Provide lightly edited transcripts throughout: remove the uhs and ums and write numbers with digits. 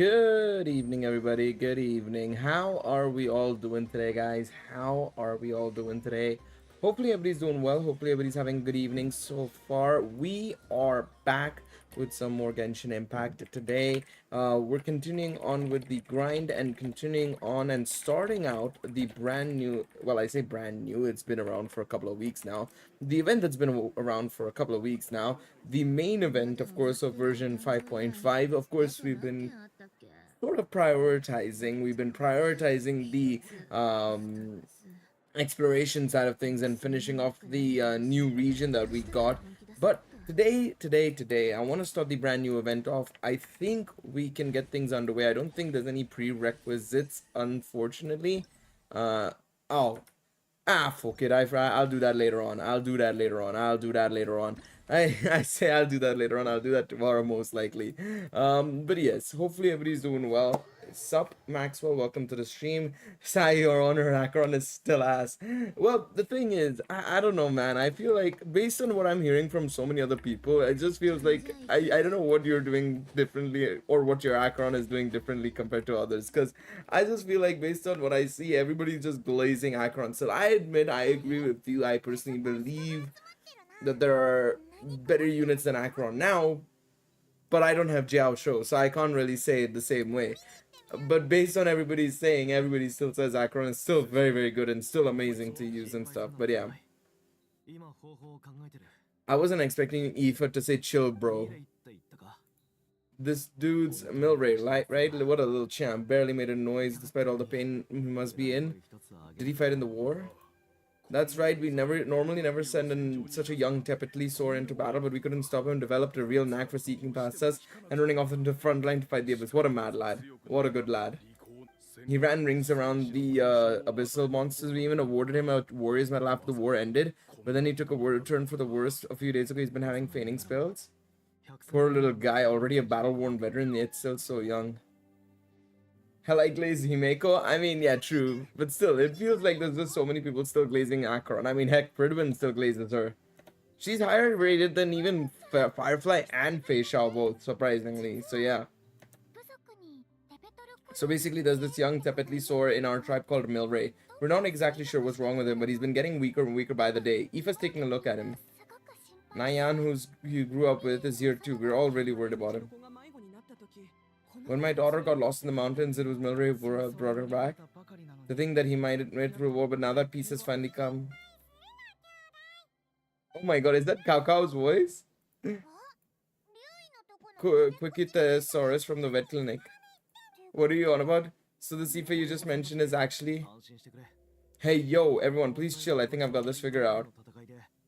Good evening, everybody. Good evening. How are we all doing today, guys? How are we all doing today? Hopefully, everybody's doing well. Hopefully, everybody's having a good evening so far. We are back with some more Genshin Impact today. We're continuing on with the grind and continuing on and starting out the brand new. Well, I say brand new, it's been around for a couple of weeks now. The event that's been around for a couple of weeks now. The main event, of course, of version 5.5. Of course, we've been sort of prioritizing. We've been prioritizing the exploration side of things and finishing off the new region that we got. But today, I want to start the brand new event off. I think we can get things underway. I don't think there's any prerequisites, unfortunately. Oh, fuck it. I'll do that later on. I'll do that later on. I'll do that later on. I say I'll do that later on. I'll do that tomorrow, most likely. But yes, hopefully everybody's doing well. Sup, Maxwell, welcome to the stream. Sai, your honor, Akron is still ass. Well, the thing is, I don't know, man. I feel like, based on what I'm hearing from so many other people, it just feels like, I don't know what you're doing differently, or what your Akron is doing differently compared to others. Because I just feel like, based on what I see, everybody's just glazing Akron. So I admit, I agree with you. I personally believe that there are better units than Akron now, but I don't have Jiao Shou, so I can't really say it the same way. But based on everybody's saying, everybody still says Akron is still very, very good and still amazing to use and stuff. But yeah, I wasn't expecting Aoife to say chill, bro. This dude's Milray, right? What a little champ. Barely made a noise despite all the pain he must be in. Did he fight in the war? That's right, we normally never send in such a young tepidly sore into battle, but we couldn't stop him. Developed a real knack for sneaking past us and running off into the front line to fight the abyss. What a mad lad. What a good lad. He ran rings around the abyssal monsters. We even awarded him a warrior's medal after the war ended, but then he took a turn for the worst a few days ago. He's been having feigning spells. Poor little guy, already a battle-worn veteran, yet still so young. Hell, I glaze Himeko. I mean, yeah, true. But still, it feels like there's just so many people still glazing Akron. I mean, heck, Pridwin still glazes her. She's higher rated than even Firefly and Fei Shao both, surprisingly. So, yeah. So, basically, there's this young Tepetli Sore in our tribe called Milray. We're not exactly sure what's wrong with him, but he's been getting weaker and weaker by the day. Aoife's taking a look at him. Nayan, who you grew up with, is here too. We're all really worried about him. When my daughter got lost in the mountains, it was Milray who brought her back. The thing that he might admit through war, but now that peace has finally come. Oh my god, is that Cao Cao's voice? Quickithesaurus from the vet clinic. What are you on about? So the Sifa you just mentioned is actually... Hey, yo, everyone, please chill. I think I've got this figured out.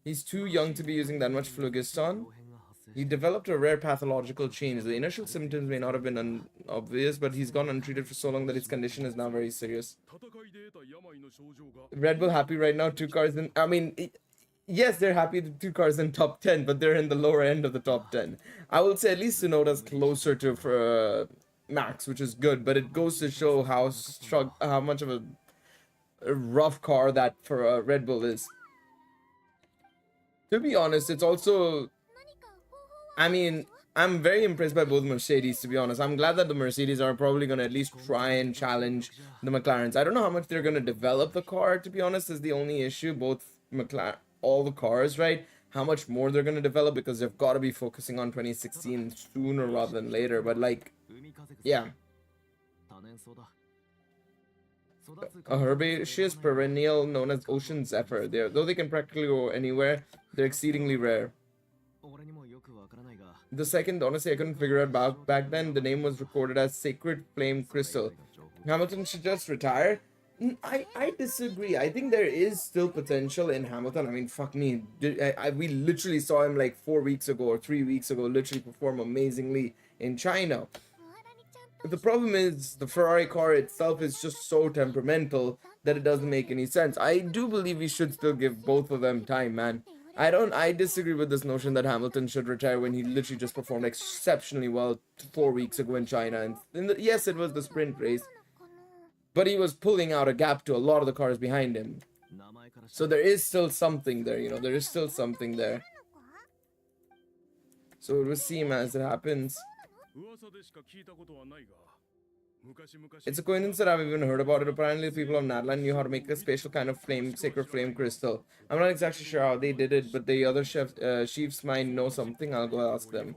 He's too young to be using that much phlogiston. He developed a rare pathological change. The initial symptoms may not have been obvious, but he's gone untreated for so long that his condition is now very serious. Red Bull happy right now, 2 cars in... I mean, yes, they're happy with 2 cars in top 10, but they're in the lower end of the top 10. I would say at least Tsunoda's closer to Max, which is good, but it goes to show how much of a rough car that for Red Bull is. To be honest, it's also... I mean, I'm very impressed by both Mercedes, to be honest. I'm glad that the Mercedes are probably going to at least try and challenge the McLarens. I don't know how much they're going to develop the car, to be honest, is the only issue. Both all the cars, right? How much more they're going to develop, because they've got to be focusing on 2016 sooner rather than later. But, like, yeah. A herbaceous perennial known as ocean zephyr. Though they can practically go anywhere, they're exceedingly rare. The second, honestly, I couldn't figure out back then. The name was recorded as Sacred Flame Crystal. Hamilton should just retire? I disagree. I think there is still potential in Hamilton. I mean, fuck me. We literally saw him like 4 weeks ago or 3 weeks ago literally perform amazingly in China. The problem is the Ferrari car itself is just so temperamental that it doesn't make any sense. I do believe we should still give both of them time, man. I disagree with this notion that Hamilton should retire when he literally just performed exceptionally well 4 weeks ago in China. And yes, it was the sprint race, but he was pulling out a gap to a lot of the cars behind him. So there is still something there, you know, there is still something there. So we'll see him as it happens. It's a coincidence that I've even heard about it. Apparently, the people of Nadland knew how to make a special kind of sacred flame crystal. I'm not exactly sure how they did it, but the other chiefs might know something. I'll go ask them.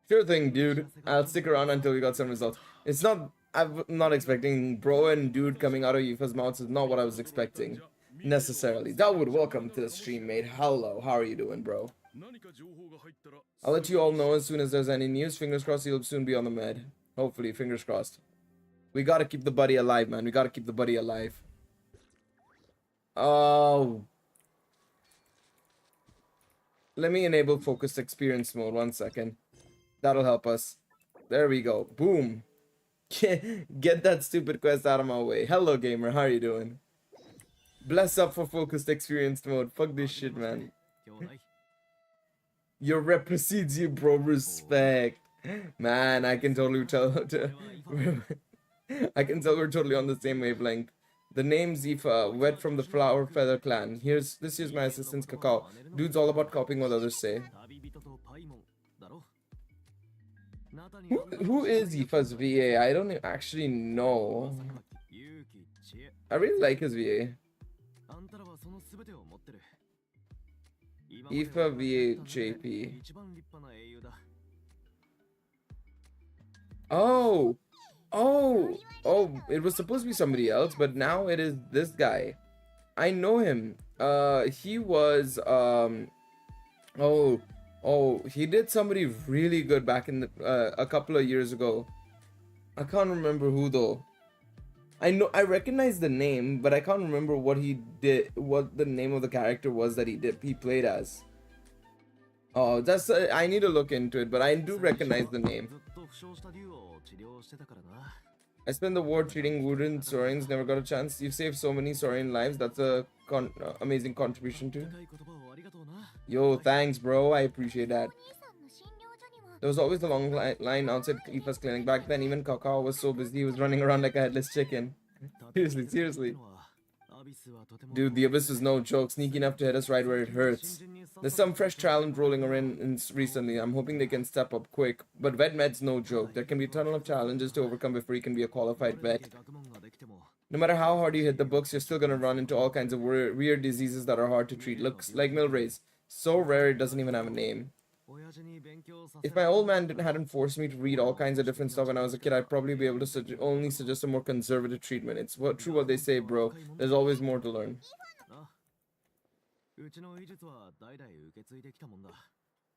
Sure thing, dude. I'll stick around until we got some results. It's not... I'm not expecting bro and dude coming out of Yufa's mouths is not what I was expecting. Necessarily. Dalwood, welcome to the stream, mate. Hello. How are you doing, bro? I'll let you all know as soon as there's any news. Fingers crossed you'll soon be on the med. Hopefully, fingers crossed. We gotta keep the buddy alive, man. We gotta keep the buddy alive. Oh. Let me enable focused experience mode. 1 second. That'll help us. There we go. Boom. Get that stupid quest out of my way. Hello, gamer. How are you doing? Bless up for focused experience mode. Fuck this shit, man. Your rep precedes you, bro. Respect. Man, I can totally tell. I can tell we're totally on the same wavelength. The name Zifa, wet from the Flower Feather clan. This here's my assistant Kakao. Dude's all about copying what others say. Who is Zifa's VA? I don't actually know. I really like his VA. Ifa VA JP. Oh, it was supposed to be somebody else, but now it is this guy. I know him. He was, he did somebody really good back in the, a couple of years ago. I can't remember who though. I recognize the name, but I can't remember what he did, what the name of the character was that he played as. Oh, that's I need to look into it, but I do recognize the name. I spent the war treating wounded Saurians, never got a chance. You've saved so many Saurian lives. That's a amazing contribution too. Yo, thanks, bro. I appreciate that. There was always a long line outside Ifa's clinic. Back then, even Kakao was so busy, he was running around like a headless chicken. Seriously. Dude, the Abyss is no joke. Sneaky enough to hit us right where it hurts. There's some fresh talent rolling around recently. I'm hoping they can step up quick. But vet med's no joke. There can be a ton of challenges to overcome before you can be a qualified vet. No matter how hard you hit the books, you're still gonna run into all kinds of weird diseases that are hard to treat. Looks like Milray's. So rare it doesn't even have a name. If my old man hadn't forced me to read all kinds of different stuff when I was a kid, I'd probably be able to only suggest a more conservative treatment. It's true what they say, bro. There's always more to learn.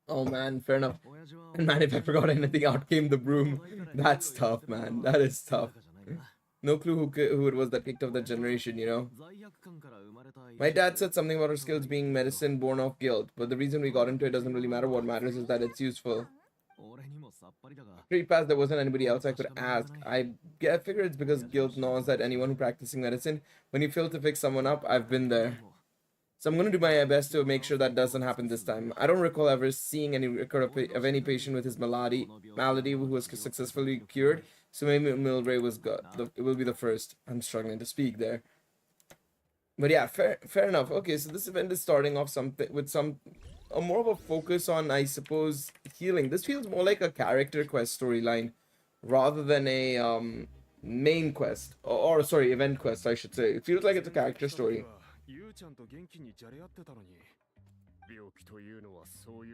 Oh man, fair enough. And man, if I forgot anything, out came the broom. That's tough, man. That is tough. No clue who it was that kicked off that generation, you know? My dad said something about our skills being medicine born of guilt, but the reason we got into it doesn't really matter. What matters is that it's useful. Straight past, there wasn't anybody else I could ask. I figure it's because guilt knows that anyone practicing medicine, when you fail to fix someone up, I've been there. So I'm going to do my best to make sure that doesn't happen this time. I don't recall ever seeing any record of any patient with his malady who was successfully cured. So maybe Milray will be the first. I'm struggling to speak there. But yeah, fair enough. Okay, so this event is starting off with more of a focus on, I suppose, healing. This feels more like a character quest storyline rather than a main quest. Or sorry, event quest, I should say. It feels like it's a character story.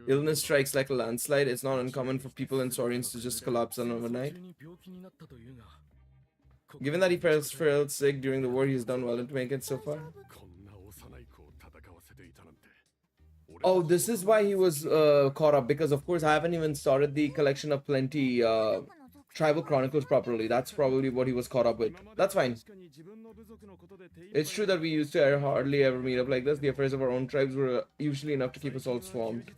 Illness strikes like a landslide. It's not uncommon for people and Saurians to just collapse on overnight. Given that he felt sick during the war, he's done well to make it so far. Oh, this is why he was caught up, because of course I haven't even started the collection of plenty tribal chronicles properly. That's probably what he was caught up with. That's fine. It's true that we used to hardly ever meet up like this. The affairs of our own tribes were usually enough to keep us all swarmed.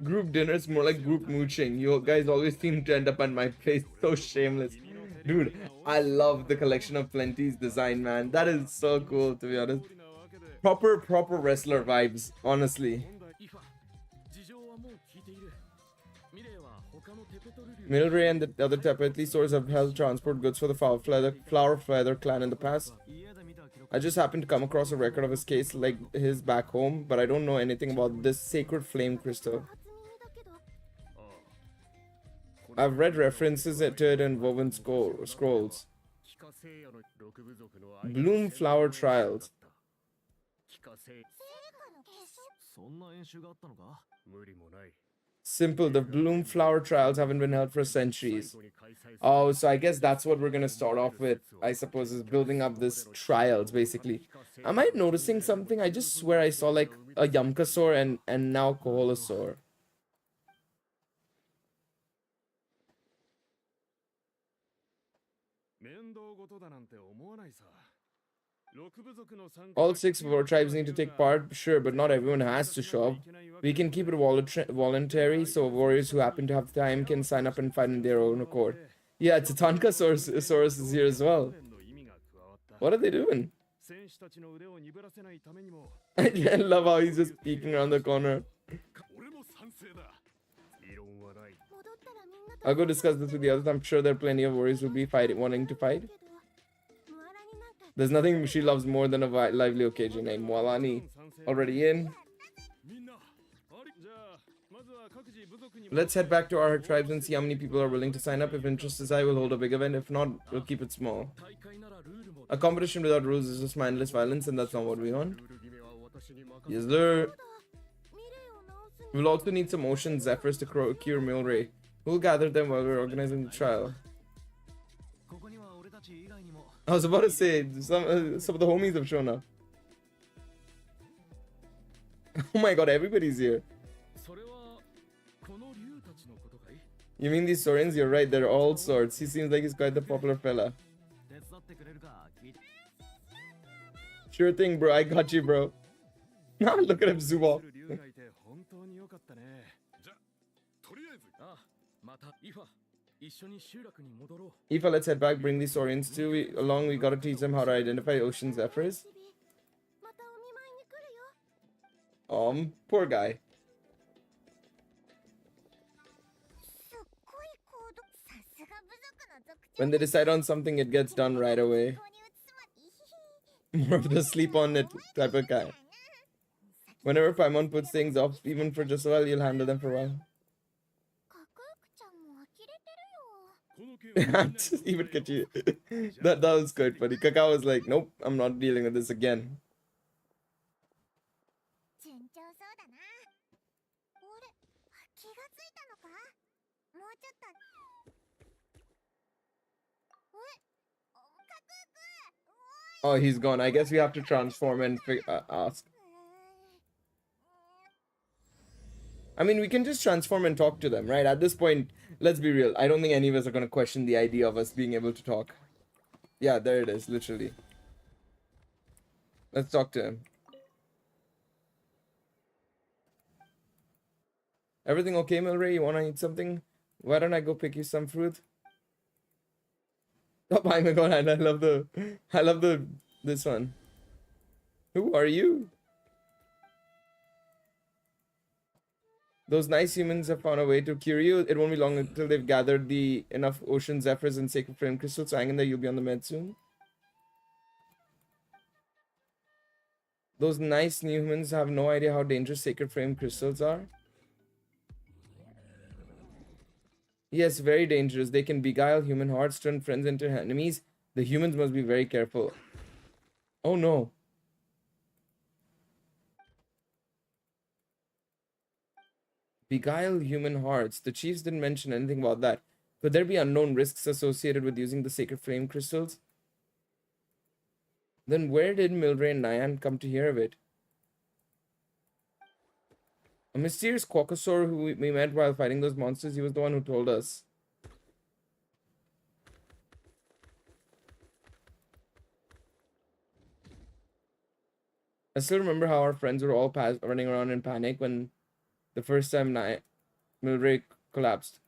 Group dinners, more like group mooching. You guys always seem to end up at my place. So shameless. Dude, I love the collection of plenty's design, man. That is so cool, to be honest. Proper wrestler vibes, honestly. Milray and the other Tepetli stores have helped transport goods for the Flower Feather clan in the past. I just happened to come across a record of his case like his back home, but I don't know anything about this sacred flame crystal. I've read references to it in woven scrolls. Bloom flower trials. Simple, the bloom flower trials haven't been held for centuries. Oh, so I guess that's what we're gonna start off with, I suppose, is building up this trials, basically. Am I noticing something? I just swear I saw like a Yamkasaur and now Koholosaur. All 6 of our tribes need to take part, sure, but not everyone has to show up. We can keep it voluntary, so warriors who happen to have time can sign up and fight in their own accord. Yeah, Tatankasaurus is here as well. What are they doing? I love how he's just peeking around the corner. I'll go discuss this with the others. I'm sure there are plenty of warriors who will be wanting to fight. There's nothing she loves more than a lively occasion. Named Mwalani. Already in. Let's head back to our tribes and see how many people are willing to sign up. If interest is high, we'll hold a big event. If not, we'll keep it small. A competition without rules is just mindless violence, and that's not what we want. Yes, sir. We'll also need some ocean zephyrs to cure Milray. We'll gather them while we're organizing the trial. I was about to say, some of the homies have shown up. Oh my god, everybody's here. You mean these Saurians? You're right, they're all sorts. He seems like he's quite the popular fella. Sure thing, bro. I got you, bro. Look at him zoom off. Aoife, let's head back. Bring these Saurians too. Along, we gotta teach them how to identify ocean zephyrs. Poor guy. When they decide on something, it gets done right away. More of the sleep on it type of guy. Whenever Paimon puts things off, even for just a while, you'll handle them for a while. Even Kachi. that was quite funny. Kakao was like, nope, I'm not dealing with this again. Oh, he's gone. I guess we have to transform and ask. I mean, we can just transform and talk to them, right? At this point, let's be real. I don't think any of us are going to question the idea of us being able to talk. Yeah, there it is, literally. Let's talk to him. Everything okay, Milray? You want to eat something? Why don't I go pick you some fruit? Oh my god, I love this one. Who are you? Those nice humans have found a way to cure you. It won't be long until they've gathered enough ocean zephyrs and sacred flame crystals. So hang in there, you'll be on the med soon. Those nice new humans have no idea how dangerous sacred flame crystals are. Yes, very dangerous. They can beguile human hearts, turn friends into enemies. The humans must be very careful. Oh no. Beguile human hearts. The chiefs didn't mention anything about that. Could there be unknown risks associated with using the sacred flame crystals? Then where did Milray and Nyan come to hear of it? A mysterious Quacosaur who we met while fighting those monsters. He was the one who told us. I still remember how our friends were all running around in panic when the first time Milray collapsed.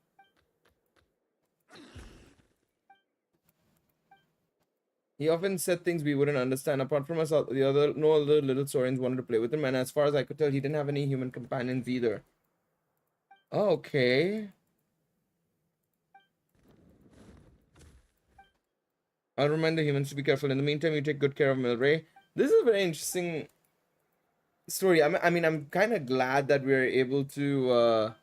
He often said things we wouldn't understand. Apart from us, no other little Saurians wanted to play with him, and as far as I could tell, he didn't have any human companions either. Okay. I'll remind the humans to be careful. In the meantime, you take good care of Milray. This is a very interesting story. I mean, I'm kind of glad that we're able to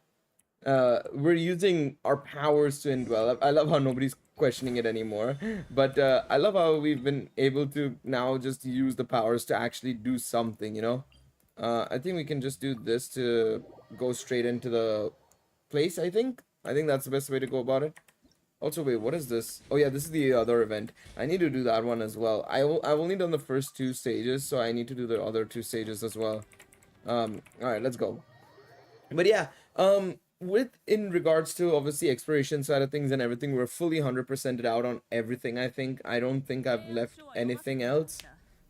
We're using our powers to indwell. I love how nobody's questioning it anymore. But I love how we've been able to now just use the powers to actually do something, you know? I think we can just do this to go straight into the place, I think. I think that's the best way to go about it. Also, wait, what is this? Oh yeah, this is the other event. I need to do that one as well. I've only done the first 2 stages, so I need to do the other 2 stages as well. Alright, let's go. But yeah, with in regards to obviously exploration side of things and everything, we're fully 100%ed out on everything. I don't think I've left anything else.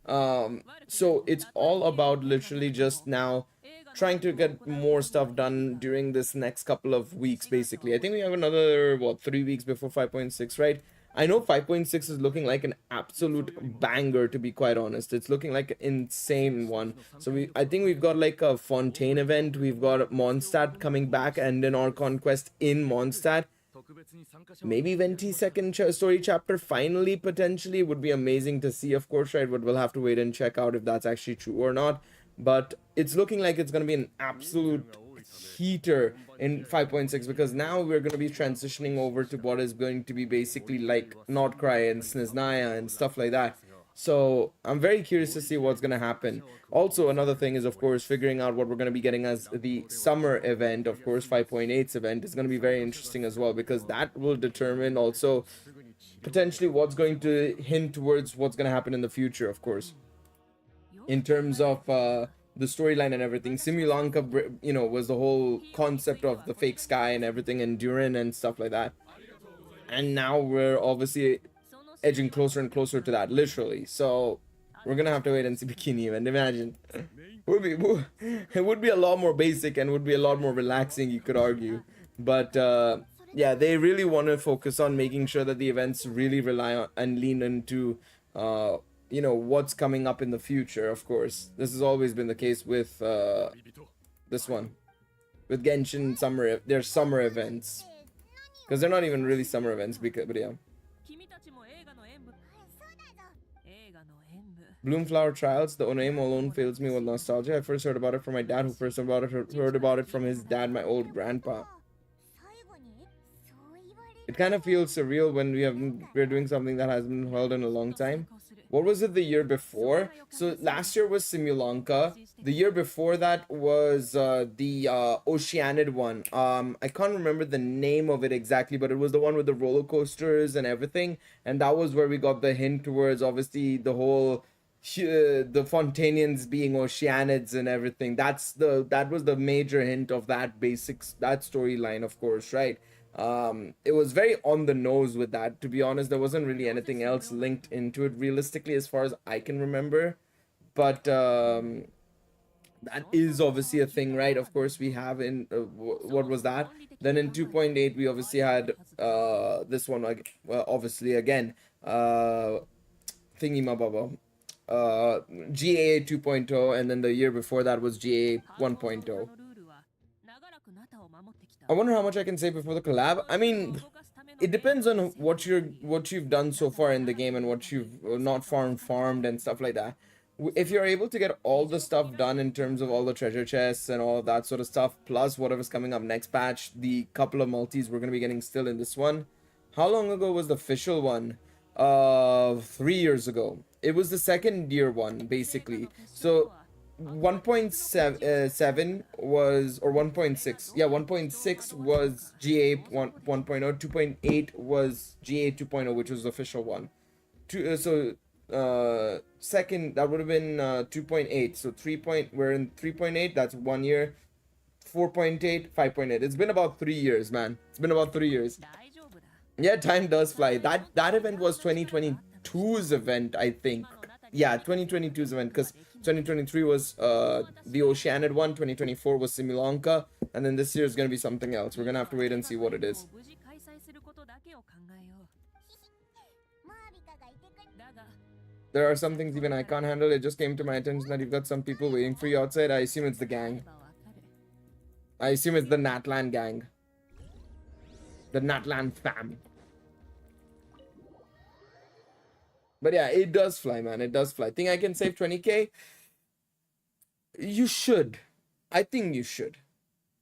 So it's all about literally just now trying to get more stuff done during this next couple of weeks. Basically, I think we have another, what, 3 weeks before 5.6, right? I know 5.6 is looking like an absolute banger, to be quite honest. It's looking like an insane one. So I think we've got like a Fontaine event, we've got Mondstadt coming back, and then our conquest in Mondstadt. Maybe Venti second story chapter finally, potentially, would be amazing to see, of course, right? But we'll have to wait and check out if that's actually true or not. But it's looking like it's going to be an absolute heater in 5.6, because now we're going to be transitioning over to what is going to be basically like Nordcry and Sniznaya and stuff like that. So I'm very curious to see what's going to happen. Also, another thing is, of course, figuring out what we're going to be getting as the summer event. Of course, 5.8's event is going to be very interesting as well, because that will determine also potentially what's going to hint towards what's going to happen in the future, of course, in terms of the storyline and everything. Simulanka, you know, was the whole concept of the fake sky and everything, and Durin and stuff like that. And now we're obviously edging closer and closer to that, literally. So we're gonna have to wait and see Bikini event. Imagine. It would be a lot more basic and would be a lot more relaxing, you could argue. But yeah, they really want to focus on making sure that the events really rely on and lean into you know, what's coming up in the future. Of course, this has always been the case with this one, with Genshin summer. Their summer events, because they're not even really summer events. Because, but yeah. Bloomflower Trials, the name alone fills me with nostalgia. I first heard about it from my dad, who first heard about it from his dad, my old grandpa. It kind of feels surreal when we're doing something that hasn't been held in a long time. What was it the year before? So last year was Simulanka. The year before that was the Oceanid one. I can't remember the name of it exactly, but it was the one with the roller coasters and everything. And that was where we got the hint towards obviously the whole the Fontanians being Oceanids and everything. That was the major hint of that that storyline, of course, right? It was very on the nose with that. To be honest, there wasn't really anything else linked into it realistically as far as I can remember. But that is obviously a thing, right? Of course, we have in what was that? Then in 2.8 we obviously had this one, like, well, obviously again, thingy mababa, GA 2.0, and then the year before that was GA 1.0. I wonder how much I can say before the collab. I mean, it depends on what you've done so far in the game and what you've not farmed and stuff like that. If you're able to get all the stuff done in terms of all the treasure chests and all of that sort of stuff, plus whatever's coming up next patch, the couple of multis we're going to be getting still in this one. How long ago was the official one? 3 years ago. It was the second year one, basically. So 1.7 was, or 1.6, yeah, 1.6 was GA 1.0, 2.8 was GA 2.0, which was the official one. Second, that would have been 2.8. So we're in 3.8, that's 1 year. 4.8, 5.8. It's been about 3 years, man. It's been about 3 years. Yeah, time does fly. That event was 2022's event, I think. Yeah, 2022's event, because 2023 was the Oceanid one, 2024 was Simulanka, and then this year is going to be something else. We're going to have to wait and see what it is. There are some things even I can't handle. It just came to my attention that you've got some people waiting for you outside. I assume it's the gang. I assume it's the Natlan gang. The Natlan fam. But yeah, it does fly, man. It does fly. Think I can save 20k? You should. I think you should.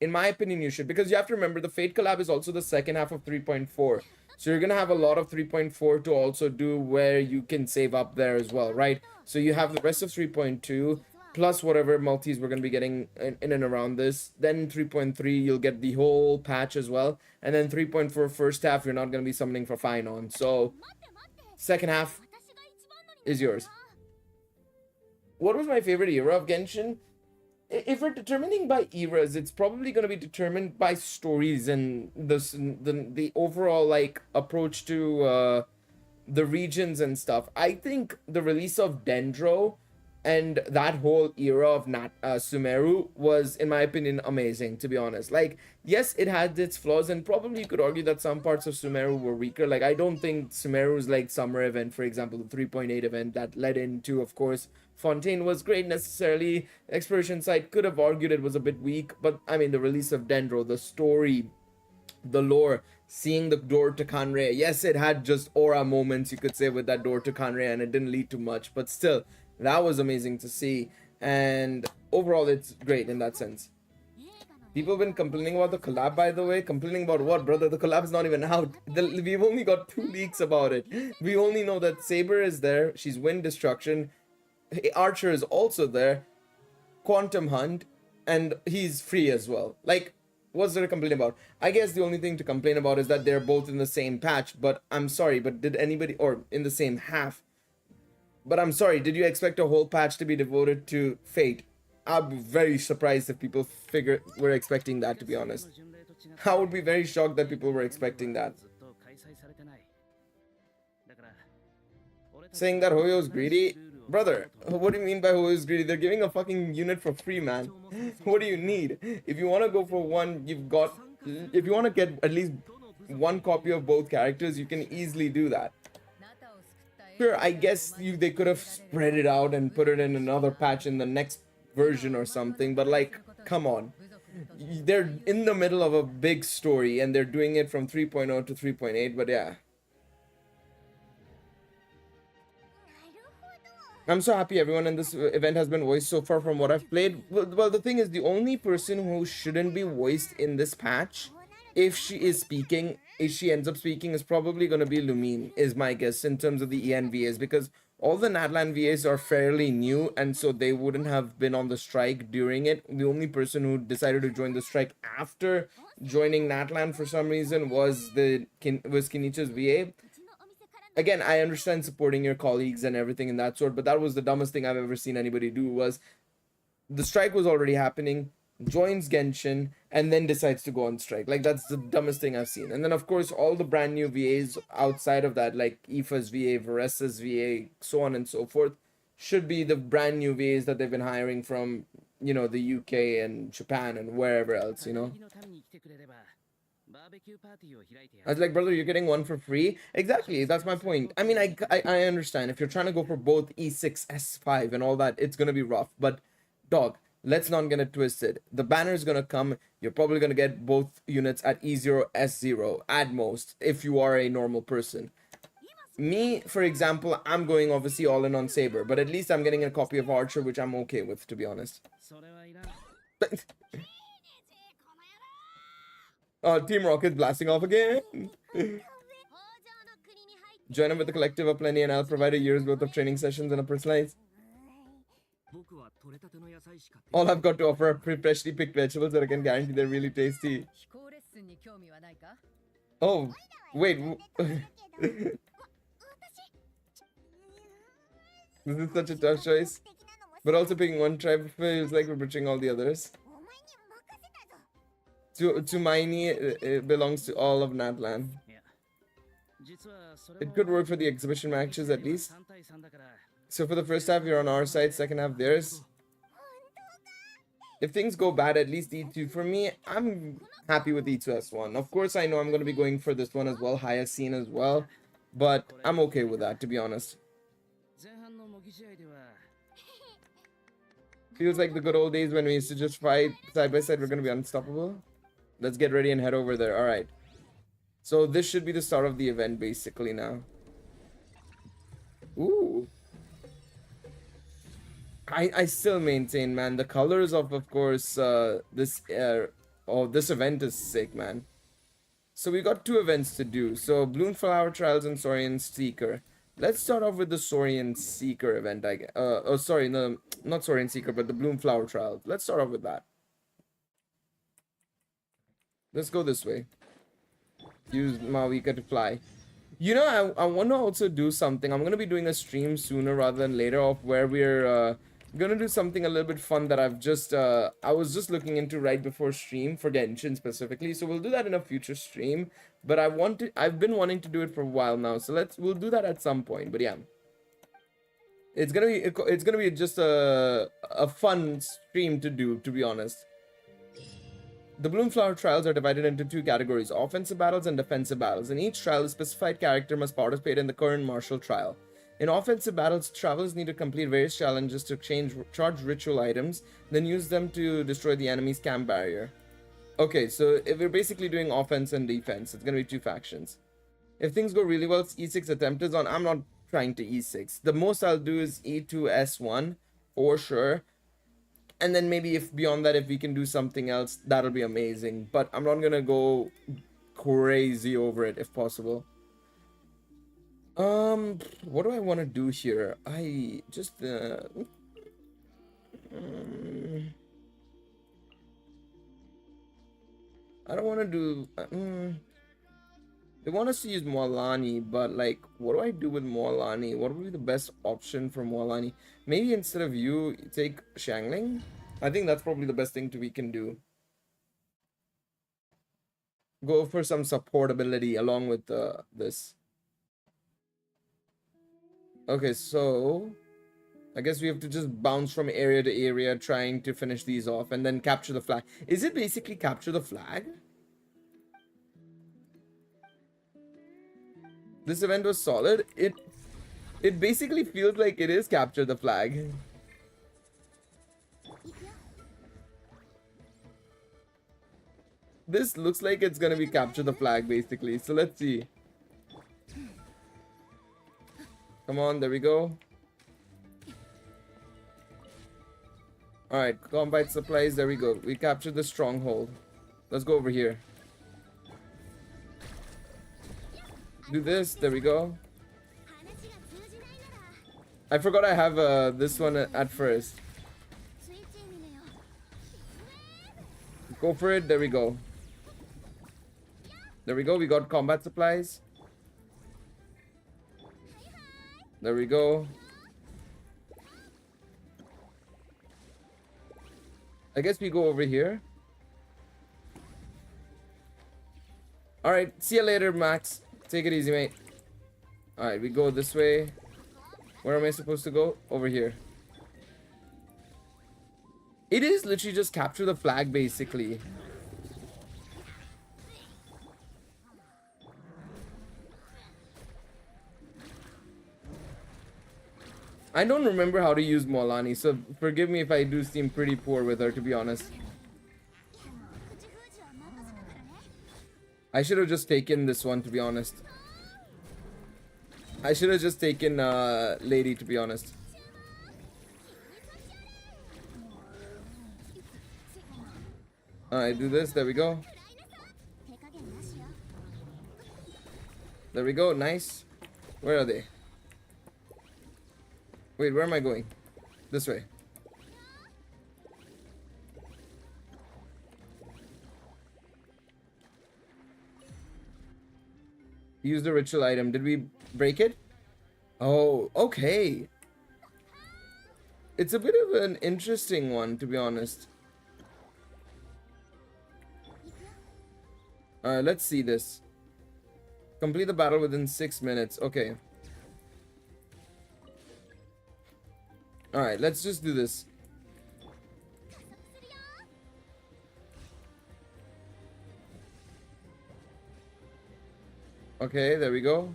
In my opinion, you should, because you have to remember the Fate collab is also the second half of 3.4. So you're gonna have a lot of 3.4 to also do where you can save up there as well, right? So you have the rest of 3.2 plus whatever multis we're gonna be getting in and around this. Then 3.3, you'll get the whole patch as well. And then 3.4 first half, you're not gonna be summoning for Finon. So second half is yours. What was my favorite era of Genshin? If we're determining by eras, it's probably going to be determined by stories and the overall like approach to the regions and stuff. I think the release of Dendro and that whole era of Sumeru was, in my opinion, amazing, to be honest. Like, yes, it had its flaws, and probably you could argue that some parts of Sumeru were weaker. Like, I don't think Sumeru's like summer event, for example, the 3.8 event that led into, of course, Fontaine was great necessarily. Exploration site could have argued it was a bit weak, but I mean, the release of Dendro, the story, the lore, seeing the door to Kanre, yes, it had just aura moments, you could say, with that door to Kanre, and it didn't lead to much, but still, that was amazing to see. And overall, it's great in that sense. People have been complaining about the collab, by the way. Complaining about what, brother? The collab is not even out. We've only got 2 leaks about it. We only know that Saber is there. She's Wind Destruction. Archer is also there. Quantum Hunt. And he's free as well. Like, what's there to complain about? I guess the only thing to complain about is that they're both in the same patch. But I'm sorry, but did anybody... Or in the same half. But I'm sorry, did you expect a whole patch to be devoted to Fate? I'd be very surprised if people were expecting that, to be honest. I would be very shocked that people were expecting that. Saying that Hoyo's greedy? Brother, what do you mean by Hoyo's greedy? They're giving a fucking unit for free, man. What do you need? If you want to go for one, you've got... If you want to get at least one copy of both characters, you can easily do that. Sure, I guess they could have spread it out and put it in another patch in the next version or something, but like, come on. They're in the middle of a big story and they're doing it from 3.0 to 3.8, but yeah. I'm so happy everyone in this event has been voiced so far from what I've played. Well, the thing is, the only person who shouldn't be voiced in this patch, if she is speaking, if she ends up speaking, is probably going to be Lumine, is my guess, in terms of the EN VAs, because all the Natlan VAs are fairly new, and so they wouldn't have been on the strike during it. The only person who decided to join the strike after joining Natlan for some reason was Kinichi's VA. Again, I understand supporting your colleagues and everything in that sort, but that was the dumbest thing I've ever seen anybody do. Was the strike was already happening, joins Genshin, and then decides to go on strike. Like, that's the dumbest thing I've seen. And then, of course, all the brand new VAs outside of that, like Aoife's VA, Varessa's VA, so on and so forth, should be the brand new VAs that they've been hiring from, you know, the UK and Japan and wherever else, you know. I was like, brother, you're getting one for free? Exactly, that's my point. I mean, I understand. If you're trying to go for both E6, S5 and all that, it's going to be rough. But, dog, let's not get it twisted. The banner is going to come. You're probably going to get both units at E0, S0 at most, if you are a normal person. Me, for example, I'm going obviously all in on Saber, but at least I'm getting a copy of Archer, which I'm okay with, to be honest. Team Rocket blasting off again. Join them with the collective of plenty and I'll provide a year's worth of training sessions and a personalized. All I've got to offer are freshly picked vegetables that I can guarantee they're really tasty. Oh, wait. This is such a tough choice. But also picking one tribe feels like we're butchering all the others. Tumaini belongs to all of Natlan. It could work for the exhibition matches at least. So for the first half, you're on our side, second half, theirs. If things go bad, at least E2. For me, I'm happy with E2S1. Of course, I know I'm going to be going for this one as well, highest scene as well. But I'm okay with that, to be honest. Feels like the good old days when we used to just fight side by side. We're going to be unstoppable. Let's get ready and head over there. Alright. So this should be the start of the event basically now. Ooh. I still maintain, man, the colors of course, this Oh, this event is sick, man. So we got 2 events to do. So Bloom Flower Trials and Saurian Seeker. Let's start off with the Saurian Seeker event. Oh, sorry, no, not Saurian Seeker, but the Bloom Flower Trials. Let's start off with that. Let's go this way. Use Mawika to fly. You know, I want to also do something. I'm going to be doing a stream sooner rather than later of where we're going to do something a little bit fun that I was just looking into right before stream for Genshin specifically. So we'll do that in a future stream. But I've been wanting to do it for a while now. So we'll do that at some point. But yeah. It's going to be just a fun stream to do, to be honest. The Bloomflower trials are divided into 2 categories, offensive battles and defensive battles. In each trial, a specified character must participate in the current martial trial. In offensive battles, travelers need to complete various challenges to charge ritual items, then use them to destroy the enemy's camp barrier. Okay, so if we're basically doing offense and defense, it's going to be 2 factions. If things go really well, E6 attempt is on. I'm not trying to E6. The most I'll do is E2 S1 for sure. And then maybe if beyond that, if we can do something else, that'll be amazing. But I'm not gonna go crazy over it if possible. What do I want to do here? I just I don't want to do. They want us to use Moalani, but like, what do I do with Moalani? What would be the best option for Moalani? Maybe instead of you, take Shangling? I think that's probably the best thing we can do. Go for some supportability along with this. Okay, so I guess we have to just bounce from area to area trying to finish these off and then capture the flag. Is it basically capture the flag? This event was solid. It basically feels like it is capture the flag. This looks like it's gonna be capture the flag basically. So let's see. Come on, there we go. Alright, combat supplies, there we go. We captured the stronghold. Let's go over here. Do this, there we go. I forgot I have this one at first. Go for it, there we go. There we go, we got combat supplies. There we go. I guess we go over here. Alright, see you later, Max. Take it easy, mate. Alright, we go this way. Where am I supposed to go? Over here. It is literally just capture the flag, basically. I don't remember how to use Moalani, so forgive me if I do seem pretty poor with her, to be honest. I should have just taken this one, to be honest. I should have just taken Lady, to be honest. Alright, do this. There we go. There we go. Nice. Where are they? Wait, where am I going? This way. Use the ritual item. Did we break it? Oh, okay. It's a bit of an interesting one, to be honest. Alright, let's see this. Complete the battle within 6 minutes. Okay. Alright, let's just do this. Okay, there we go.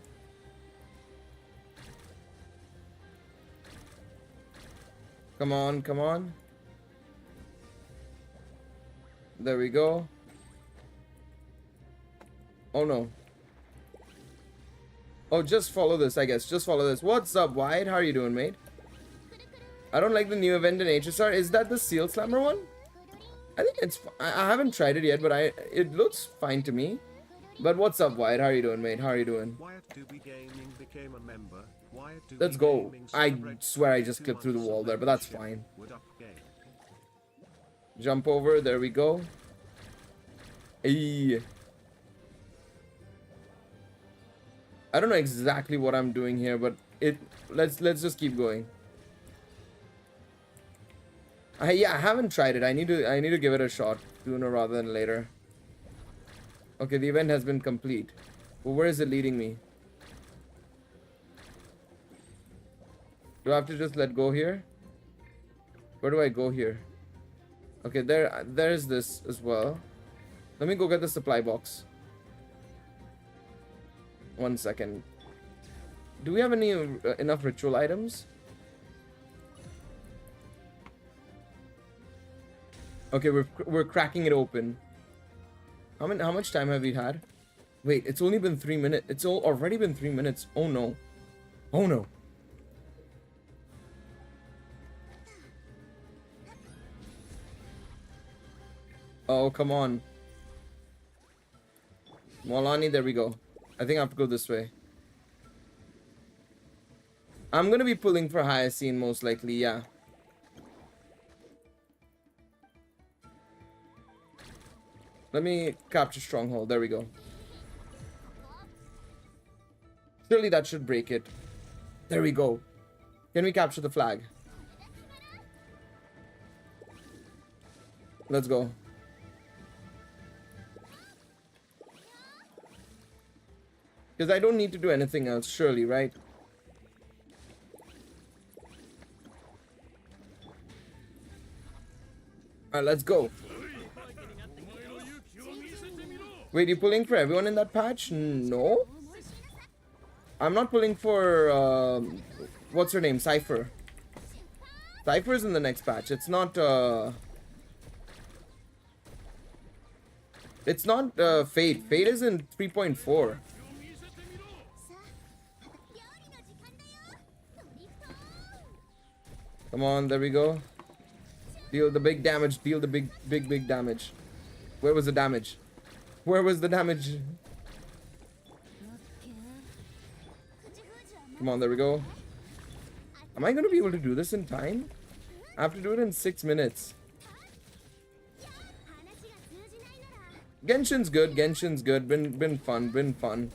Come on, come on. There we go. Oh no. Oh, just follow this, I guess. Just follow this. What's up, Wyatt? How are you doing, mate? I don't like the new event in HSR. Is that the Seal Slammer one? I think I haven't tried it yet, but it looks fine to me. But what's up, Wyatt? How are you doing, mate? How are you doing? Let's go. I swear I just clipped through the wall there, but that's fine. Jump over. There we go. Hey. I don't know exactly what I'm doing here, but let's just keep going. Yeah, I haven't tried it. I need to give it a shot sooner rather than later. Okay, the event has been complete. Well, where is it leading me? Do I have to just let go here? Where do I go here? Okay, there's this as well. Let me go get the supply box. 1 second. Do we have any enough ritual items? Okay, we're cracking it open. How much time have we had? Wait, it's only been 3 minutes. It's already been 3 minutes. Oh no. Oh no. Oh, come on. Molani, there we go. I think I have to go this way. I'm gonna be pulling for Hyacinth most likely, yeah. Let me capture Stronghold. There we go. Surely that should break it. There we go. Can we capture the flag? Let's go. Because I don't need to do anything else, surely, right? Alright, let's go. Wait, you pulling for everyone in that patch? No. I'm not pulling for, what's her name? Cypher. Cypher's in the next patch. It's not, Fate. Fate is in 3.4. Come on, there we go. Deal the big damage. Deal the big damage. Where was the damage? Where was the damage? Come on, there we go. Am I going to be able to do this in time? I have to do it in 6 minutes. Genshin's good. Genshin's good. Been fun.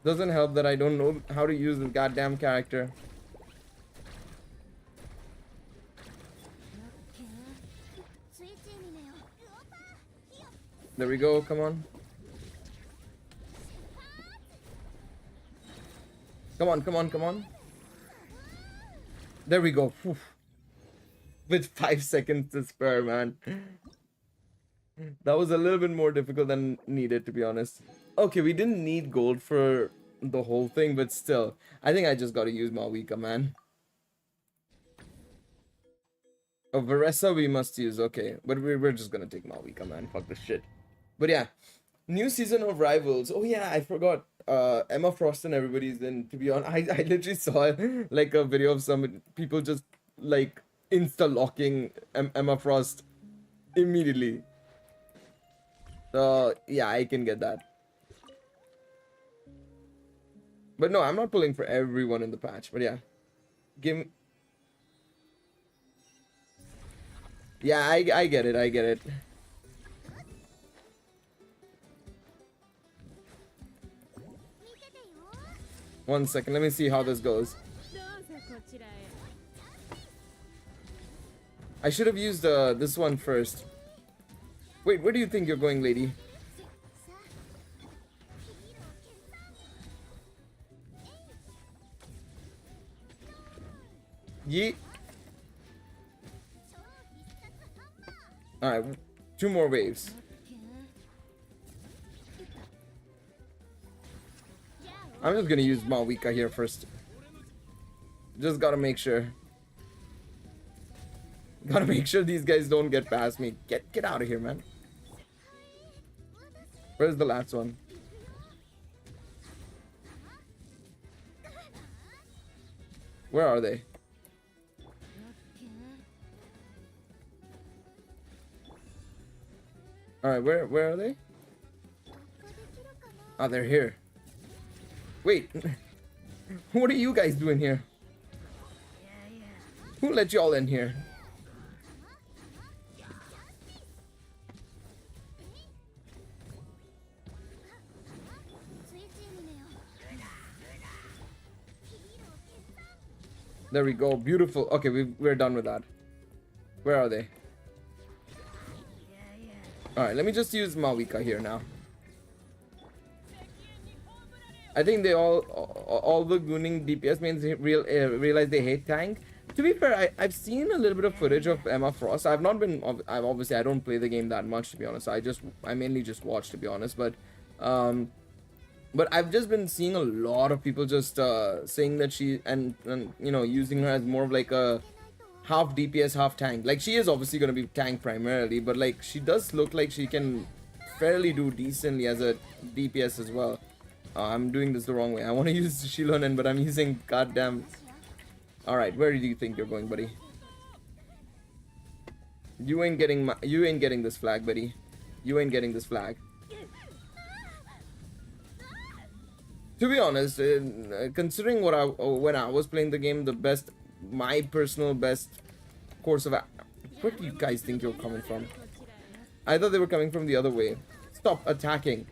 Doesn't help that I don't know how to use the goddamn character. There we go, come on. Come on. There we go. Whew. With 5 seconds to spare, man. That was a little bit more difficult than needed, to be honest. Okay, we didn't need gold for the whole thing, but still. I think I just gotta use Malvika, man. Oh, Varesa we must use, okay. But we're just gonna take Malvika, man. Fuck this shit. But yeah, new season of Rivals. Oh yeah, I forgot. Emma Frost and everybody's in. To be honest, I literally saw like a video of some people just like insta-locking Emma Frost immediately. So yeah, I can get that. But no, I'm not pulling for everyone in the patch. But yeah, yeah, I get it. 1 second, let me see how this goes. I should have used this one first. Wait, where do you think you're going, lady? Yeet. Alright, 2 more waves. I'm just gonna use Malvika here first. Just gotta make sure. Gotta make sure these guys don't get past me. Get out of here, man. Where's the last one? Where are they? All right, where are they? Oh, they're here. Wait, what are you guys doing here? Who let y'all in here? There we go. Beautiful. Okay, we're done with that. Where are they? Alright, let me just use Mawika here now. I think they all the gooning DPS mains realize they hate tank. To be fair, I've seen a little bit of footage of Emma Frost. I've not been... obviously, I don't play the game that much, to be honest. I mainly just watch, to be honest. But I've just been seeing a lot of people just saying that she... And, you know, using her as more of like a half DPS, half tank. Like, she is obviously going to be tank primarily. But, like, she does look like she can fairly do decently as a DPS as well. I'm doing this the wrong way. I want to use Shilonen, but I'm using goddamn... Alright, where do you think you're going, buddy? You ain't getting this flag, buddy. You ain't getting this flag. To be honest, considering when I was playing the game, my personal best course of... Where do you guys think you're coming from? I thought they were coming from the other way. Stop attacking.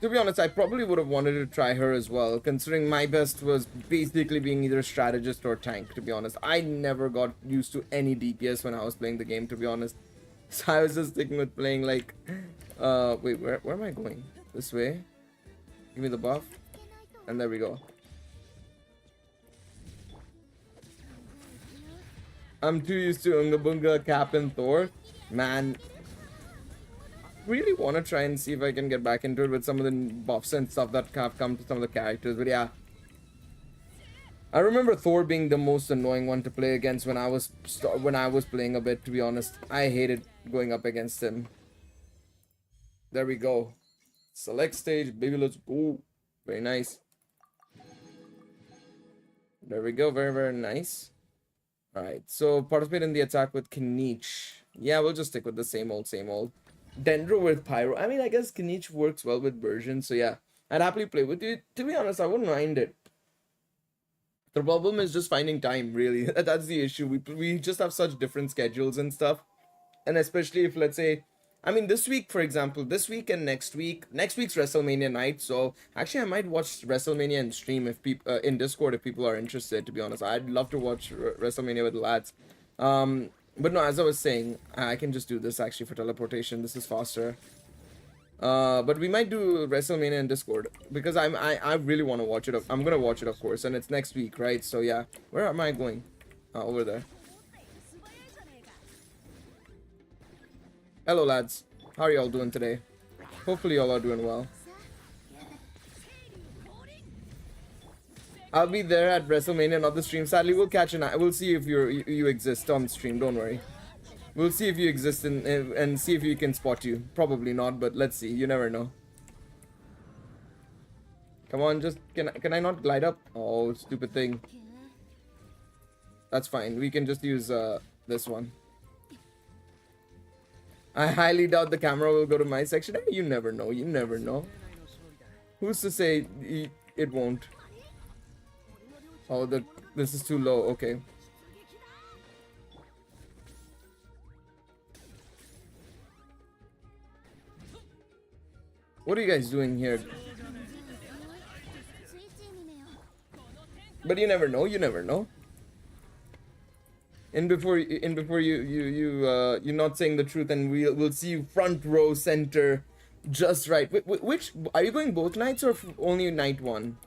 To be honest, I probably would have wanted to try her as well, considering my best was basically being either strategist or tank, to be honest. I never got used to any DPS when I was playing the game, to be honest. So I was just sticking with playing like... wait, where am I going? This way? Give me the buff. And there we go. I'm too used to Ungabunga, Cap, and Thor. Man... really want to try and see if I can get back into it with some of the buffs and stuff that have come to some of the characters, but yeah, I remember Thor being the most annoying one to play against when I was playing a bit, to be honest. I hated going up against him. There we go. Select stage, baby, let's go. Very nice. There we go, very, very nice. Alright, so participate in the attack with Kinich. Yeah, we'll just stick with the same old, same old. Dendro with Pyro. I mean, I guess Kinich works well with version, so yeah. I'd happily play with it. To be honest, I wouldn't mind it. The problem is just finding time, really. That's the issue. We just have such different schedules and stuff. And especially if, let's say... I mean, this week, for example, this week and next week. Next week's WrestleMania night, so... Actually, I might watch WrestleMania and stream if people in Discord if people are interested, to be honest. I'd love to watch WrestleMania with the lads. But no, as I was saying, I can just do this actually for teleportation. This is faster. But we might do WrestleMania in Discord because I really want to watch it. I'm gonna watch it, of course, and it's next week, right? So yeah, where am I going? Over there. Hello, lads. How are y'all doing today? Hopefully, y'all are doing well. I'll be there at WrestleMania, not the stream. Sadly, we'll catch an eye. We'll see if you exist on the stream. Don't worry. We'll see if you exist and see if you can spot you. Probably not, but let's see. You never know. Come on, just can I not glide up? Oh, stupid thing. That's fine. We can just use this one. I highly doubt the camera will go to my section. You never know. You never know. Who's to say it won't? Oh, this is too low. Okay. What are you guys doing here? But you never know. You never know. And before you're not saying the truth, and we'll see you front row center, just right. Which are you going both nights or only night one?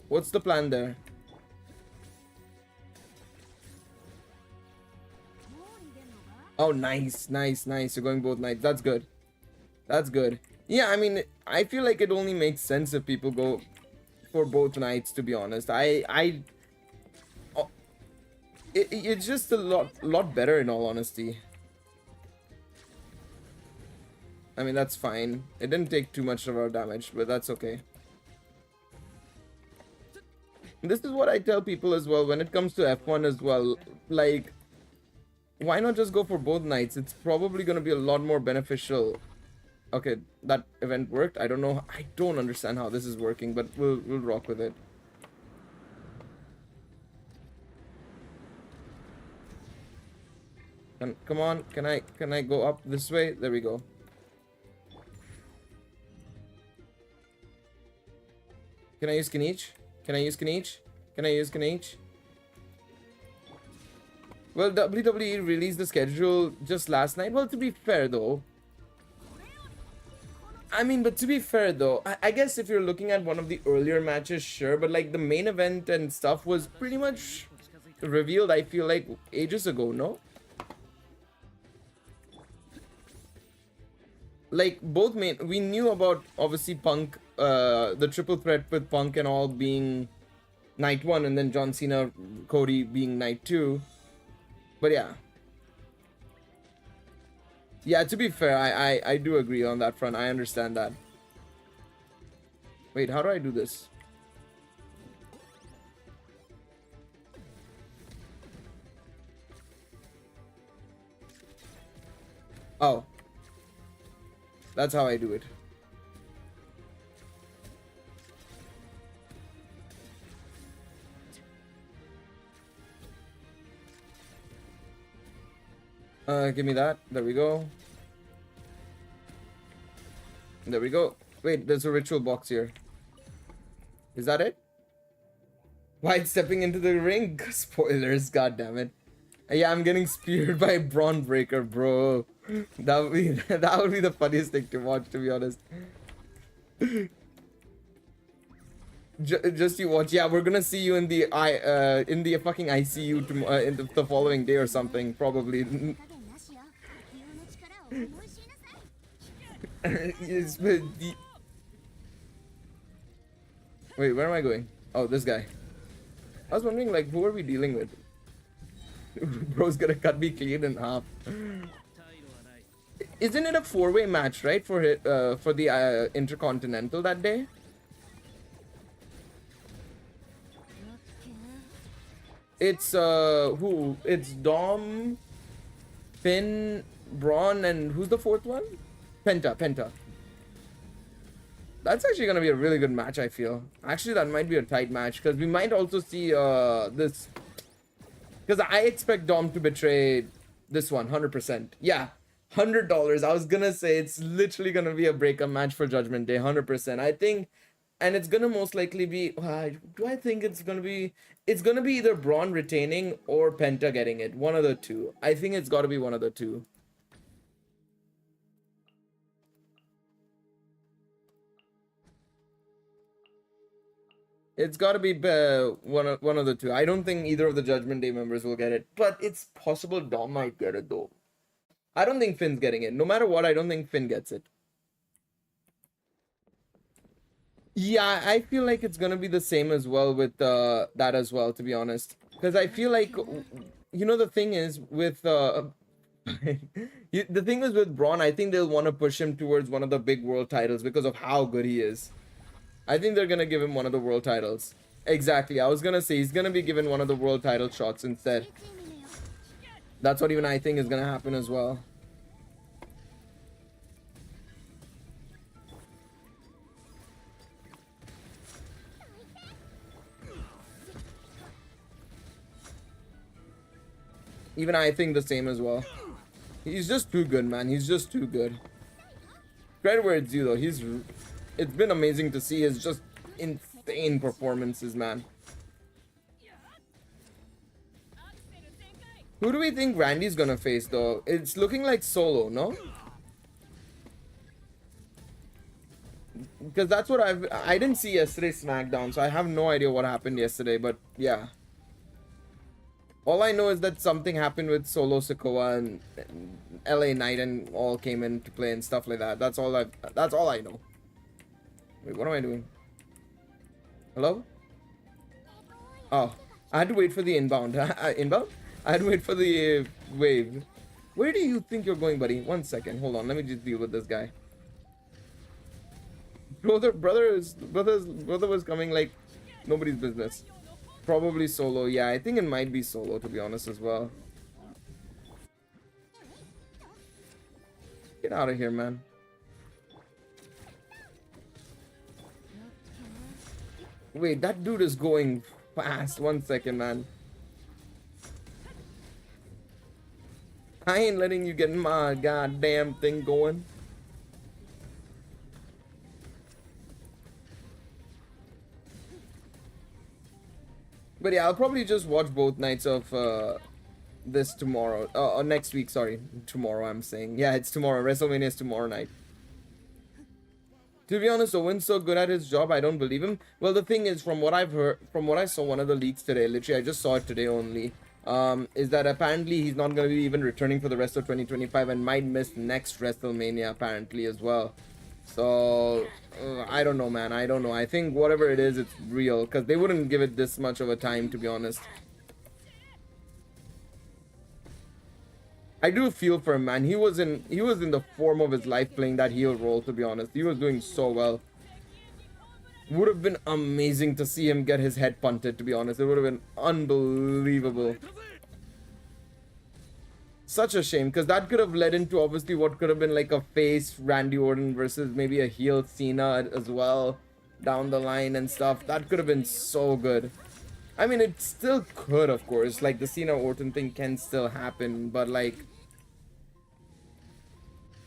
What's the plan there? Oh, nice. You're going both nights. That's good. That's good. Yeah, I mean, I feel like it only makes sense if people go for both nights, to be honest. It's just a lot better, in all honesty. I mean, that's fine. It didn't take too much of our damage, but that's okay. This is what I tell people as well when it comes to F1 as well. Like, why not just go for both nights? It's probably gonna be a lot more beneficial. Okay, that event worked. I don't know. I don't understand how this is working, but we'll rock with it. Come on, can I go up this way? There we go. Can I use Kniech? Can I use Kniech? Can I use Kniech? Well, WWE released the schedule just last night. Well, to be fair though, I mean, but to be fair though, I guess if you're looking at one of the earlier matches, sure, but like the main event and stuff was pretty much revealed, I feel like, ages ago, no? Like both main, we knew about obviously Punk, the triple threat with Punk and all being night 1, and then John Cena, Cody being night 2. But yeah. Yeah, to be fair, I do agree on that front. I understand that. Wait, how do I do this? Oh. That's how I do it. Give me that. There we go. There we go. Wait, there's a ritual box here. Is that it? White stepping into the ring? Spoilers, god damn it. Yeah, I'm getting speared by Braun Breaker, bro. That would be the funniest thing to watch, to be honest. Just you watch. Yeah, we're gonna see you in the fucking ICU in the following day or something, probably. Wait, where am I going? Oh, this guy. I was wondering, like, who are we dealing with? Bro's gonna cut me clean in half. Isn't it a 4-way match, right, for the Intercontinental that day? It's who? It's Dom, Finn, Braun, and who's the 4th one? Penta. That's actually gonna be a really good match, I feel. Actually, that might be a tight match because we might also see this. Because I expect Dom to betray this one, 100%. Yeah, $100. I was gonna say it's literally gonna be a breakup match for Judgment Day, 100%. I think, and it's gonna most likely be. Do I think it's gonna be? It's gonna be either Braun retaining or Penta getting it. One of the two. I think it's got to be one of the two. It's got to be one of the two. I don't think either of the Judgment Day members will get it, but it's possible Dom might get it though. I don't think Finn's getting it. No matter what, I don't think Finn gets it. Yeah, I feel like it's gonna be the same as well with that as well, to be honest. Because I feel like, you know, the thing is with the thing is with Braun, I think they'll want to push him towards one of the big world titles because of how good he is. I think they're gonna give him one of the world titles. Exactly. I was gonna say he's gonna be given one of the world title shots instead. That's what even I think is gonna happen as well. Even I think the same as well. He's just too good, man. He's just too good. Credit where it's due, though. It's been amazing to see his just insane performances, man. Who do we think Randy's gonna face, though? It's looking like Solo, no? Because that's what I didn't see yesterday's SmackDown, so I have no idea what happened yesterday, but yeah. All I know is that something happened with Solo Sikoa and LA Knight and all came into play and stuff like that. That's all I know. Wait, what am I doing? Hello? Oh, I had to wait for the inbound. Inbound? I had to wait for the wave. Where do you think you're going, buddy? 1 second. Hold on. Let me just deal with this guy. Brother was coming like nobody's business. Probably Solo. Yeah, I think it might be Solo, to be honest, as well. Get out of here, man. Wait, that dude is going fast. 1 second, man. I ain't letting you get my goddamn thing going. But yeah, I'll probably just watch both nights of this tomorrow. Or next week, sorry. Tomorrow, I'm saying. Yeah, it's tomorrow. WrestleMania is tomorrow night. To be honest, Owen's so good at his job, I don't believe him. Well, the thing is, from what I've heard, from what I saw one of the leaks today, literally, I just saw it today only, is that apparently he's not going to be even returning for the rest of 2025 and might miss next WrestleMania, apparently, as well. So, I don't know, man. I don't know. I think whatever it is, it's real, because they wouldn't give it this much of a time, to be honest. I do feel for him, man. He was in the form of his life playing that heel role, to be honest. He was doing so well. Would have been amazing to see him get his head punted, to be honest. It would have been unbelievable. Such a shame, because that could have led into obviously what could have been like a face Randy Orton versus maybe a heel Cena as well down the line and stuff. That could have been so good. I mean, it still could, of course. Like, the Cena-Orton thing can still happen, but, like...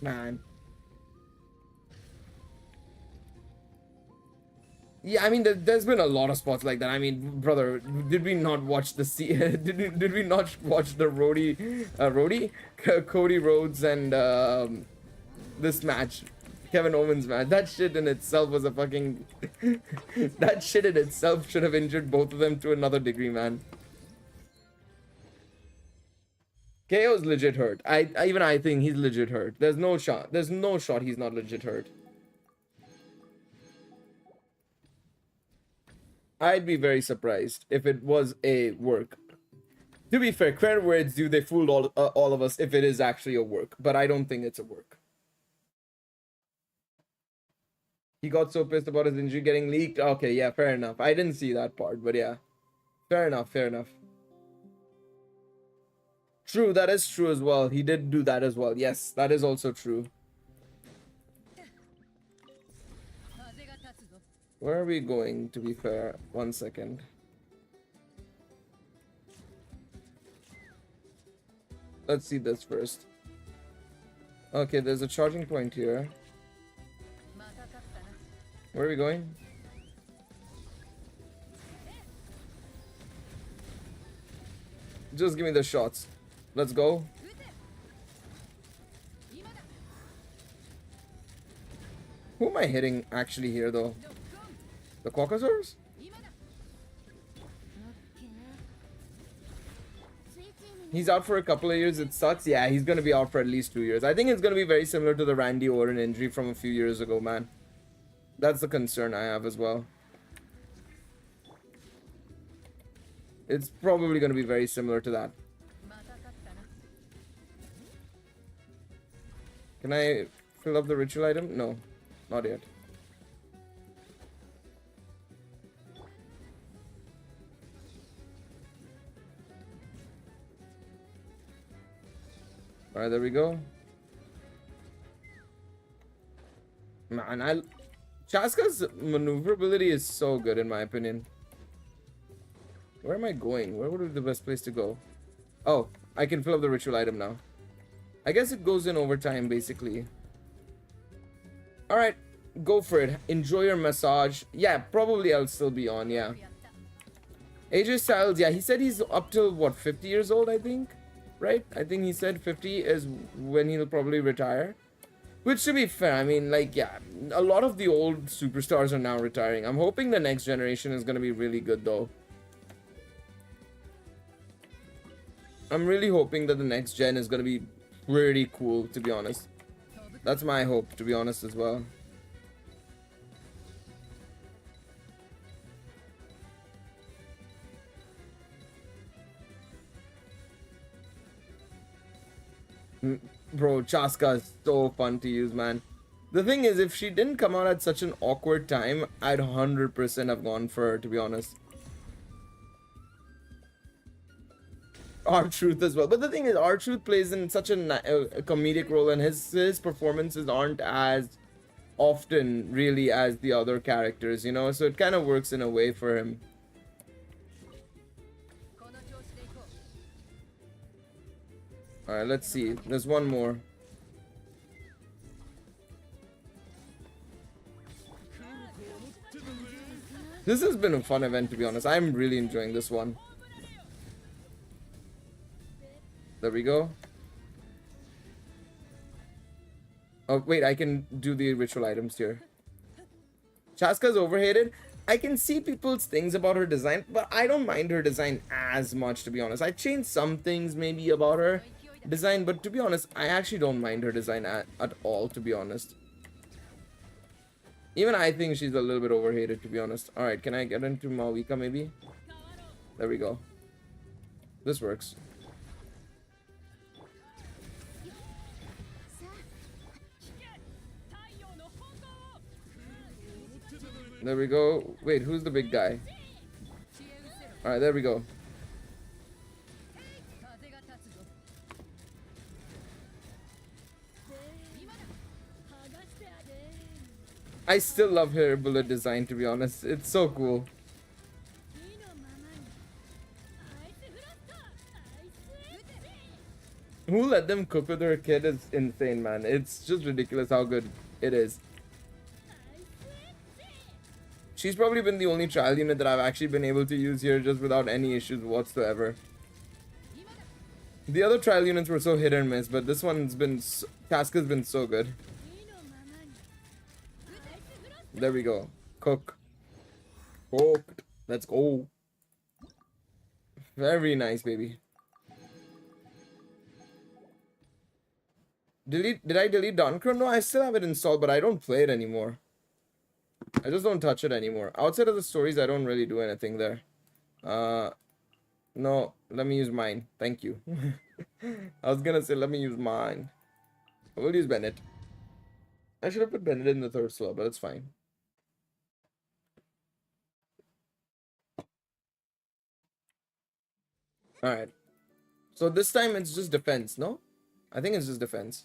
Man. Yeah, I mean, there's been a lot of spots like that. I mean, brother, did we not watch the... did we not watch the Cody Rhodes and, this match? Kevin Owens match. That shit in itself was a fucking... that shit in itself should have injured both of them to another degree, man. KO's legit hurt. Even I think he's legit hurt. There's no shot. There's no shot he's not legit hurt. I'd be very surprised if it was a work. To be fair, credit where it's due, they fooled all of us if it is actually a work. But I don't think it's a work. He got so pissed about his injury getting leaked. Okay, yeah, fair enough. I didn't see that part, but yeah. Fair enough, fair enough. True, that is true as well. He did do that as well. Yes, that is also true. Where are we going, to be fair? 1 second. Let's see this first. Okay, there's a charging point here. Where are we going? Just give me the shots. Let's go. Who am I hitting actually here though? The Quacksaurs? He's out for a couple of years. It sucks. Yeah, he's gonna be out for at least 2 years. I think it's gonna be very similar to the Randy Orton injury from a few years ago, man. That's the concern I have as well. It's probably going to be very similar to that. Can I fill up the ritual item? No, not yet. Alright, there we go. Man, Chaska's maneuverability is so good in my opinion. Where am I going? Where would be the best place to go? Oh, I can fill up the ritual item now. I guess it goes in over time, basically. Alright, go for it. Enjoy your massage. Yeah, probably I'll still be on, yeah. AJ Styles, yeah, he said he's up till, what, 50 years old, I think? Right? I think he said 50 is when he'll probably retire. Which, to be fair, I mean, like, yeah, a lot of the old superstars are now retiring. I'm hoping the next generation is going to be really good, though. I'm really hoping that the next gen is going to be pretty cool, to be honest. That's my hope, to be honest, as well. Bro, Chaska is so fun to use, man. The thing is, if she didn't come out at such an awkward time, I'd 100% have gone for her, to be honest. R-Truth as well. But the thing is, R-Truth plays in such a comedic role, and his performances aren't as often really as the other characters, you know, so it kind of works in a way for him. Alright, let's see. There's one more. This has been a fun event, to be honest. I'm really enjoying this one. There we go. Oh, wait, I can do the ritual items here. Chaska's overhated. I can see people's things about her design, but I don't mind her design as much, to be honest. I changed some things maybe about her design, but to be honest, I actually don't mind her design at all, to be honest. Even I think she's a little bit overhated, to be honest. Alright, can I get into Malvika maybe? There we go. This works. There we go. Wait, who's the big guy? Alright, there we go. I still love her bullet design, to be honest. It's so cool. Who let them cook with her kid is insane, man. It's just ridiculous how good it is. She's probably been the only trial unit that I've actually been able to use here just without any issues whatsoever. The other trial units were so hit and miss, but this one's been... Casca's been so good. There we go. Cook. Cooked. Let's go. Very nice, baby. Did I delete Dankro? No, I still have it installed, but I don't play it anymore. I just don't touch it anymore. Outside of the stories, I don't really do anything there. No, let me use mine. Thank you. I was gonna say, let me use mine. I will use Bennett. I should have put Bennett in the third slot, but it's fine. Alright. So this time it's just defense, no? I think it's just defense.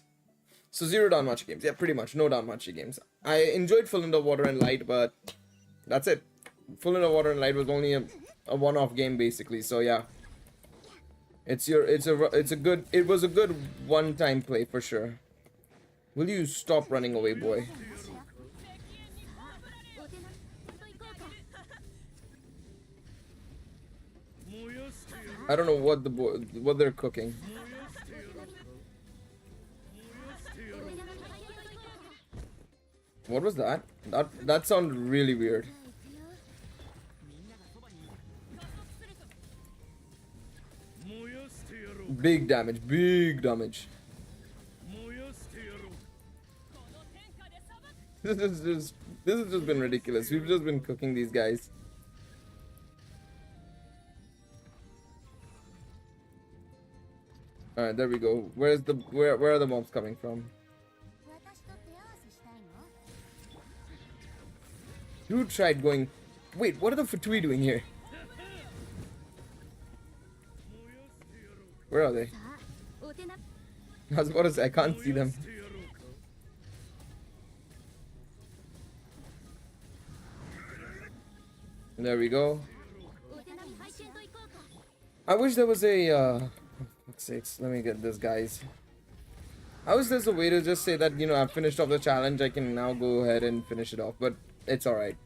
So 0 Danmachi games. Yeah, pretty much. No Danmachi games. I enjoyed Full Into Water and Light, but that's it. Full Into Water and Light was only a one-off game, basically. So yeah. It was a good one-time play for sure. Will you stop running away, boy? I don't know what they're cooking. What was that? That sounded really weird. Big damage, big damage. This has just been ridiculous. We've just been cooking these guys. Alright, there we go. Where are the mobs coming from? Dude tried going... Wait, what are the Fatui doing here? Where are they? I was about to say, I can't see them. There we go. I wish there was a... Let's see, let me get this, guys. I wish there's a way to just say that, you know, I've finished off the challenge, I can now go ahead and finish it off, but it's alright.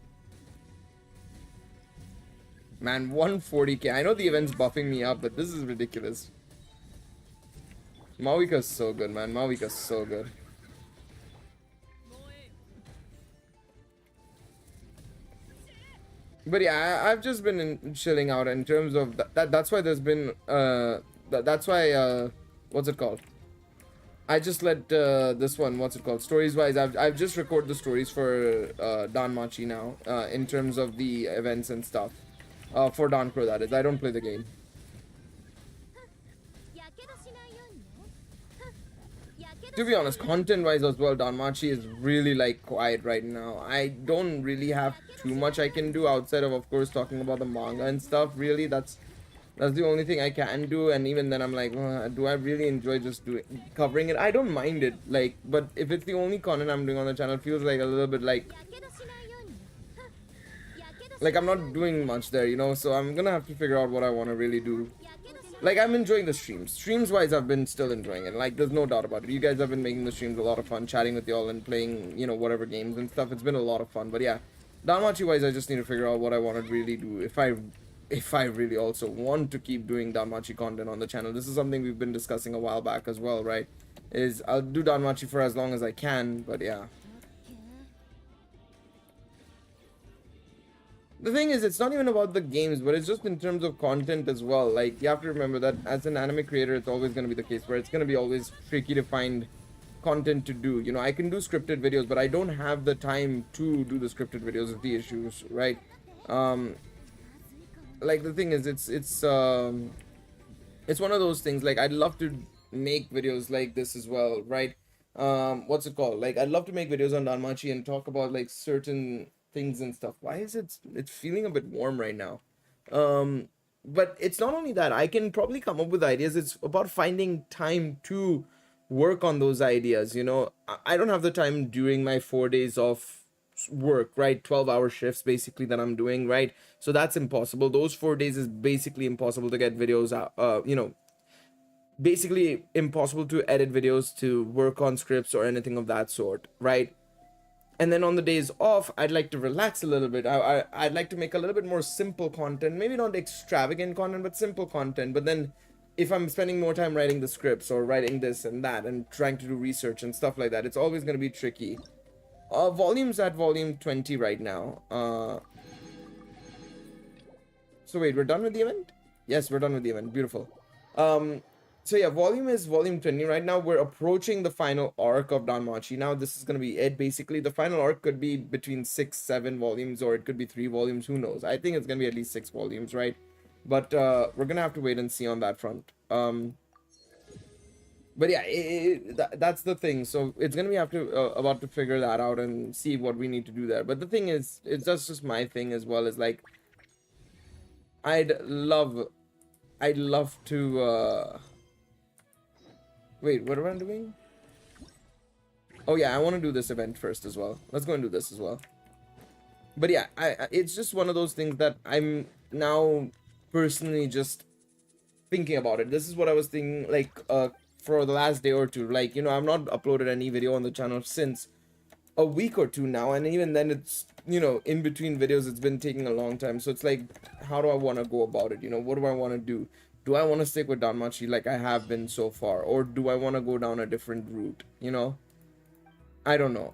Man, 140k. I know the event's buffing me up, but this is ridiculous. Mawika's so good, man. Mawika's so good. But yeah, I've just been chilling out in terms of that's why there's been that's why what's it called? I just let this one, what's it called? Stories wise, I've just recorded the stories for Danmachi now in terms of the events and stuff. For Dankro, that is. I don't play the game. To be honest, content-wise as well, Danmachi is really, like, quiet right now. I don't really have too much I can do outside of course, talking about the manga and stuff. Really, that's That's the only thing I can do, and even then I'm like, do I really enjoy just covering it? I don't mind it, like, but if it's the only content I'm doing on the channel, it feels like a little bit like I'm not doing much there, you know. So I'm gonna have to figure out what I want to really do. Like, I'm enjoying the streams. Streams wise, I've been still enjoying it. Like, there's no doubt about it. You guys have been making the streams a lot of fun, chatting with y'all and playing, you know, whatever games and stuff. It's been a lot of fun. But yeah, Danmachi wise, I just need to figure out what I want to really do. If I really also want to keep doing Danmachi content on the channel. This is something we've been discussing a while back as well, right? Is I'll do Danmachi for as long as I can, but yeah. The thing is, it's not even about the games, but it's just in terms of content as well. Like, you have to remember that as an anime creator, it's always going to be the case where it's going to be always tricky to find content to do. You know, I can do scripted videos, but I don't have the time to do the scripted videos is the issues, right? Like, the thing is, it's one of those things. Like, I'd love to make videos like this as well, right? What's it called? Like, I'd love to make videos on Danmachi and talk about like certain things and stuff. Why is it's feeling a bit warm right now? But it's not only that. I can probably come up with ideas. It's about finding time to work on those ideas, you know. I don't have the time during my 4 days of work, right? 12-hour shifts basically that I'm doing, right? So that's impossible. Those 4 days is basically impossible to get videos out, you know, basically impossible to edit videos, to work on scripts or anything of that sort, right? And then on the days off, I'd like to relax a little bit. I'd like to make a little bit more simple content. Maybe not extravagant content, but simple content. But then if I'm spending more time writing the scripts or writing this and that and trying to do research and stuff like that, it's always going to be tricky. Volume's at volume 20 right now. So wait, we're done with the event? Yes, we're done with the event. Beautiful. So yeah, volume is volume 20 right now. We're approaching the final arc of Danmachi. Now this is going to be it. Basically, the final arc could be between 6-7 volumes, or it could be 3 volumes. Who knows? I think it's going to be at least 6 volumes, right? But we're going to have to wait and see on that front. But yeah, that's the thing. So it's going to be about to figure that out and see what we need to do there. But the thing is, it's just my thing as well. Is like, I'd love to wait, what am I doing? Oh yeah, I want to do this event first as well. Let's go and do this as well. But yeah, it's just one of those things that I'm now personally just thinking about it. This is what I was thinking, like, for the last day or two. Like, you know, I've not uploaded any video on the channel since a week or two now, and even then it's, you know, in between videos it's been taking a long time. So it's like, how do I want to go about it? You know, what do I want to do? Do I want to stick with Danmachi like I have been so far, or do I want to go down a different route? You know, I don't know.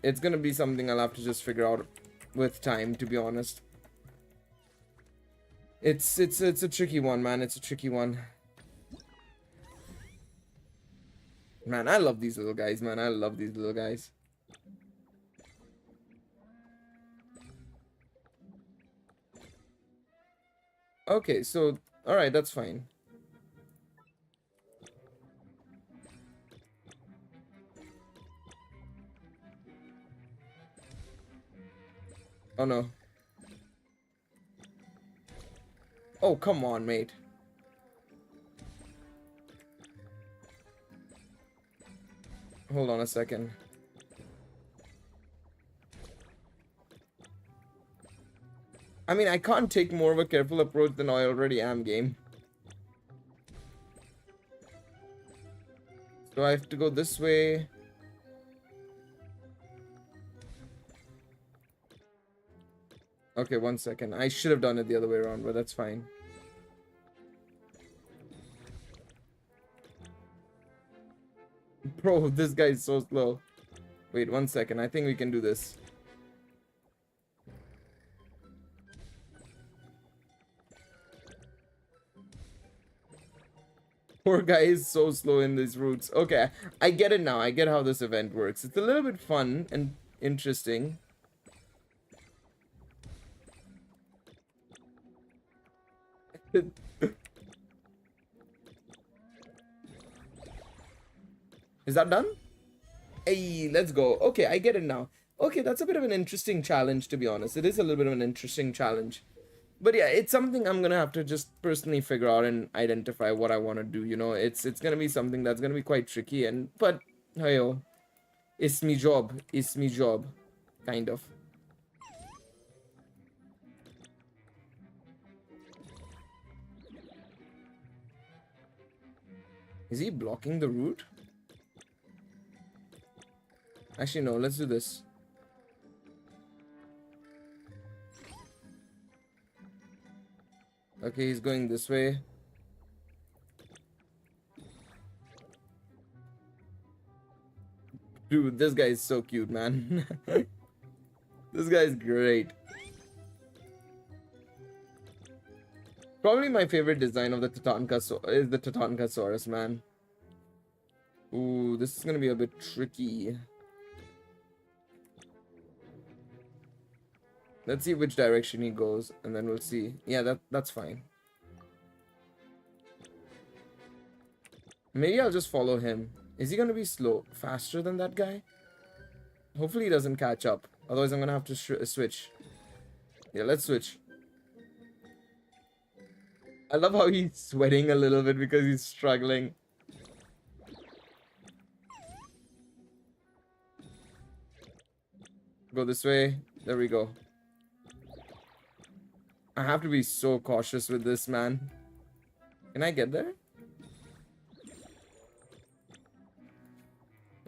It's gonna be something I'll have to just figure out with time, to be honest. It's a tricky one, man. It's a tricky one. Man, I love these little guys, man. I love these little guys. Okay, so, alright, that's fine. Oh no. Oh, come on, mate. Hold on a second. I mean, I can't take more of a careful approach than I already am, game. So I have to go this way. Okay, 1 second. I should have done it the other way around, but that's fine. Bro, this guy is so slow. Wait, 1 second. I think we can do this. Poor guy is so slow in these routes. Okay, I get it now. I get how this event works. It's a little bit fun and interesting. Is that done? Hey, let's go. Okay, I get it now. Okay, that's a bit of an interesting challenge, to be honest. It is a little bit of an interesting challenge. But yeah, it's something I'm gonna have to just personally figure out and identify what I want to do. You know, it's gonna be something that's gonna be quite tricky. And but hey, it's me job. It's me job, kind of. Is he blocking the route? Actually, no. Let's do this. Okay, he's going this way. Dude, this guy is so cute, man. This guy is great. Probably my favorite design of the is the Tatankasaurus, man. Ooh, this is gonna be a bit tricky. Let's see which direction he goes, and then we'll see. Yeah, that's fine. Maybe I'll just follow him. Is he gonna be faster than that guy? Hopefully he doesn't catch up. Otherwise, I'm gonna have to switch. Yeah, let's switch. I love how he's sweating a little bit because he's struggling. Go this way. There we go. I have to be so cautious with this, man. Can I get there?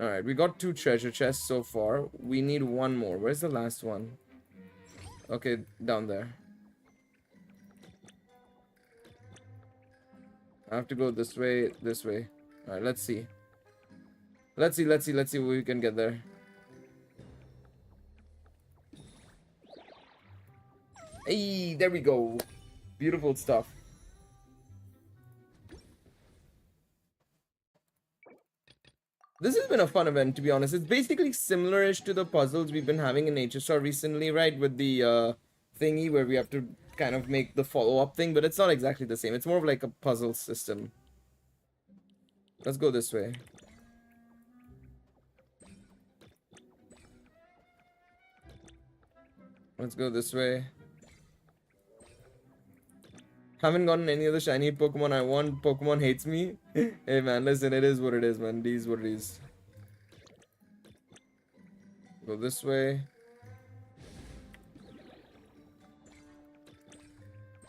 Alright, we got 2 treasure chests so far. We need 1 more. Where's the last one? Okay, down there. I have to go this way, this way. Alright, let's see. Let's see what we can get there. Hey, there we go. Beautiful stuff. This has been a fun event, to be honest. It's basically similar-ish to the puzzles we've been having in Nature Star recently, right? With the thingy where we have to kind of make the follow-up thing, but it's not exactly the same. It's more of like a puzzle system. Let's go this way. Let's go this way. Haven't gotten any of the shiny Pokemon I want. Pokemon hates me. Hey man, listen, it is what it is, man. It is what it is. Go this way.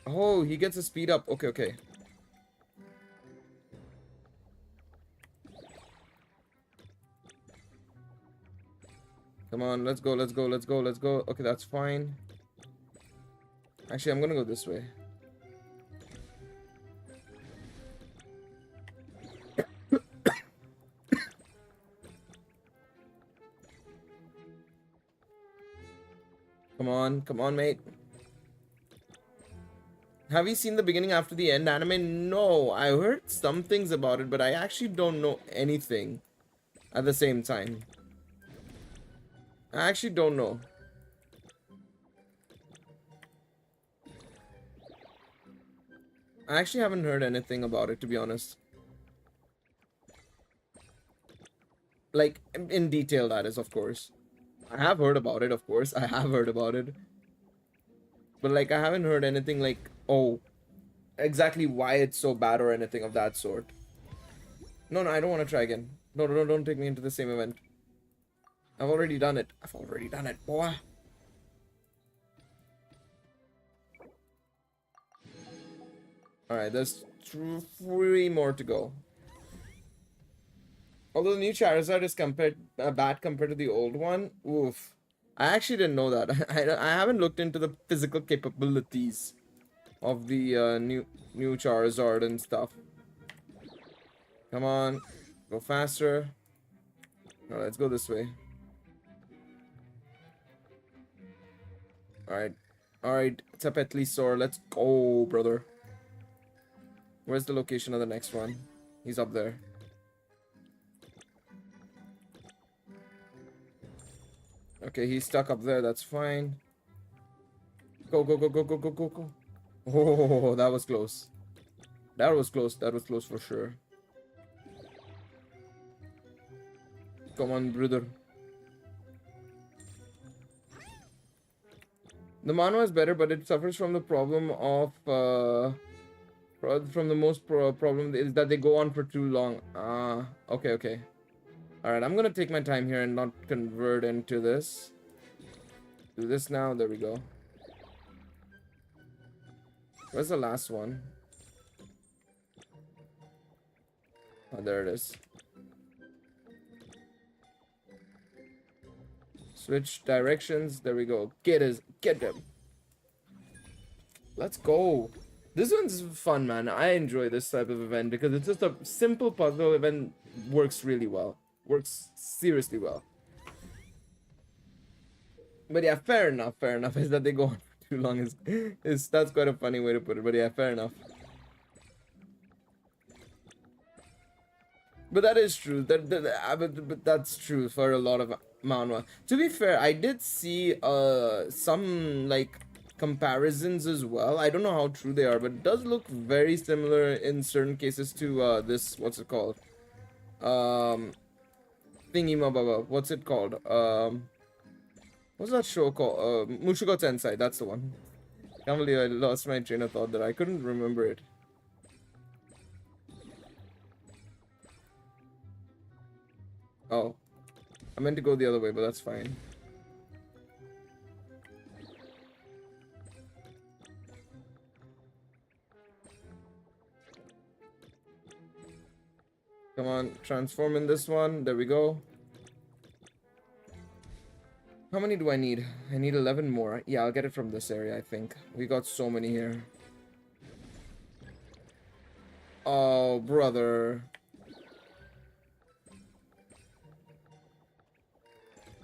Oh, he gets a speed up. Okay, okay. Come on, let's go, let's go, let's go, let's go. Okay, that's fine. Actually, I'm gonna go this way. Come on, mate. Have you seen the beginning after the end anime? No, I heard some things about it, but I actually don't know anything at the same time. I actually don't know. I actually haven't heard anything about it, to be honest. Like, in detail, that is, of course. I have heard about it, of course. I have heard about it. But, like, I haven't heard anything like, oh, exactly why it's so bad or anything of that sort. No, I don't want to try again. No, don't take me into the same event. I've already done it. I've already done it, boy. Alright, there's 3 more to go. Although the new Charizard is bad compared to the old one. Oof. I actually didn't know that. I haven't looked into the physical capabilities of the new Charizard and stuff. Come on. Go faster. Alright, let's go this way. Alright, it's a Petlisaur. Let's go, brother. Where's the location of the next one? He's up there. Okay, he's stuck up there. That's fine. Go. Oh, that was close. That was close. That was close for sure. Come on, brother. The manhwa is better, but it suffers from the problem of problem is that they go on for too long. Okay. All right, I'm gonna take my time here and not convert into this. Do this now. There we go. Where's the last one? Oh, there it is. Switch directions. There we go. Get them. Let's go. This one's fun, man. I enjoy this type of event because it's just a simple puzzle event. Works really well. Works seriously well. But yeah, fair enough. Is that they go on for too long is that's quite a funny way to put it. But yeah, fair enough. But that is true. But that's true for a lot of manhwa. To be fair, I did see some like comparisons as well. I don't know how true they are, but it does look very similar in certain cases to this. What's it called? Thingy Mababa. What's it called? What's that show called? Mushoku Tensei. That's the one. Can't believe I lost my train of thought there. I couldn't remember it. Oh, I meant to go the other way, but that's fine. Come on, transform in this one. There we go. How many do I need? I need 11 more. Yeah, I'll get it from this area, I think. We got so many here. Oh, brother.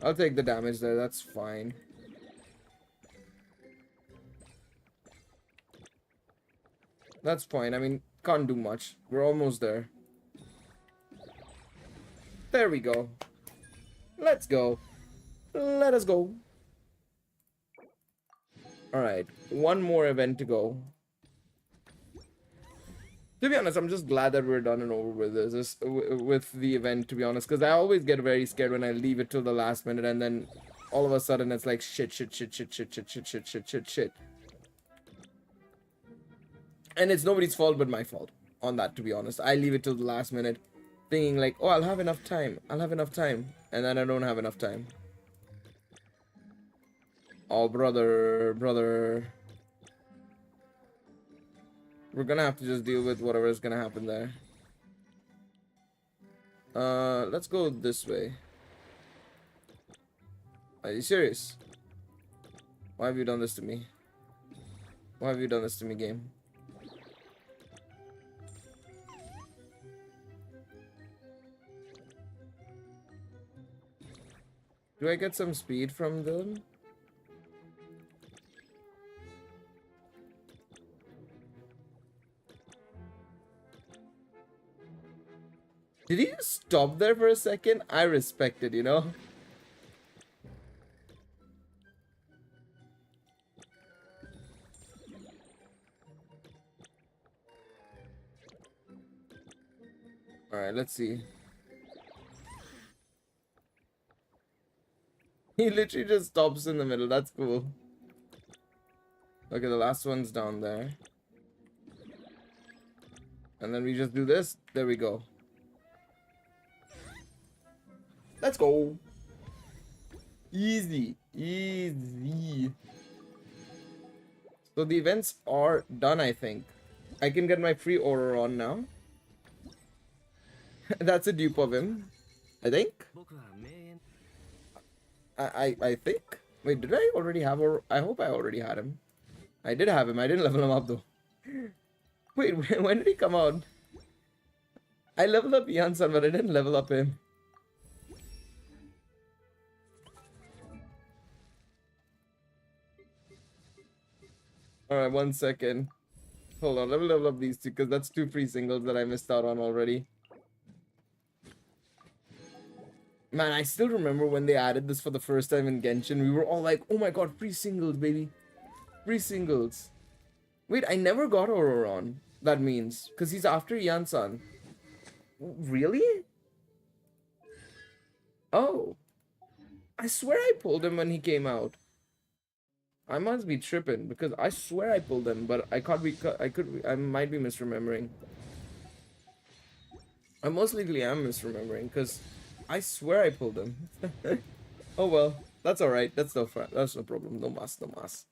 I'll take the damage there, that's fine. That's fine, I mean, can't do much. We're almost there. There we go. Let's go. Let us go. Alright, one more event to go. To be honest, I'm just glad that we're done and over with this, with the event, to be honest. Because I always get very scared when I leave it till the last minute and then all of a sudden it's like shit. And it's nobody's fault but my fault on that, to be honest. I leave it till the last minute thinking like, oh, I'll have enough time. And then I don't have enough time. Oh, brother. We're gonna have to just deal with whatever is gonna happen there. Let's go this way. Are you serious? Why have you done this to me? Why have you done this to me, game? Do I get some speed from them? Did he just stop there for a second? I respect it, you know? Alright, let's see. He literally just stops in the middle. That's cool. Okay, the last one's down there. And then we just do this. There we go. Let's go. Easy. So the events are done, I think. I can get my free aura on now. That's a dupe of him, I think. I think. Wait, did I already have or I hope I already had him. I did have him. I didn't level him up though. Wait, when did he come out? I leveled up Yansan, but I didn't level up him. Alright, 1 second. Hold on, let me level up these two, because that's 2 free singles that I missed out on already. Man, I still remember when they added this for the first time in Genshin. We were all like, oh my god, free singles, baby. Free singles. Wait, I never got Auroron. That means. Because he's after Yansan. Really? Oh. I swear I pulled him when he came out. I must be tripping because I swear I pulled them, but I can't be. I might be misremembering. I most likely am misremembering because I swear I pulled them. Oh well, that's all right. That's no problem. No mas, no mas.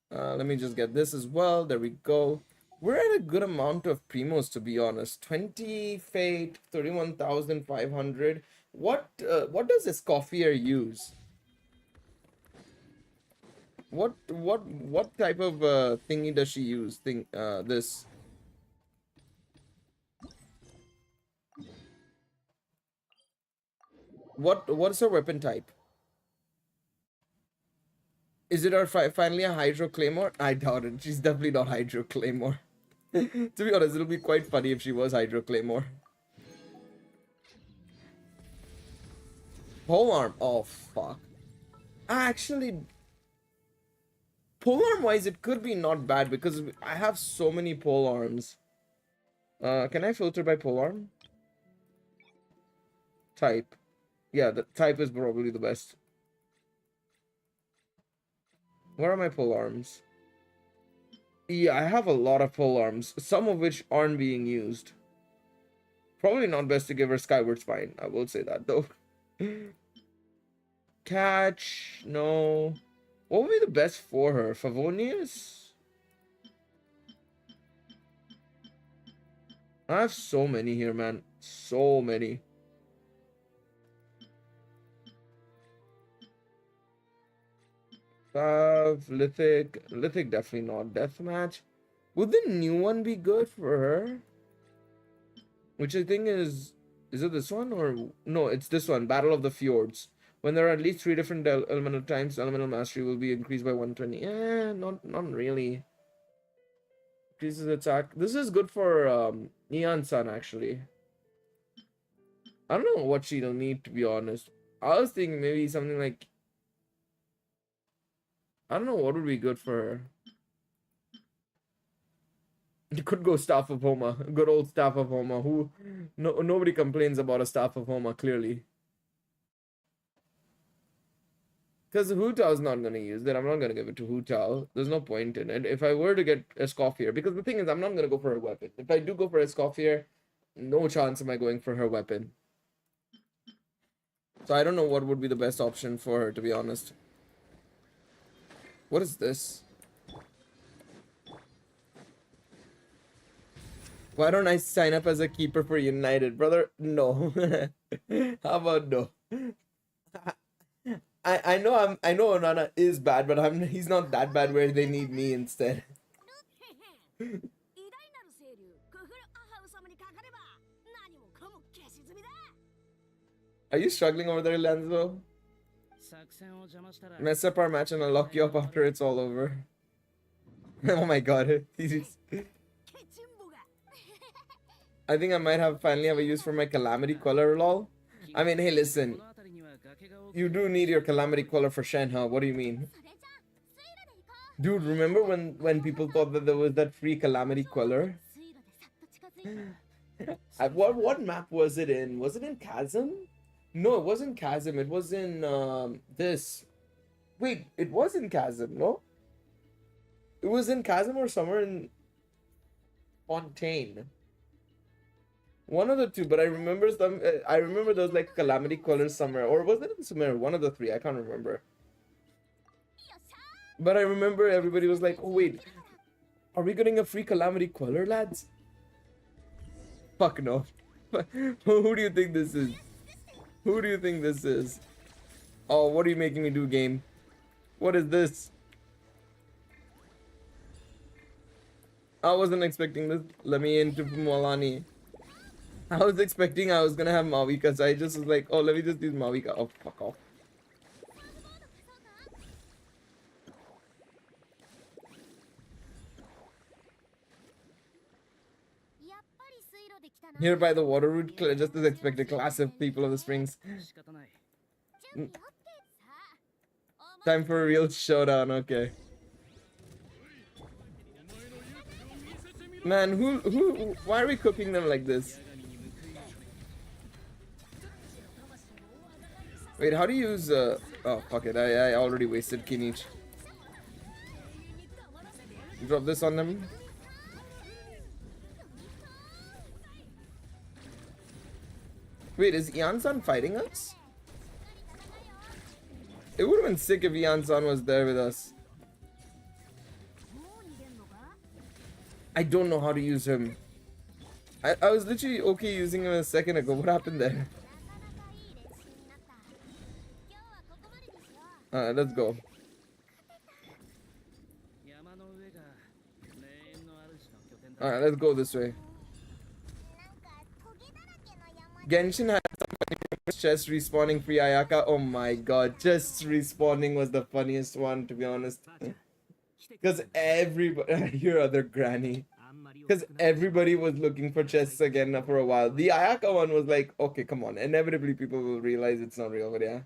Let me just get this as well. There we go. We're at a good amount of primos, to be honest. 20 fate, 31,500. What does Escoffier use? What type of thingy does she use? This. What's her weapon type? Is it her finally a Hydro Claymore? I doubt it. She's definitely not Hydro Claymore. To be honest, it'll be quite funny if she was Hydro Claymore. Pole arm. Oh fuck. Actually, pole arm wise, it could be not bad because I have so many pole arms. Can I filter by pole arm? Type. Yeah, the type is probably the best. Where are my pole arms? Yeah, I have a lot of pole arms, some of which aren't being used. Probably not best to give her Skyward Spine. I will say that though. Catch, no. What would be the best for her? Favonius? I have so many here, man. So many. Lithic definitely not. Deathmatch. Would the new one be good for her? Which I think is it this one or no? It's this one. Battle of the Fjords. When there are at least 3 different elemental types, elemental mastery will be increased by 120. Not really. Increases attack. This is good for Neon Sun actually. I don't know what she'll need, to be honest. I was thinking maybe something like, I don't know what would be good for her. You could go Staff of Homa. Good old Staff of Homa. Nobody complains about a Staff of Homa, clearly. Because Hu Tao's not going to use it. I'm not going to give it to Hu Tao. There's no point in it. If I were to get Escoffier, because the thing is, I'm not going to go for her weapon. If I do go for Escoffier, no chance am I going for her weapon. So I don't know what would be the best option for her, to be honest. What is this? Why don't I sign up as a keeper for United, brother? No. How about no? I know Onana is bad, but he's not that bad where they need me instead. Are you struggling over there, Lanzo? Mess up our match and I'll lock you up after it's all over. Oh my god. I think I might finally have a use for my Calamity Queller, lol. I mean, hey, listen. You do need your Calamity Queller for Shen, huh? What do you mean? Dude, remember when people thought that there was that free Calamity Queller? What map was it in? Was it in Chasm? No, it wasn't Chasm. It was in this. Wait, it was in Chasm, no? It was in Chasm or somewhere in Fontaine. One of the two, but I remember I remember there was like Calamity Queller somewhere, or was it in Sumer? One of the three, I can't remember. But I remember everybody was like, "Oh wait, are we getting a free Calamity Queller, lads?" Fuck no. Who do you think this is? Who do you think this is? Oh, what are you making me do, game? What is this? I wasn't expecting this. Let me into Mwalani. I was expecting I was gonna have Mavika, so I just was like, oh, let me just use Mavika. Oh, fuck off. Here by the water route, just as expected, class of people of the springs. Time for a real showdown, okay. Man, why are we cooking them like this? Wait, how do you use, oh, fuck it, I already wasted Kinich. Drop this on them. Wait, is Ian-san fighting us? It would have been sick if Ian-san was there with us. I don't know how to use him. I was literally okay using him a second ago. What happened there? Let's go. Alright, let's go this way. Genshin had chest respawning free Ayaka. Oh my god, chest respawning was the funniest one, to be honest. Because everybody, your other granny. Because everybody was looking for chests again for a while. The Ayaka one was like, okay, come on. Inevitably, people will realize it's not real, but yeah.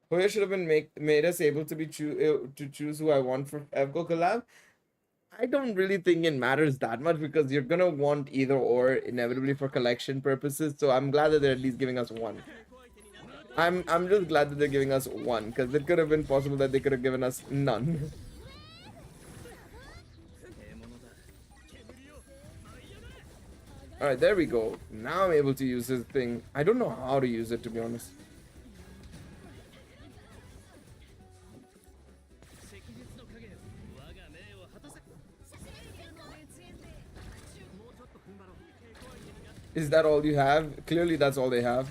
Hoya should have been made us able to be to choose who I want for Evgo collab. I don't really think it matters that much because you're gonna want either or inevitably for collection purposes. So I'm glad that they're at least giving us one. I'm just glad that they're giving us one because it could have been possible that they could have given us none. Alright, there we go. Now I'm able to use this thing. I don't know how to use it, to be honest. Is that all you have? Clearly that's all they have.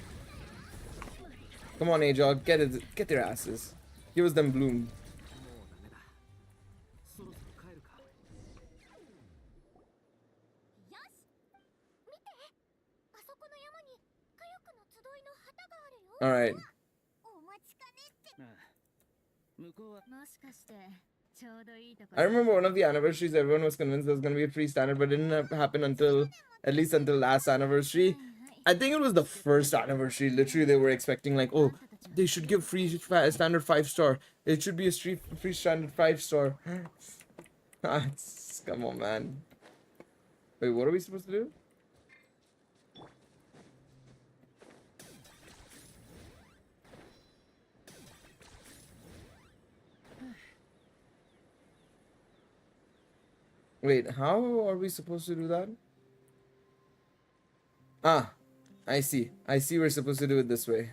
Come on, Ajog, get their asses. Give us them bloom. Alright. I remember one of the anniversaries everyone was convinced there was going to be a free standard, but it didn't happen until, at least until last anniversary. I think it was the first anniversary. Literally, they were expecting like, oh, they should give free standard 5-star. It should be a free standard 5-star. Come on, man. Wait, what are we supposed to do? Wait, how are we supposed to do that? Ah, I see. I see we're supposed to do it this way.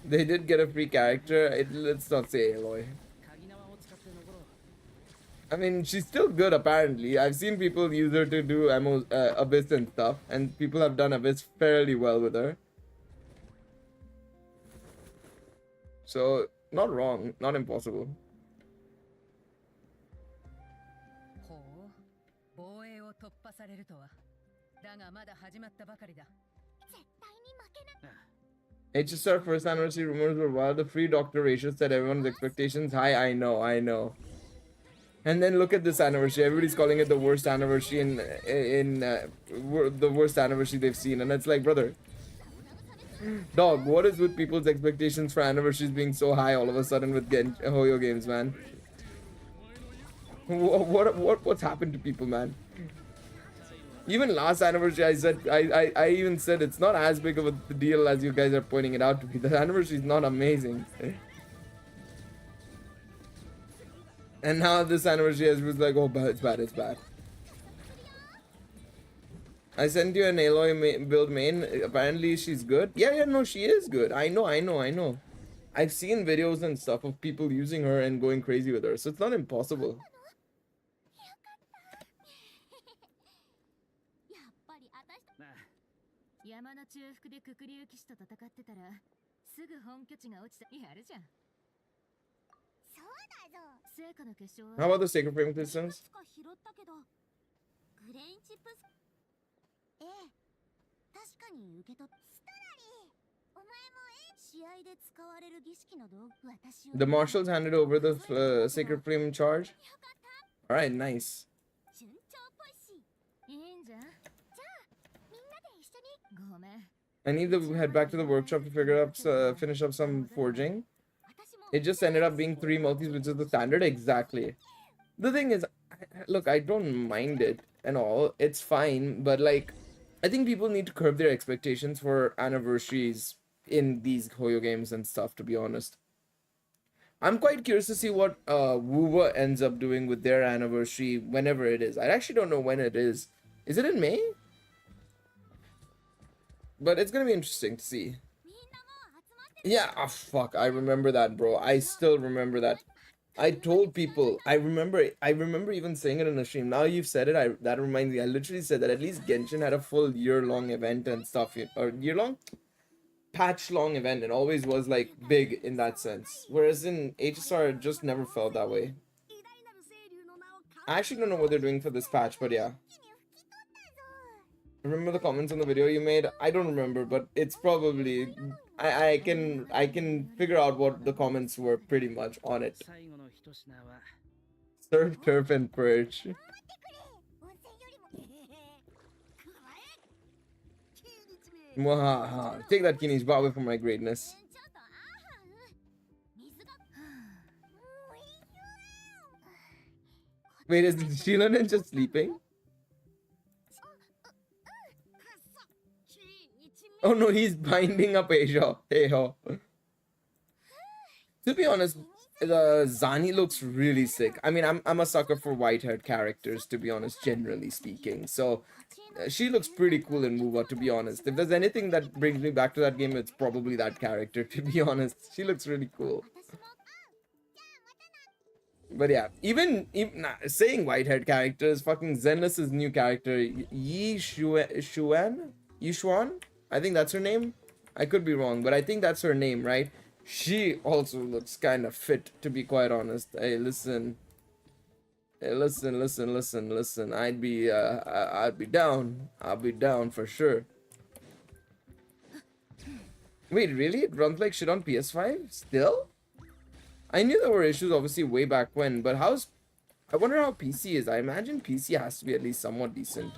They did get a free character. Let's not say Aloy. I mean, she's still good apparently. I've seen people use her to do Abyss and stuff. And people have done Abyss fairly well with her. So, not wrong. Not impossible. HSR first anniversary rumors were wild. The free doctor ratio set everyone's expectations high. I know. And then look at this anniversary. Everybody's calling it the worst anniversary the worst anniversary they've seen. And it's like, brother, dog, what is with people's expectations for anniversaries being so high all of a sudden with Hoyo games, man? What's happened to people, man? Even last anniversary, I even said it's not as big of a deal as you guys are pointing it out to be. The anniversary is not amazing. And now this anniversary was like, oh, it's bad. I sent you an Aloy build main. Apparently she's good. Yeah, no, she is good. I know. I've seen videos and stuff of people using her and going crazy with her. So it's not impossible. How about the sacred frame systems? The marshals handed over the sacred flame in charge. Alright, nice. I need to head back to the workshop to finish up some forging. It just ended up being 3 multis, which is the standard. Exactly. The thing is, look, I don't mind it and all. It's fine, but like, I think people need to curb their expectations for anniversaries in these Hoyo games and stuff, to be honest. I'm quite curious to see what Wuwa ends up doing with their anniversary whenever it is. I actually don't know when it is. Is it in May? But it's gonna be interesting to see. Yeah, oh fuck, I remember that, bro. I still remember that. I told people, I remember even saying it in a stream. Now you've said it, that reminds me. I literally said that at least Genshin had a full year-long event and stuff, or year-long? Patch-long event. It always was, like, big in that sense. Whereas in HSR, it just never felt that way. I actually don't know what they're doing for this patch, but yeah. Remember the comments on the video you made? I don't remember, but it's probably... I can figure out what the comments were pretty much on it. Surf, turf, and perch. Mwahaha. Take that, Kinish. Bow away from my greatness. Wait, is Shilonen just sleeping? Oh no, he's binding up Asia. Hey ho. To be honest, Zani looks really sick. I mean, I'm a sucker for white-haired characters, to be honest, generally speaking. So she looks pretty cool in Muva, to be honest. If there's anything that brings me back to that game, it's probably that character, to be honest. She looks really cool. But yeah, even saying white-haired characters, fucking Zenless's new character, Yishuan? I think that's her name. I could be wrong, but I think that's her name, right? She also looks kind of fit, to be quite honest. Hey, listen. Hey, listen. I'd be down. I'll be down for sure. Wait, really? It runs like shit on PS5? Still? I knew there were issues, obviously, way back when, but I wonder how PC is. I imagine PC has to be at least somewhat decent.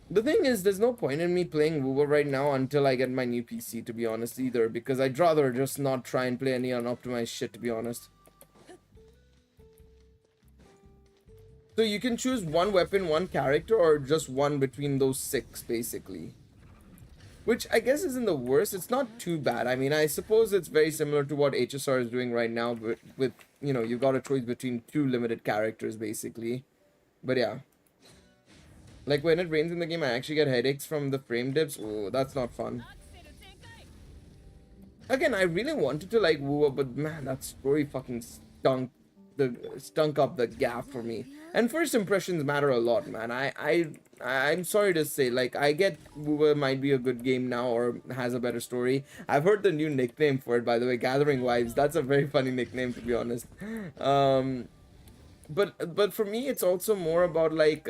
The thing is, there's no point in me playing Wuwa right now until I get my new PC, to be honest, either. Because I'd rather just not try and play any unoptimized shit, to be honest. So you can choose one weapon, one character, or just one between those 6, basically. Which I guess isn't the worst. It's not too bad. I mean, I suppose it's very similar to what HSR is doing right now. With you know, you've got a choice between 2 limited characters, basically. But yeah. Like, when it rains in the game, I actually get headaches from the frame dips. Oh, that's not fun. Again, I really wanted to like Wuwa, but man, that story fucking stunk up the gap for me. And first impressions matter a lot, man. I'm sorry to say, like, I get Wuwa might be a good game now or has a better story. I've heard the new nickname for it, by the way, Gathering Wives. That's a very funny nickname, to be honest. But for me, it's also more about like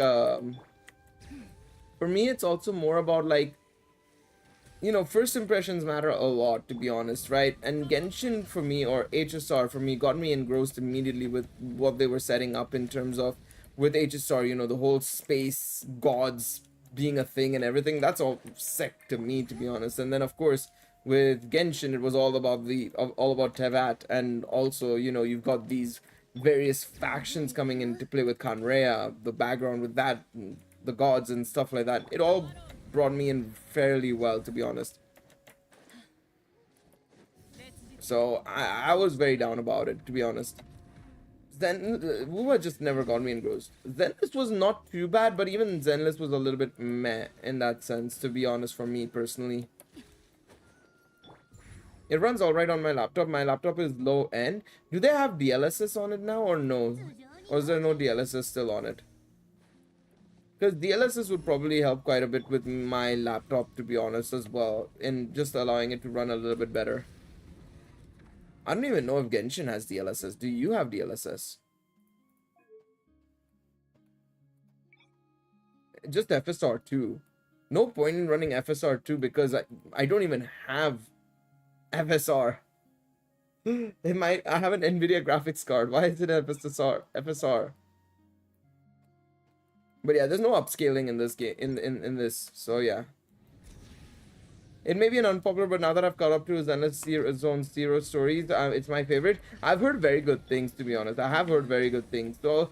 you know, first impressions matter a lot, to be honest, right? And Genshin for me, or HSR for me, got me engrossed immediately with what they were setting up in terms of, with HSR, you know, the whole space gods being a thing and everything. That's all sick to me, to be honest. And then, of course, with Genshin, it was all about Tevat, and also, you know, you've got these various factions coming into play with Kanrea, the background with that, the gods and stuff like that. It all brought me in fairly well, to be honest. So I was very down about it, to be honest. Then Wuwa just never got me engrossed. Zenless was not too bad, but even Zenless was a little bit meh in that sense, to be honest, for me personally. It runs alright on my laptop. My laptop is low end. Do they have DLSS on it now or no? Or is there no DLSS still on it? Because DLSS would probably help quite a bit with my laptop, to be honest, as well, in just allowing it to run a little bit better. I don't even know if Genshin has DLSS. Do you have DLSS? Just FSR2. No point in running FSR2 because I don't even have FSR. I have an NVIDIA graphics card. Why is it FSR? But yeah, there's no upscaling in this game, in this, so yeah. It may be an unpopular, but now that I've caught up to Zenless Zone Zero stories, it's my favorite. I've heard very good things, to be honest. I have heard very good things. So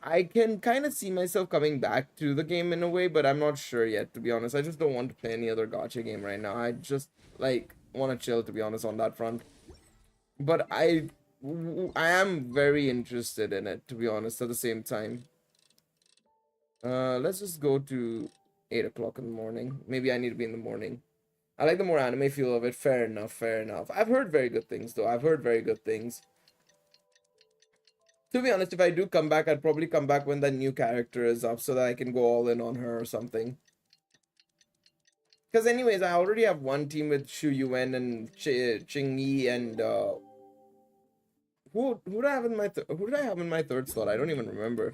I can kind of see myself coming back to the game in a way, but I'm not sure yet, to be honest. I just don't want to play any other gacha game right now. I just like want to chill, to be honest, on that front. But I am very interested in it, to be honest, at the same time. Let's just go to 8 o'clock in the morning. Maybe I need to be in the morning. I like the more anime feel of it. Fair enough, fair enough. I've heard very good things, though. I've heard very good things. To be honest, if I do come back, I'd probably come back when that new character is up so that I can go all in on her or something. Because anyways, I already have one team with Shu Yuan and Ching Yi and who did I have in my third slot? I don't even remember.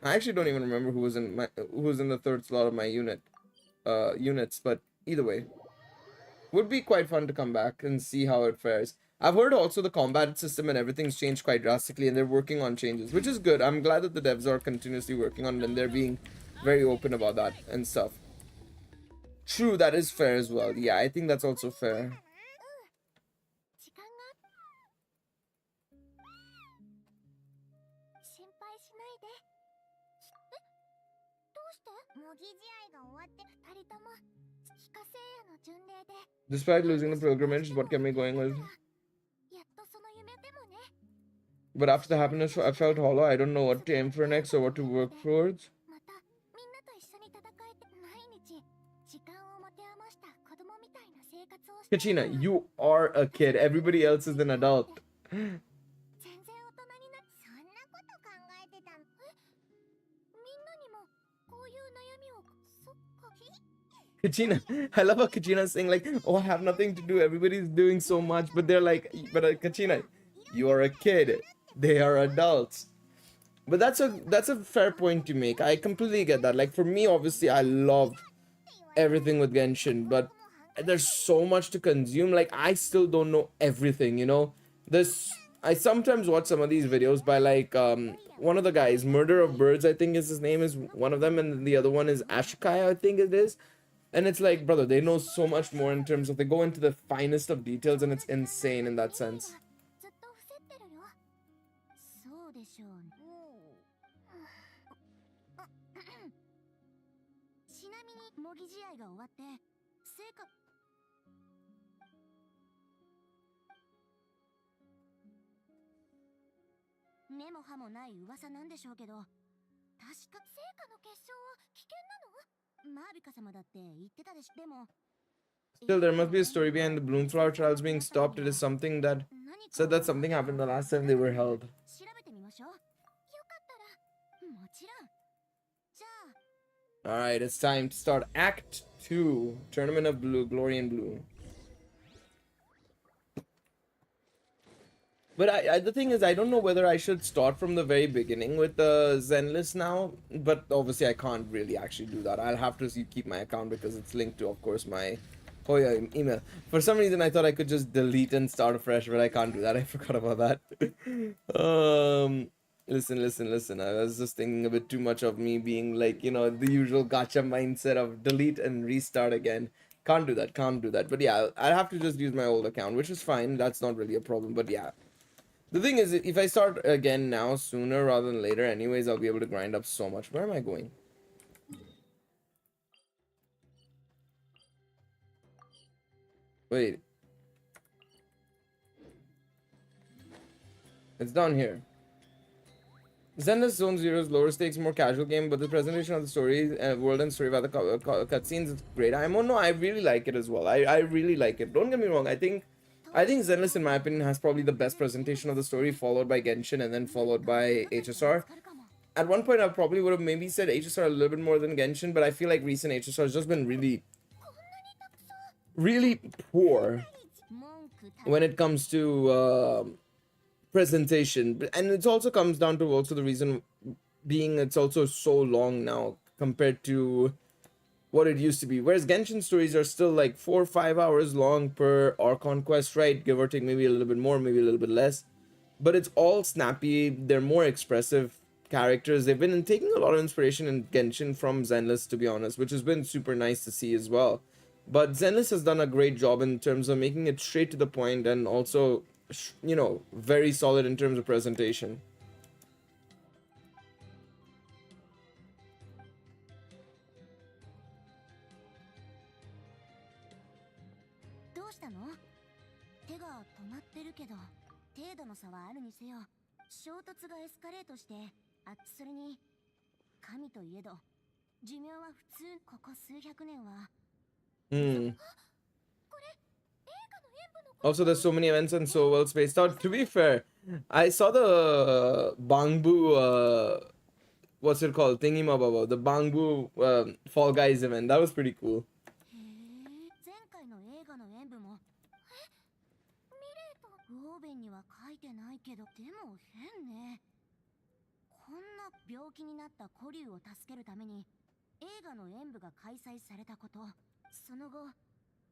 I actually don't even remember who was in the third slot of my units, but either way, would be quite fun to come back and see how it fares. I've heard also the combat system and everything's changed quite drastically, and they're working on changes, which is good. I'm glad that the devs are continuously working on it and they're being very open about that and stuff. True, that is fair as well. Yeah, I think that's also fair. Despite losing the pilgrimage, what kept me going was... But after the happiness, I felt hollow. I don't know what to aim for next or what to work towards. Kachina, you are a kid. Everybody else is an adult. Kachina, I love how Kachina's saying like, oh, I have nothing to do. Everybody's doing so much. But they're like, but Kachina, you are a kid. They are adults. But that's a fair point to make. I completely get that. Like for me, obviously, I love everything with Genshin, but there's so much to consume. Like I still don't know everything, you know. I sometimes watch some of these videos by like one of the guys, Murder of Birds, I think is his name, is one of them, and the other one is Ashikai, I think it is. And it's like, brother, they know so much more in terms of, they go into the finest of details, and it's insane in that sense. Still, there must be a story behind the Bloomflower trials being stopped. It is something that said that something happened the last time they were held. Alright, it's time to start Act 2, Tournament of Blue, Glory in Blue. But the thing is, I don't know whether I should start from the very beginning with the Zenless now. But obviously, I can't really actually do that. I'll have to keep my account because it's linked to, of course, my Hoya email. For some reason, I thought I could just delete and start afresh, but I can't do that. I forgot about that. Listen. I was just thinking a bit too much of me being like, you know, the usual gacha mindset of delete and restart again. Can't do that. But yeah, I'll have to just use my old account, which is fine. That's not really a problem, but yeah. The thing is, if I start again now, sooner rather than later, anyways, I'll be able to grind up so much. Where am I going? Wait. It's down here. Zenless Zone Zero's lower stakes, more casual game, but the presentation of the story, world and story about the cutscenes is great. I really like it as well. I really like it. Don't get me wrong. I think Zenless, in my opinion, has probably the best presentation of the story, followed by Genshin, and then followed by HSR. At one point, I probably would have maybe said HSR a little bit more than Genshin, but I feel like recent HSR has just been really, really poor when it comes to presentation. And it also comes down to also the reason being it's also so long now compared to what it used to be, whereas Genshin stories are still like 4 or 5 hours long per Archon quest, right? Give or take, maybe a little bit more, maybe a little bit less, but it's all snappy. They're more expressive characters. They've been taking a lot of inspiration in Genshin from Zenless, to be honest, which has been super nice to see as well. But Zenless has done a great job in terms of making it straight to the point and also, you know, very solid in terms of presentation. けど程度の差はあるにせよ、衝突がエスカレートして、それに神といえど寿命は普通。ここ数百年は Also, there's so many events and so well spaced out. To be fair, I saw the Bangbu, what's it called? Thingy Mababa, the Bangbu Fall Guys event. That was pretty cool. 前回の映画の演舞もミレーとウォーベンには書いてないけど、でも変ね。こんな病気になった古竜を助けるために映画の演舞が開催されたこと、その後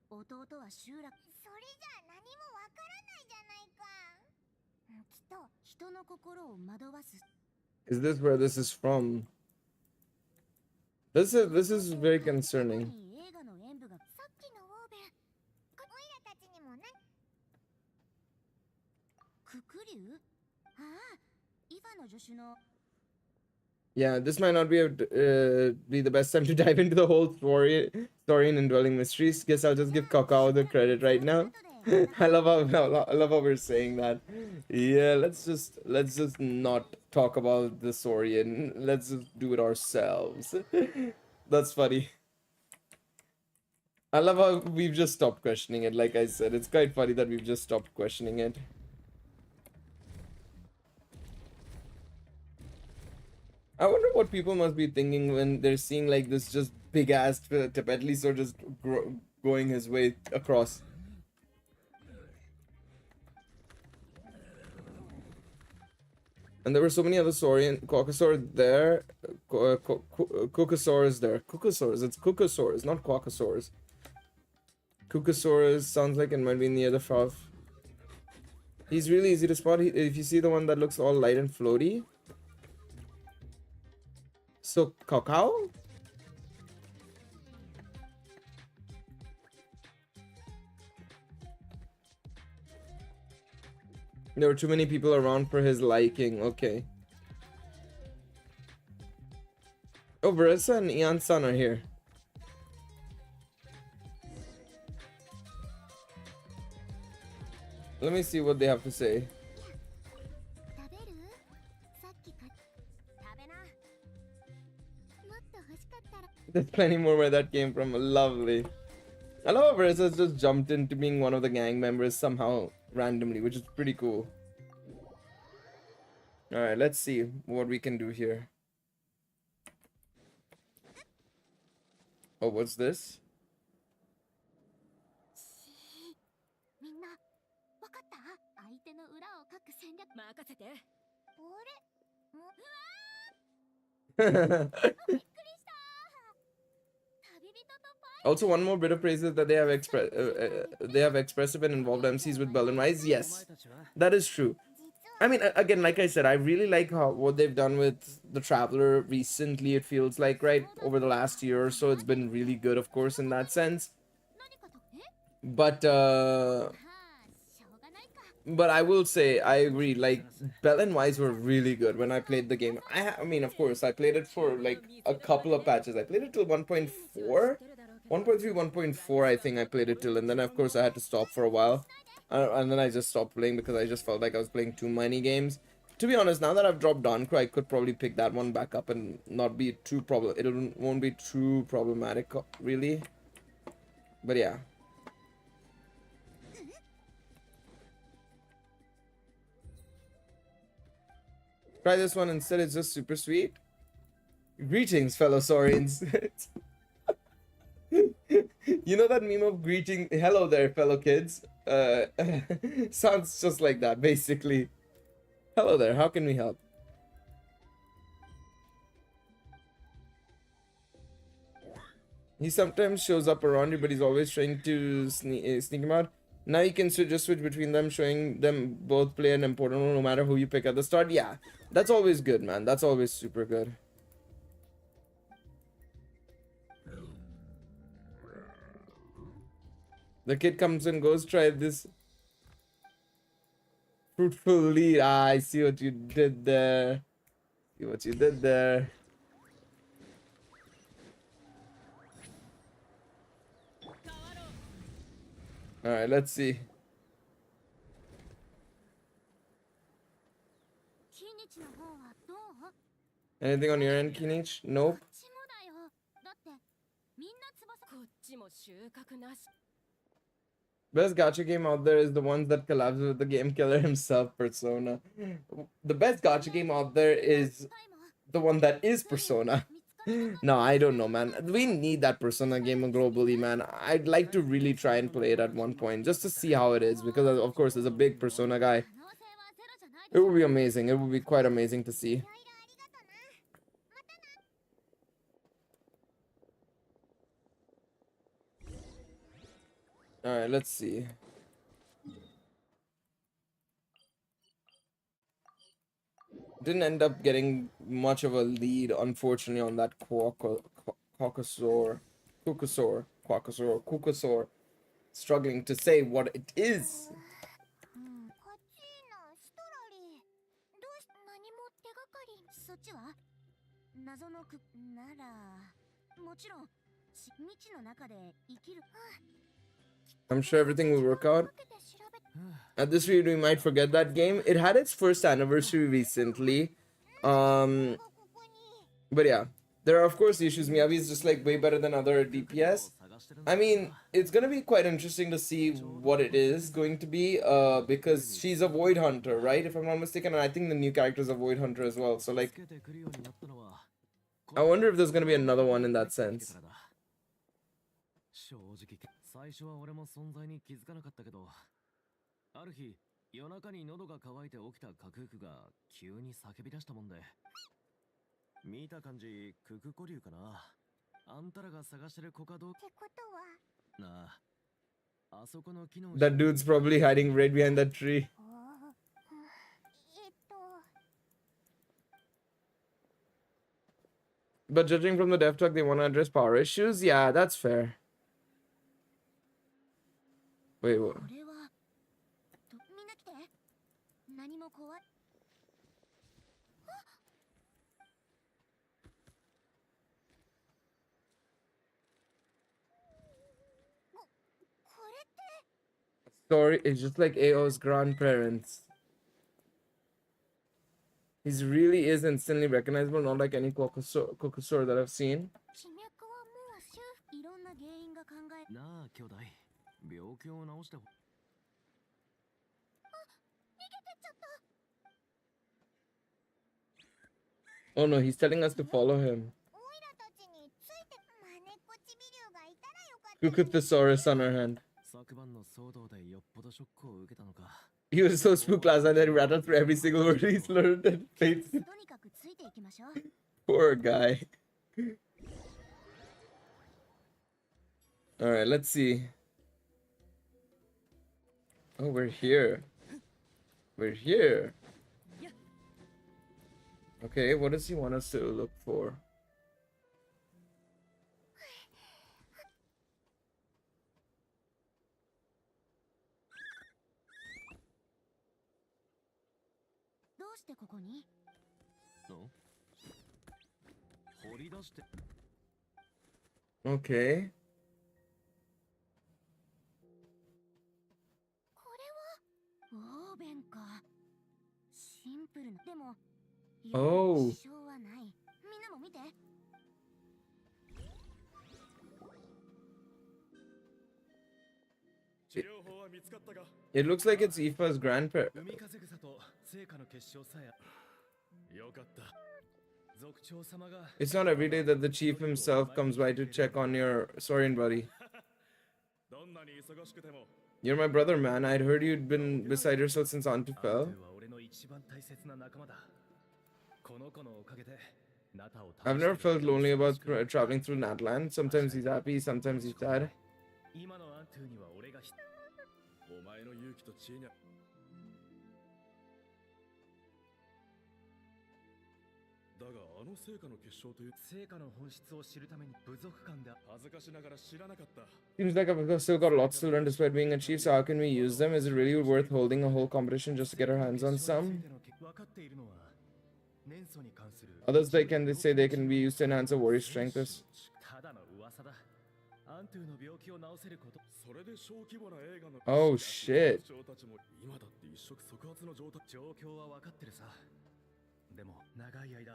弟は集落。それじゃ何もわからないじゃないか。きっと人の心を惑わす。 Is this where this is from? This is very concerning. 映画の演舞がさっきのウォーベン、オイラたちにもな。ククリュウ？ああ、イヴァの助手の。 Yeah, this might not be the best time to dive into the whole story and indwelling mysteries. Guess I'll just give Kakao the credit right now. I love how we're saying that. Yeah, let's just not talk about the story and let's just do it ourselves. That's funny. I love how we've just stopped questioning it. Like I said, it's quite funny that we've just stopped questioning it. I wonder what people must be thinking when they're seeing like this just big ass Tibetli sword just going his way across. And there were so many other saurian Quacosaur there. Cucosaurus there. Cucosaurs. It's Cucosaurs, not Quacosaurs. Cucosaurus sounds like it might be near the south. He's really easy to spot. If you see the one that looks all light and floaty. So, Cacao? There were too many people around for his liking. Okay. Oh, Marissa and Ian-san are here. Let me see what they have to say. There's plenty more where that came from. Lovely. I love how Marissa's just jumped into being one of the gang members somehow randomly, which is pretty cool. Alright, let's see what we can do here. Oh, what's this? Also, one more bit of praise is that they have expressive and involved MCs with Bell and Wise. Yes, that is true. I mean, again, like I said, I really like what they've done with the Traveler recently. It feels like, right, over the last year or so, it's been really good, of course, in that sense. But I will say, I agree, like, Bell and Wise were really good when I played the game. I mean, of course, I played it for, like, a couple of patches. I played it till 1.4, 1.3, 1.4, I think I played it till, and then, of course, I had to stop for a while. And then I just stopped playing because I just felt like I was playing too many games. To be honest, now that I've dropped Dancrow, I could probably pick that one back up and not be too it won't be too problematic, really. But yeah. Try this one instead, it's just super sweet. Greetings, fellow Saurians. You know that meme of greeting, hello there, fellow kids? Sounds just like that, basically. Hello there, how can we help? He sometimes shows up around you, but he's always trying to sneak him out. Now you can just switch between them, showing them both play an important role no matter who you pick at the start. Yeah, that's always good, man. That's always super good. The kid comes and goes, try this fruitful lead. Ah, I see what you did there. See what you did there. Alright, let's see. Anything on your end, Kinich? Nope. Best gacha game out there is the ones that collabs with the game killer himself, Persona. The best gacha game out there is the one that is Persona. No, I don't know, man. We need that Persona game globally, man. I'd like to really try and play it at one point just to see how it is, because of course, as a big Persona guy, it would be amazing. It would be quite amazing to see. Alright, let's see. Didn't end up getting much of a lead, unfortunately, on that Quacosaur. Struggling to say what it is. I'm sure everything will work out. At this rate, we might forget that game. It had its first anniversary recently. But yeah, there are of course issues. Miyabi is just like way better than other DPS. I mean, it's gonna be quite interesting to see what it is going to be, because she's a Void Hunter, right? If I'm not mistaken, and I think the new character is a Void Hunter as well. So like, I wonder if there's gonna be another one in that sense. 最初は俺も存在に気づかなかったけど、ある日夜中に喉が渇いて起きたカクークが急に叫び出したもんで、見た感じククコリュウかな。あんたらが探してるコカドってことはなあ、あそこの木の That dude's probably hiding right behind that tree. But judging from the dev talk, they want to address power issues. Yeah, that's fair. Wait, what? Story is just like AO's grandparents. He really is instantly recognizable, not like any Kokusaur that I've seen. なあ、兄弟。病気を治して。Oh no, he's telling us to follow him. Kukuthosaurus on our hand. He was so spooked last night that he rattled through every single word he's learned and faced. Poor guy. Alright, let's see. Oh, we're here. We're here. Okay, what does he want us to look for? Okay. Oh. It looks like it's Aoife's grandparent. It's not every day that the chief himself comes by to check on your Saurian buddy. You're my brother, man. I'd heard you'd been beside yourself since Auntie fell. I've never felt lonely about traveling through Natland. Sometimes he's happy, sometimes he's sad. Seems like I've still got lots to learn despite being a chief, so how can we use them? Is it really worth holding a whole competition just to get our hands on some? Others they say they can be used to enhance a warrior's strength. Oh shit. 長い間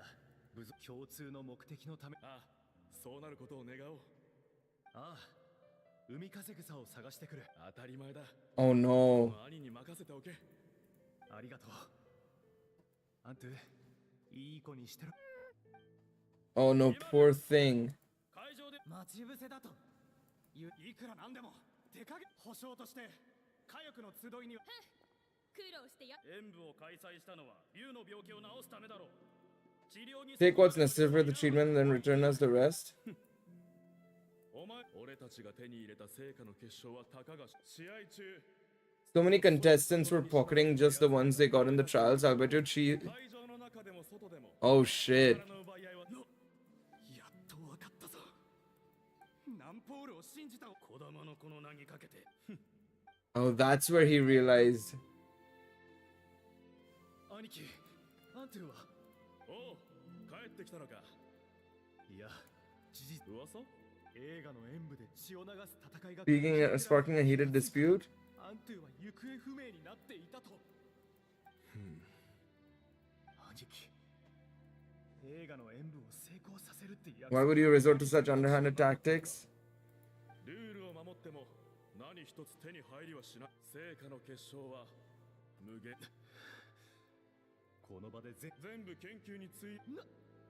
共通の目的のため、ああ、そうなることを願おう。ああ、海風草を探してくる。当たり前だ。 Oh no. 兄に任せておけ。ありがとう。アントゥ、いい子にしてる。 Oh no, poor thing. 会場で待ち伏せだといくらなんでも手加減保証として火力の集いに苦労してや演舞を開催したのは竜の病気を治すためだろう。治療に Take what's necessary for the treatment and then return us the rest. お前、俺たちが手に入れた成果の結晶はたかが試合中 So many contestants were pocketing just the ones they got in the trials. I'll bet you会場の中でも外でも Oh shit. 力の奪い合いはやっと分かったぞ。ナンポールを信じた子供のこの名にかけて Oh, that's where he realized. 兄貴、アントゥはおう、帰ってきたのか。いや、事実噂映画の演舞で血を流す戦いが Sparking a heated dispute. アントゥは行方不明になっていたと。兄貴、映画の演舞を成功させるってやつ。 Why would you resort to such underhanded tactics? ルールを守っても何一つ手に入りはしない。成果の結晶は無限。この場で全部研究につい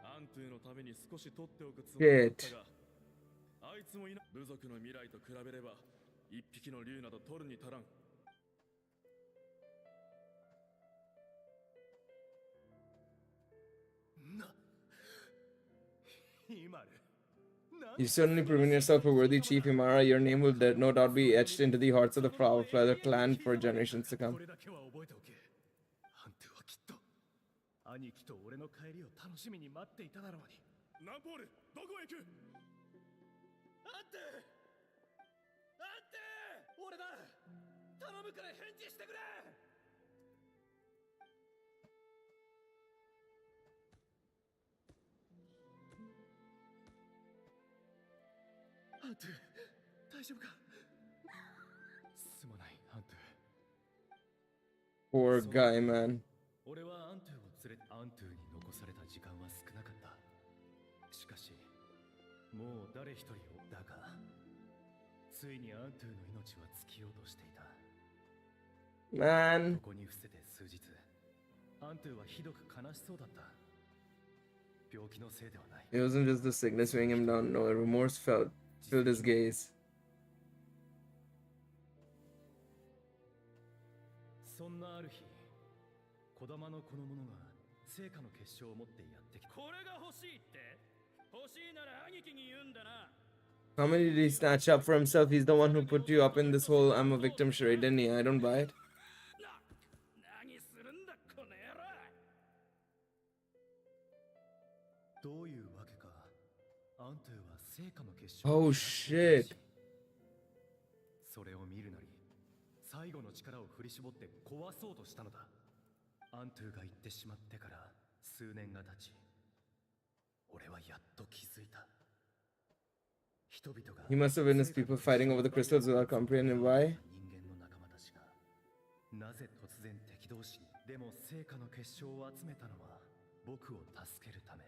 アントゥのために少し取っておくつもりだったが、あいつもいな部族の未来と比べれば一匹の竜など取るに足らん。You've certainly proven yourself a worthy chief, Imara. Your name will no doubt be etched into the hearts of the Flower clan for generations to come. これだけは覚えておけ。アントゥはきっと兄貴と俺の帰りを楽しみに待っていただろうに。ナンポール、どこへ行く？アントゥ！アントゥ！俺だ！頼むから返事してくれ！アントゥ、大丈夫か？すまない、アントゥ。 Poor guy, man. 俺はアントゥを連れてアントゥに残された時間は少なかった。しかしもう誰一人をだがついにアントゥの命は尽きようとしていた。 Man. ここに伏せて数日、アントゥはひどく悲しそうだった。病気のせいではない。 It wasn't just the sickness weighing him down. No, remorse filled his gaze. そんなある日、児玉のこの者が成果の結晶を持ってやってきた。これが欲しいって？欲しいなら兄貴に言うんだな。 How many did he snatch up for himself? He's the one who put you up in this whole I'm a victim charade, didn't he? I don't buy it. 何するんだこの野郎。どういうわけか、アントゥは成果の結晶 Oh shit. それを見るなり最後の力を振り絞って壊そうとしたのだ。アントゥが言ってしまってから数年が経ち、俺はやっと気づいた。人々が He must have witnessed people fighting over the crystals without comprehending why. 人間の仲間たちがなぜ突然敵同士に。でも成果の結晶を集めたのは僕を助けるため。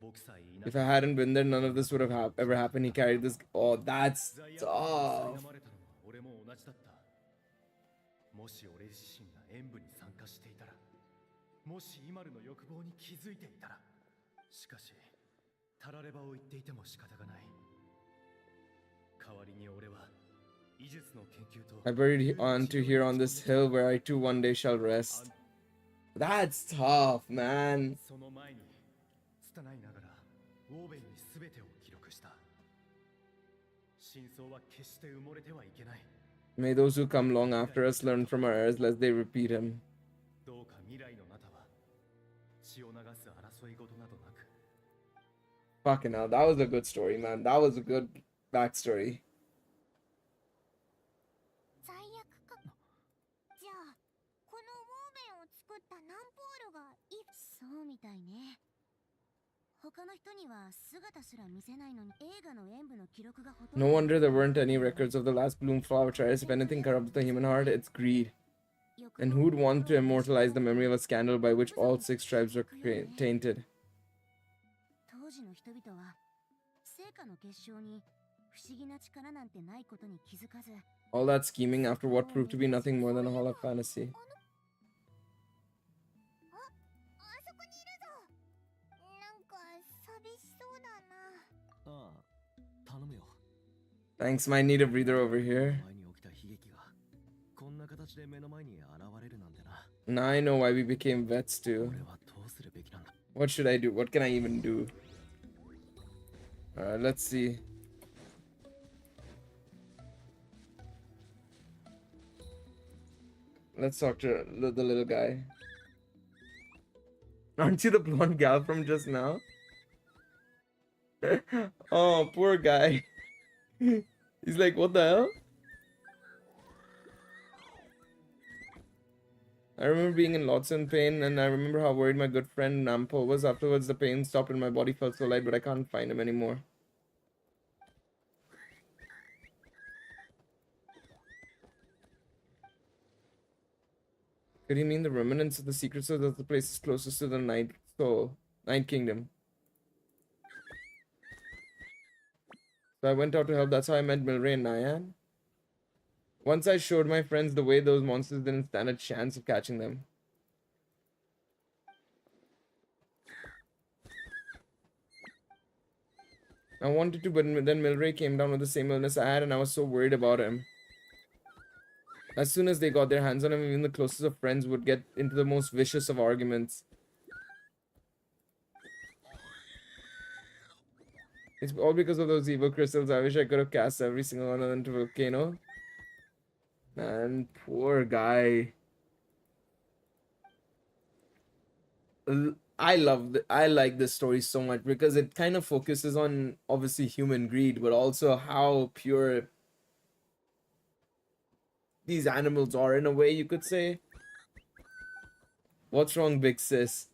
僕さえいな If I hadn't been there, none of this would have ever happened. He carried this. Oh, that's 罪悪 tough. に苛まれたのは俺も同じだった。もし俺自身が演舞に参加していたら、もしイマルの欲望に気づいていたら。しかし、たらればを言っていても仕方がない。代わりに俺は医術の研究と I buried onto here on this hill where I too one day shall rest. That's tough, man. その前に拙いながらウォーベンに全てを記録した。真相は決して埋もれてはいけない。 May those who come long after us learn from our errors lest they repeat him. どうか未来のなたは血を流す争い事などなく。 Fucking hell, that was a good story, man. That was a good backstory. 罪悪か。じゃあこのウォーベンを作ったナンポールがそうみたいね。他の人には姿すら見せないのに映画の演舞の記録がほとんど No wonder there weren't any records of the last bloom flower trials. If anything corrupts the human heart, it's greed. And who'd want to immortalize the memory of a scandal by which all 6 tribes were tainted? 当時の人々は成果の結晶に不思議な力なんてないことに気づかず All that scheming after what proved to be nothing more than a hollow fantasy. あそこにいるぞ。なんか寂しそうだな。ああ、頼むよ。 Thanks, might need a breather over here. 前に起きた悲劇がこんな形で目の前に現れるなんてな。 Now I know why we became vets too. 俺はどうするべきなんだ。 What should I do? What can I even do? Alright, let's see. Let's talk to the little guy. Aren't you the blonde gal from just now? Oh, poor guy. He's like, what the hell? I remember being in lots of pain, and I remember how worried my good friend Nampo was. Afterwards, the pain stopped and my body felt so light, but I can't find him anymore. Could he mean the remnants of the secret soul that the place is closest to the Night Kingdom? So I went out to help. That's how I met Milray and Nyan. Once I showed my friends the way, those monsters didn't stand a chance of catching them. I wanted to, but then Milray came down with the same illness I had, and I was so worried about him. As soon as they got their hands on him, even the closest of friends would get into the most vicious of arguments. It's all because of those evil crystals. I wish I could have cast every single one of them into a volcano. Man, poor guy. I like this story so much because it kind of focuses on obviously human greed, but also how pure these animals are in a way, you could say. What's wrong, big sis?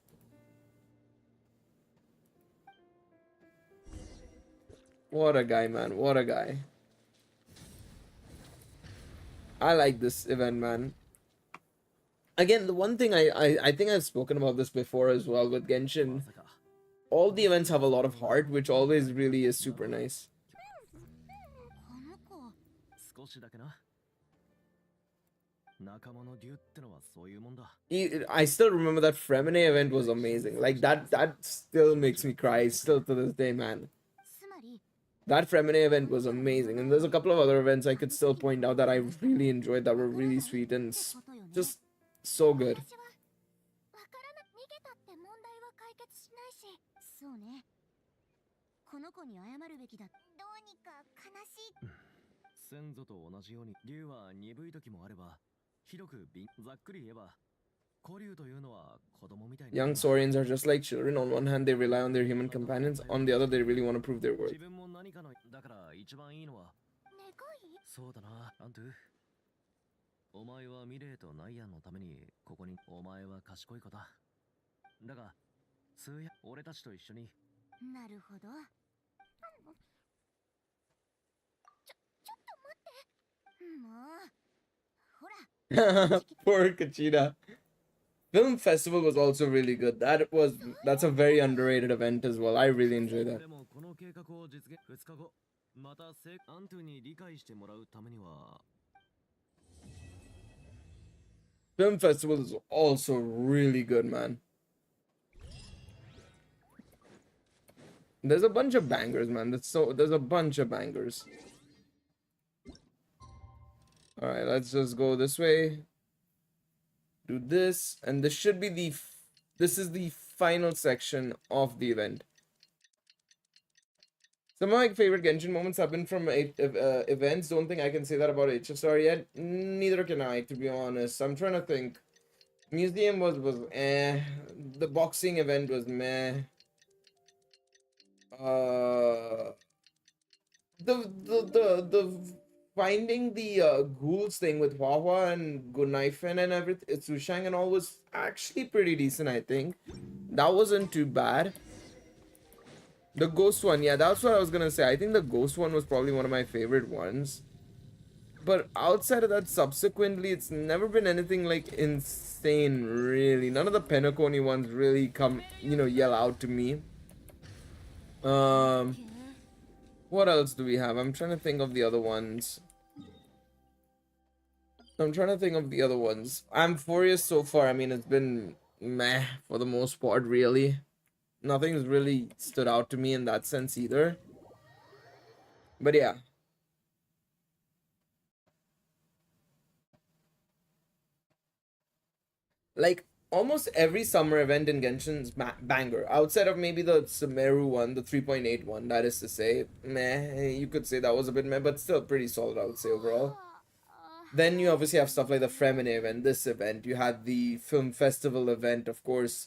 What a guy, man. What a guy. I like this event, man. Again, the one thing I think I've spoken about this before as well with Genshin. All the events have a lot of heart, which always really is super nice. 少しだけな。仲間のデューってのはそういうもんだ。 I still remember that Fremine event was amazing. Like that still makes me cry still to this day, man. つまり That Fremine event was amazing, and there's a couple of other events I could still point out that I really enjoyed that were really sweet and just so good. 私はわからな逃げたって問題は解決しないしそうねこの子に謝るべきだどうにか悲しい先祖と同じように竜は鈍い時もあれば広くざっくり言えば古竜というのは子供みたいな Young Saurians are just like children. On one hand, they rely on their human companions. On the other, they really want to prove their worth. 自分も何かのだから一番いいのは願いそうだなアントゥお前はミレーとナイアンのためにここにお前は賢い子だだが数や俺たちと一緒になるほどちょっと待ってもうほら Poor Kachida. Film festival was also really good. That's a very underrated event as well. I really enjoyed that. でもこの計画を実現2日後またアントゥに理解してもらうためには Film festival is also really good, man. There's a bunch of bangers, man. There's a bunch of bangers. All right, let's just go this way. Do this, and this should be this is the final section of the event. Some of my favorite Genshin moments have been from events. Don't think I can say that about HSR yet. Neither can I, to be honest. I'm trying to think. Museum was eh. The boxing event was meh. The finding the ghouls thing with Hua and Gunaifen and everything, Sushang and all was actually pretty decent, I think. That wasn't too bad. The ghost one, yeah, that's what I was gonna say. I think the ghost one was probably one of my favorite ones. But outside of that, subsequently, it's never been anything like insane, really. None of the Penacony ones really come, yell out to me. What else do we have? I'm trying to think of the other ones. Amphorius so far, I mean, it's been meh for the most part, really. Nothing's really stood out to me in that sense either. But yeah. Like, almost every summer event in Genshin's banger. Outside of maybe the Sumeru one, the 3.8 one, that is to say. Meh, you could say that was a bit meh, but still pretty solid, I would say, overall. Then you obviously have stuff like the Fremine event, this event. You had the film festival event, of course.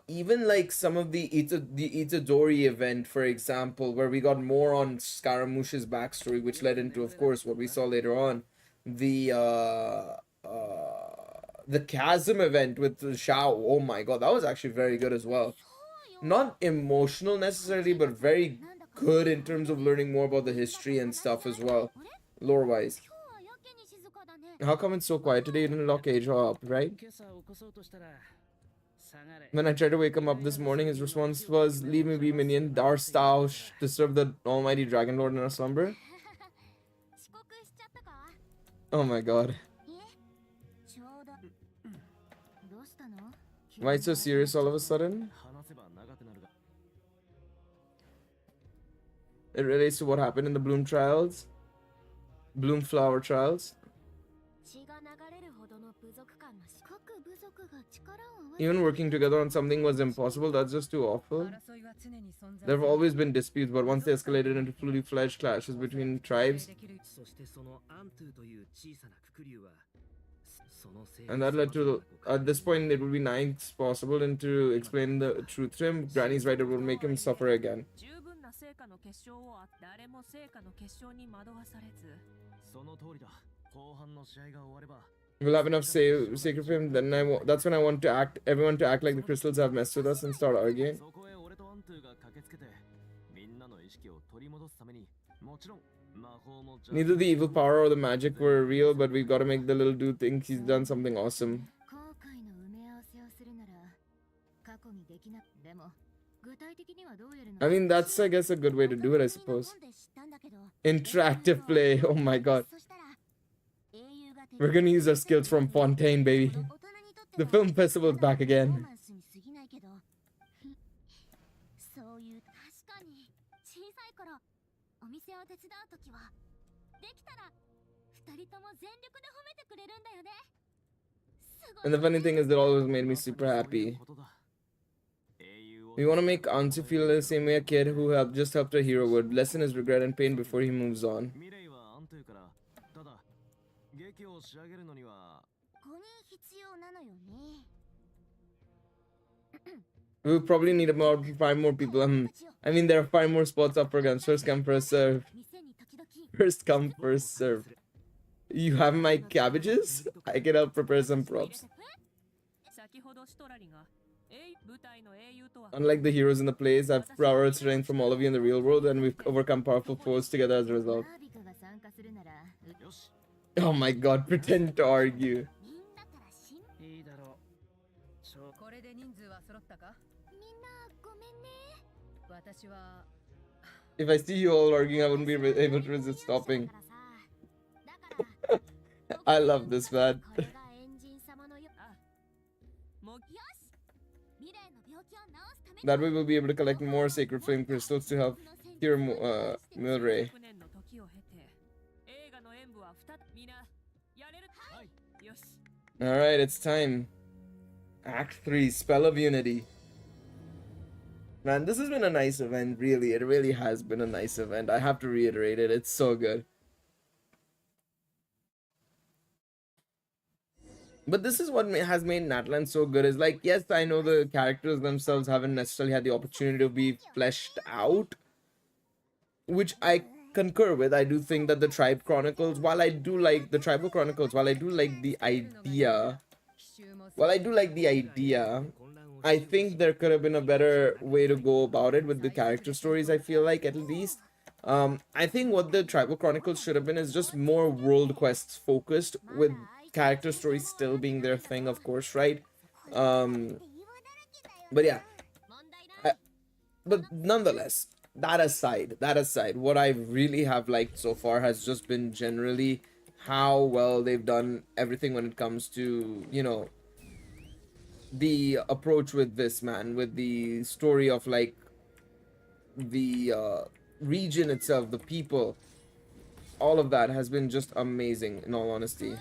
Even like some of the Itadori event, for example, where we got more on Scaramouche's backstory, which led into, of course, what we saw later on. The Chasm event with Shao. Oh my god, that was actually very good as well. Not emotional necessarily, but very good in terms of learning more about the history and stuff as well, lore-wise. How come it's so quiet today? You didn't lock Aja up, right? When I tried to wake him up this morning, his response was, "Leave me be, minion. Darst thou disturb the almighty Dragon Lord in a slumber?" Oh my god. Why so serious all of a sudden? It relates to what happened in the Bloom trials. Bloom flower trials. Even working together on something was impossible. That's just too awful. There have always been disputes, but once they escalated into fully fledged clashes between tribes, and that led to, at this point, it would be nice possible and to explain the truth to him. Granny's right, it will make him suffer again. We'll have enough sacred for him. Then that's when I want to everyone to act like the crystals have messed with us and start arguing. Neither the evil power or the magic were real, but we've got to make the little dude think he's done something awesome. I mean, that's, I guess, a good way to do it, I suppose. Interactive play. Oh my god. We're gonna use our skills from Fontaine, baby. The film festival is back again. And the funny thing is, that always made me super happy. We want to make Ansu feel the same way a kid who just helped a hero would. Lessen his regret and pain before he moves on. We'll probably need about 5 more people. I mean, there are 5 more spots up for guns. First come, first serve. First come, first serve. You have my cabbages? I can help prepare some props. Unlike the heroes in the plays, I've borrowed strength from all of you in the real world, and we've overcome powerful foes together as a result. Oh my god, pretend to argue. If I see you all arguing, I wouldn't be able to resist stopping. I love this, man. That way we'll be able to collect more sacred flame crystals to help cure Milray. Alright, it's time. Act 3, Spell of Unity. Man, this has been a nice event, really. It really has been a nice event. I have to reiterate it. It's so good. But this is what has made Natlan so good, is like, yes, I know the characters themselves haven't necessarily had the opportunity to be fleshed out, which I concur with. I do think that the Tribe Chronicles, while I do like the Tribal Chronicles, while I do like the idea, I think there could have been a better way to go about it with the character stories, I feel like, at least. I think what the Tribal Chronicles should have been is just more world quests focused, with character stories still being their thing, of course, right? But yeah, but nonetheless, that aside, what I really have liked so far has just been generally how well they've done everything when it comes to, the approach with this, man, with the story of like the region itself, the people, all of that has been just amazing, in all honesty.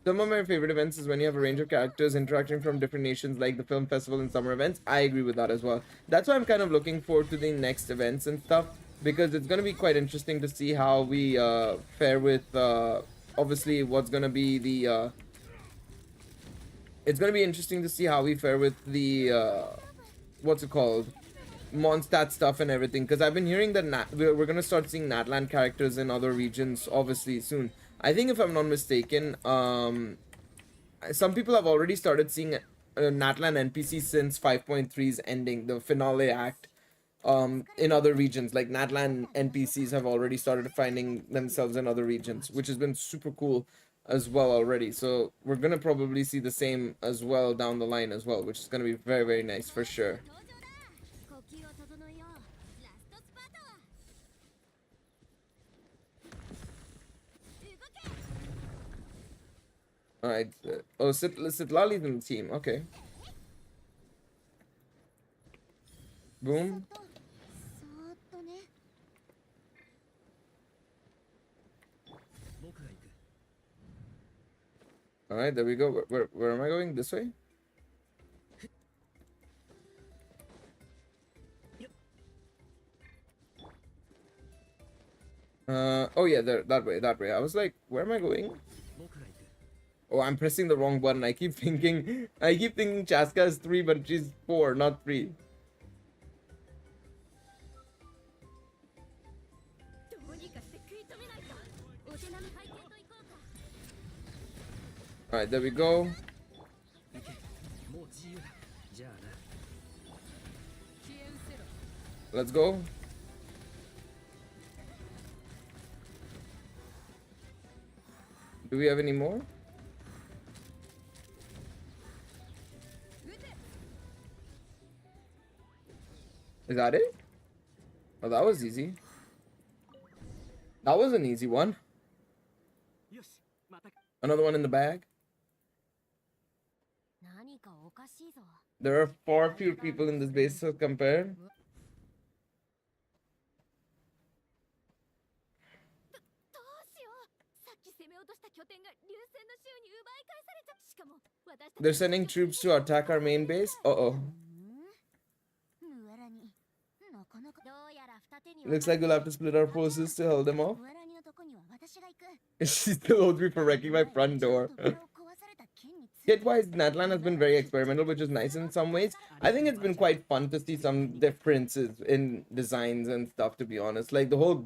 Some of my favorite events is when you have a range of characters interacting from different nations, like the film festival and summer events. I agree with that as well. That's why I'm kind of looking forward to the next events and stuff, because it's going to be quite interesting to see how we fare with obviously what's going to be the it's going to be interesting to see how we fare with the what's it called, Mondstadt stuff and everything, because I've been hearing that we're going to start seeing Natlan characters in other regions obviously soon. I think, if I'm not mistaken, some people have already started seeing Natlan NPCs since 5.3's ending, the finale act. In other regions, like Natlan NPCs have already started finding themselves in other regions, which has been super cool as well already. So we're gonna probably see the same as well down the line as well, which is gonna be very, very nice for sure. Alright, oh, Sitlali's in the team, okay. Boom. Alright, there we go. Where am I going? This way? Oh yeah, there, that way. I was like, where am I going? Oh, I'm pressing the wrong button. I keep thinking Chaska is 3, but she's 4, not 3. Alright, there we go. Let's go. Do we have any more? Is that it? Oh, that was easy. That was an easy one. Another one in the bag. There are far fewer people in this base as compared. They're sending troops to attack our main base? Uh-oh. Looks like we'll have to split our forces to hold them off. She still owes me for wrecking my front door. Kit-wise, Natlan has been very experimental, which is nice in some ways. I think it's been quite fun to see some differences in designs and stuff, to be honest. Like, the whole,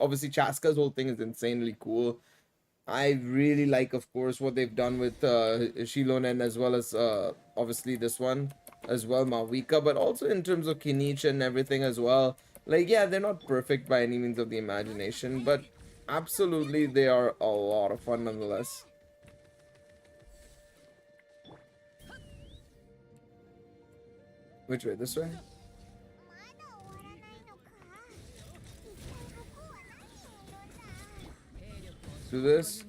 obviously, Chaska's whole thing is insanely cool. I really like, of course, what they've done with Shilonen, as well as, obviously, this one as well, Mawika, but also in terms of Kinich and everything as well. Like, yeah, they're not perfect by any means of the imagination, but absolutely they are a lot of fun nonetheless. Which way? This way? Do this.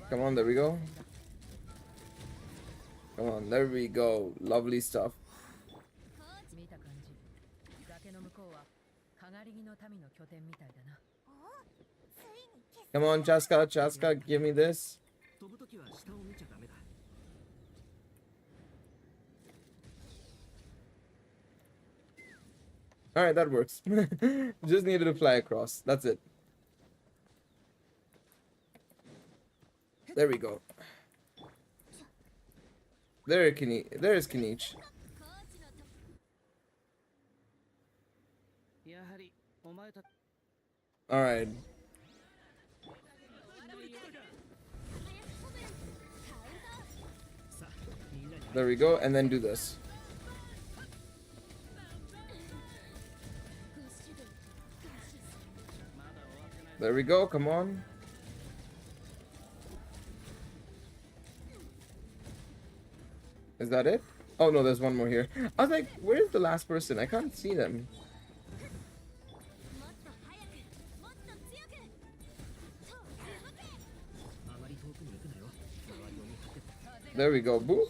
Come on, there we go. Come on, there we go. Lovely stuff. Come on, Chaska, give me this. Alright, that works. Just needed to fly across. That's it. There we go. There is Kinich. Alright. There we go, and then do this. There we go, come on. Is that it? Oh no, there's one more here. I was like, where's the last person? I can't see them. There we go, boo.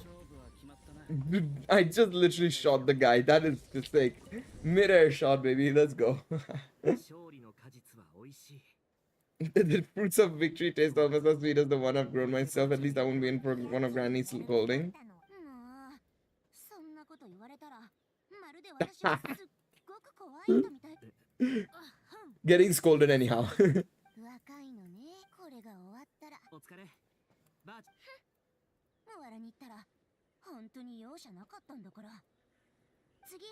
I just literally shot the guy. That is just like mid-air shot, baby. Let's go. The fruits of victory taste almost as sweet as the one I've grown myself. At least I won't be in for one of Granny's holding. Getting scolded anyhow. 若いのね、これが終わったら。お疲れ。ばあちわらに行ったら、本当に容赦なかったんだから。次、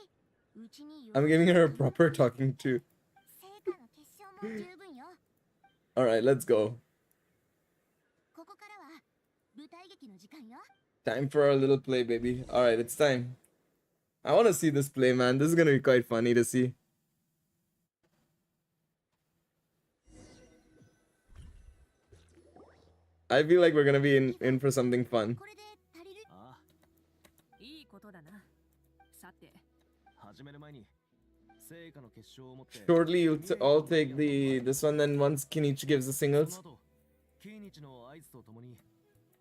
うちに I'm giving her a proper talking to. 成果の結晶も十分よ。Alright, let's go. ここからは舞台劇の時間よ。Time for our little play, baby. Alright, it's time. I want to see this play, man. This is gonna be quite funny to see. I feel like we're gonna be in for something fun. これで足りる？ああ。いいことだな。さて、始める前に成果の結晶を持って。 Shortly, you'll all take this one, then once Kinichi gives the singles, その後、キニチの合図とともに。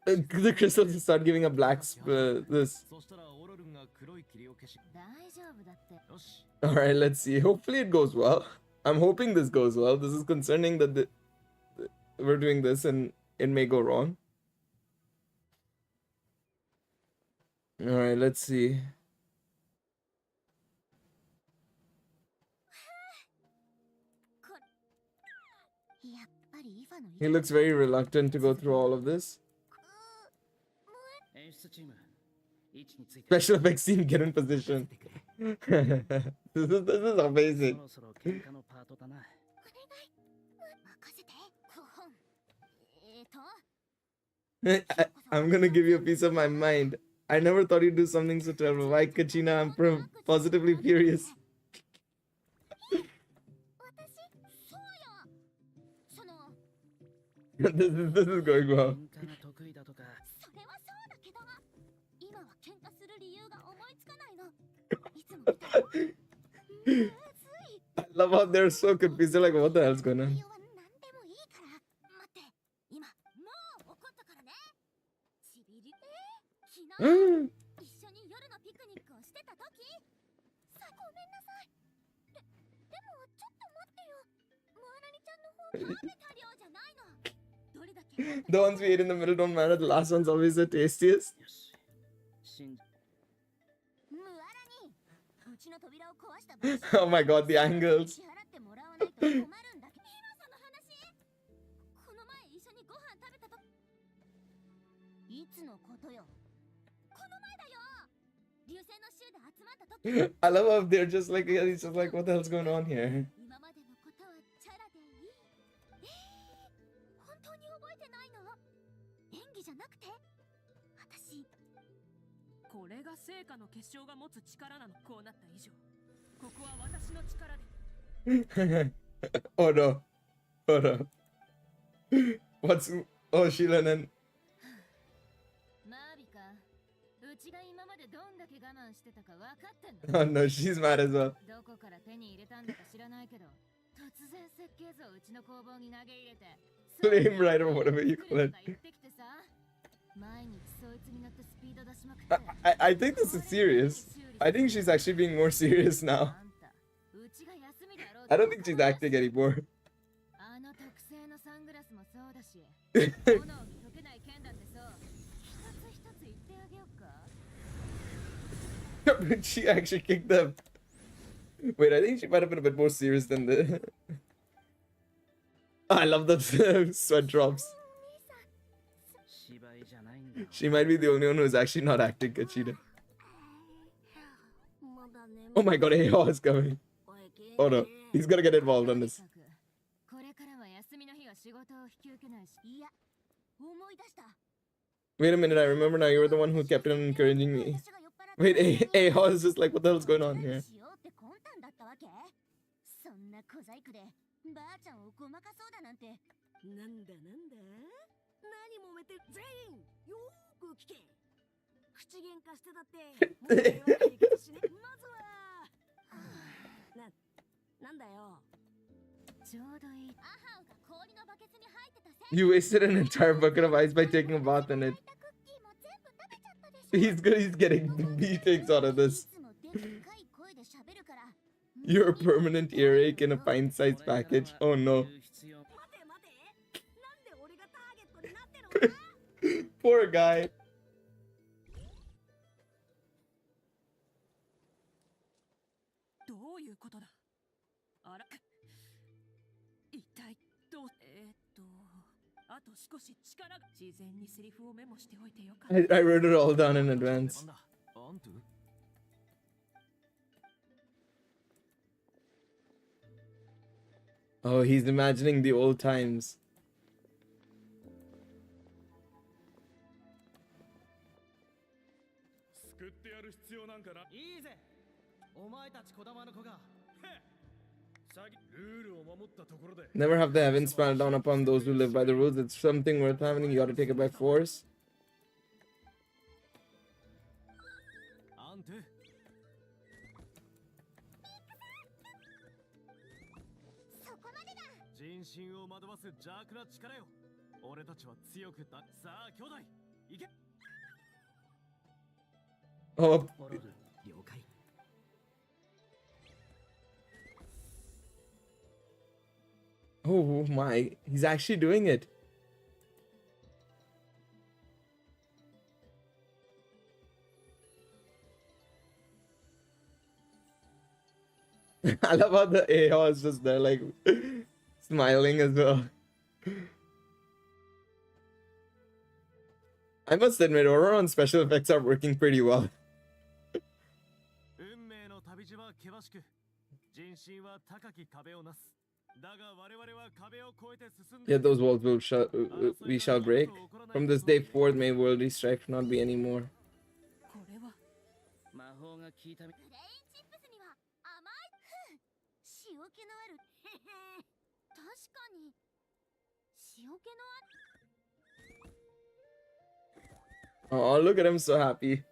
the crystals will start giving a black this. そしたらオロルンが黒い霧を消し。大丈夫だって。よし。 Alright, let's see. Hopefully it goes well. I'm hoping this goes well. This is concerning that we're doing this and it may go wrong. Alright, let's see. He looks very reluctant to go through all of this. Special effects team, get in position. This is amazing. I'm gonna give you a piece of my mind. I never thought you'd do something so terrible. Why, Kachina? I'm positively furious. This is going well. I love how they're so confused. They're like, what the hell's going on? The ones we ate in the middle don't matter. The last one's always the tastiest. Oh my god, the angles. I love how they're just like, he's just like, what the hell's going on here? Oh no. Oh no. What's... Oh, Sheila and... Oh no, she's mad as well. Flame right or whatever you call it. I think this is serious. I think she's actually being more serious now. I don't think she's acting anymore. She actually kicked them. Wait, I think she might have been a bit more serious than the... I love the sweat drops. She might be the only one who's actually not acting Kachida. Oh my god, Aho is coming. Oh no, he's gonna get involved on this. Wait a minute, I remember now. You were the one who kept on encouraging me. Wait, hey, how is this like? What the hell's going on here? そんな小細工でばあちゃんをごまかそうだなんて。なんだなんだ。何揉めて全員よーく聞け。口喧嘩してたって。まずは。なんだよ。ちょうどいい。アハウが氷のバケツに入ってたせい。 You wasted an entire bucket of ice by taking a bath in it. He's good. He's getting beatings out of this. You're a permanent earache in a pint-sized package. Oh no. Poor guy. I wrote it all down in advance. Oh, he's imagining the old times. Never have the heavens smile down upon those who live by the rules. It's something worth having. You gotta take it by force. Oh. Oh my, he's actually doing it. I love how the AO is just there, like, smiling as well. I must admit, Auroron's special effects are working pretty well. Yet those walls we shall break. From this day forth, may worldly strife not be any more. Oh, look at him, so happy.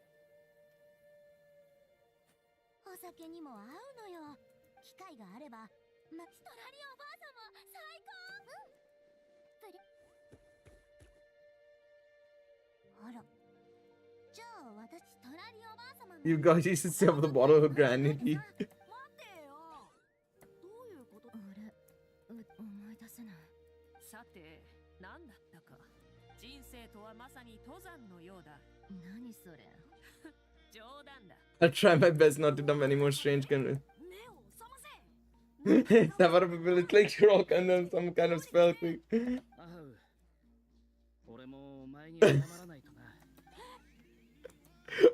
You guys used to say of the bottle of granity. I'll try my best not to dump any more strange kind it's like you're all kind of some kind of spell quick.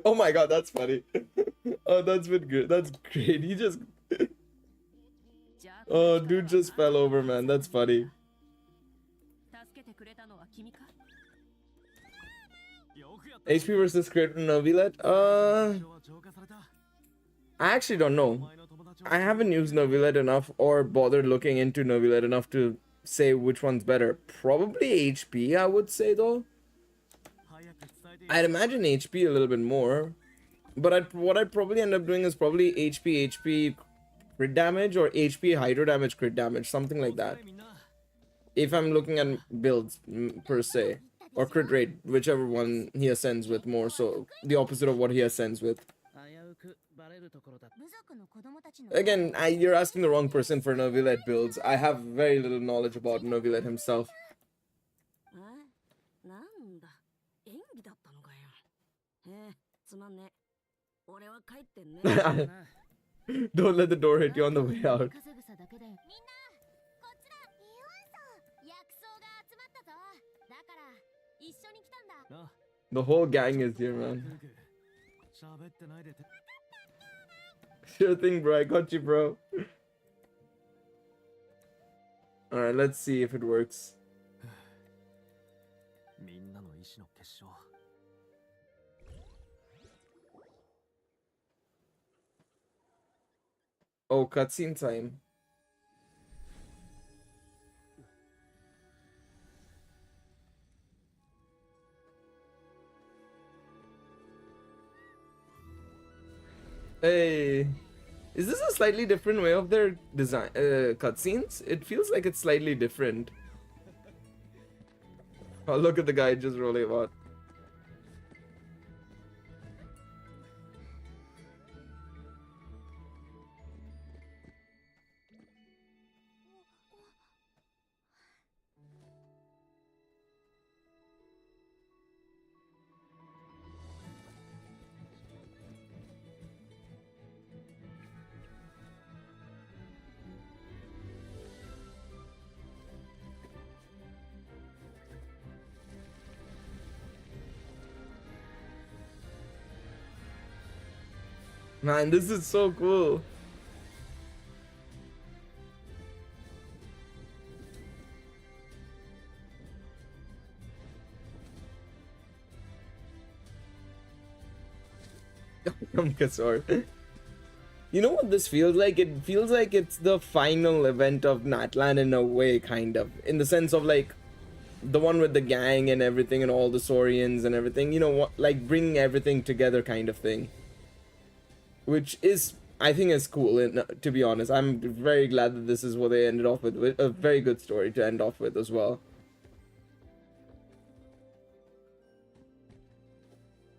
Oh my god, that's funny. Oh, that's been good. That's great. He just oh, dude just fell over, man. That's funny. HP versus crit Novilet? I actually don't know. I haven't used Novilet enough or bothered looking into Novilet enough to say which one's better. Probably HP, I would say, though. I'd imagine HP a little bit more. But what I'd probably end up doing is probably HP crit damage or HP hydro damage crit damage, something like that. If I'm looking at builds per se. Or crit rate, whichever one he ascends with more, so the opposite of what he ascends with. Again, you're asking the wrong person for Novilet builds. I have very little knowledge about Novilet himself. Don't let the door hit you on the way out. The whole gang is here, man. Sure thing, bro. I got you, bro. Alright, let's see if it works. Oh, cutscene time. Hey, is this a slightly different way of their design cutscenes? It feels like it's slightly different. Oh, look at the guy just rolling about. Man, this is so cool. Kasor. You know what this feels like? It feels like it's the final event of Natlan in a way, kind of. In the sense of like the one with the gang and everything and all the Saurians and everything. You know what? Like bringing everything together kind of thing. Which is, I think, is cool. And to be honest, I'm very glad that this is what they ended off with. A very good story to end off with as well.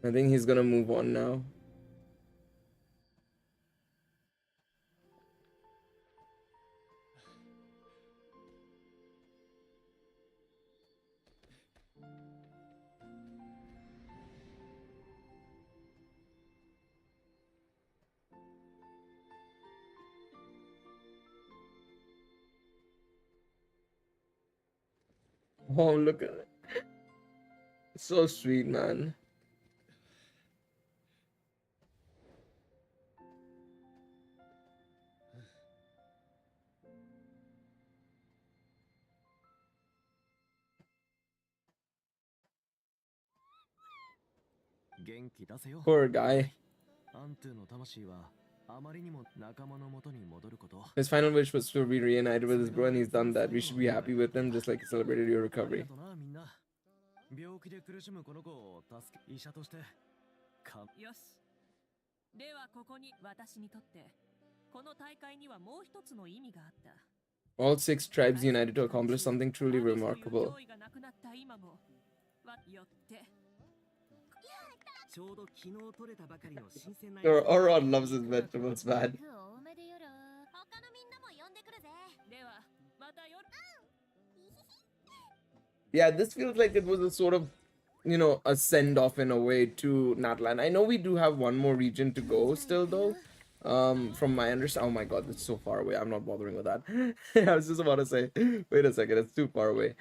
I think he's gonna move on now. Oh, look at it. So sweet, man. Poor guy. His final wish was to be reunited with his bro, and he's done that. We should be happy with him, just like he celebrated your recovery. All 6 tribes united to accomplish something truly remarkable. Oron loves his vegetables, man. Yeah, this feels like it was a sort of, you know, a send-off in a way to Natlan. I know we do have one more region to go still, though. From my understanding, oh my god, it's so far away. I'm not bothering with that. I was just about to say, wait a second, it's too far away.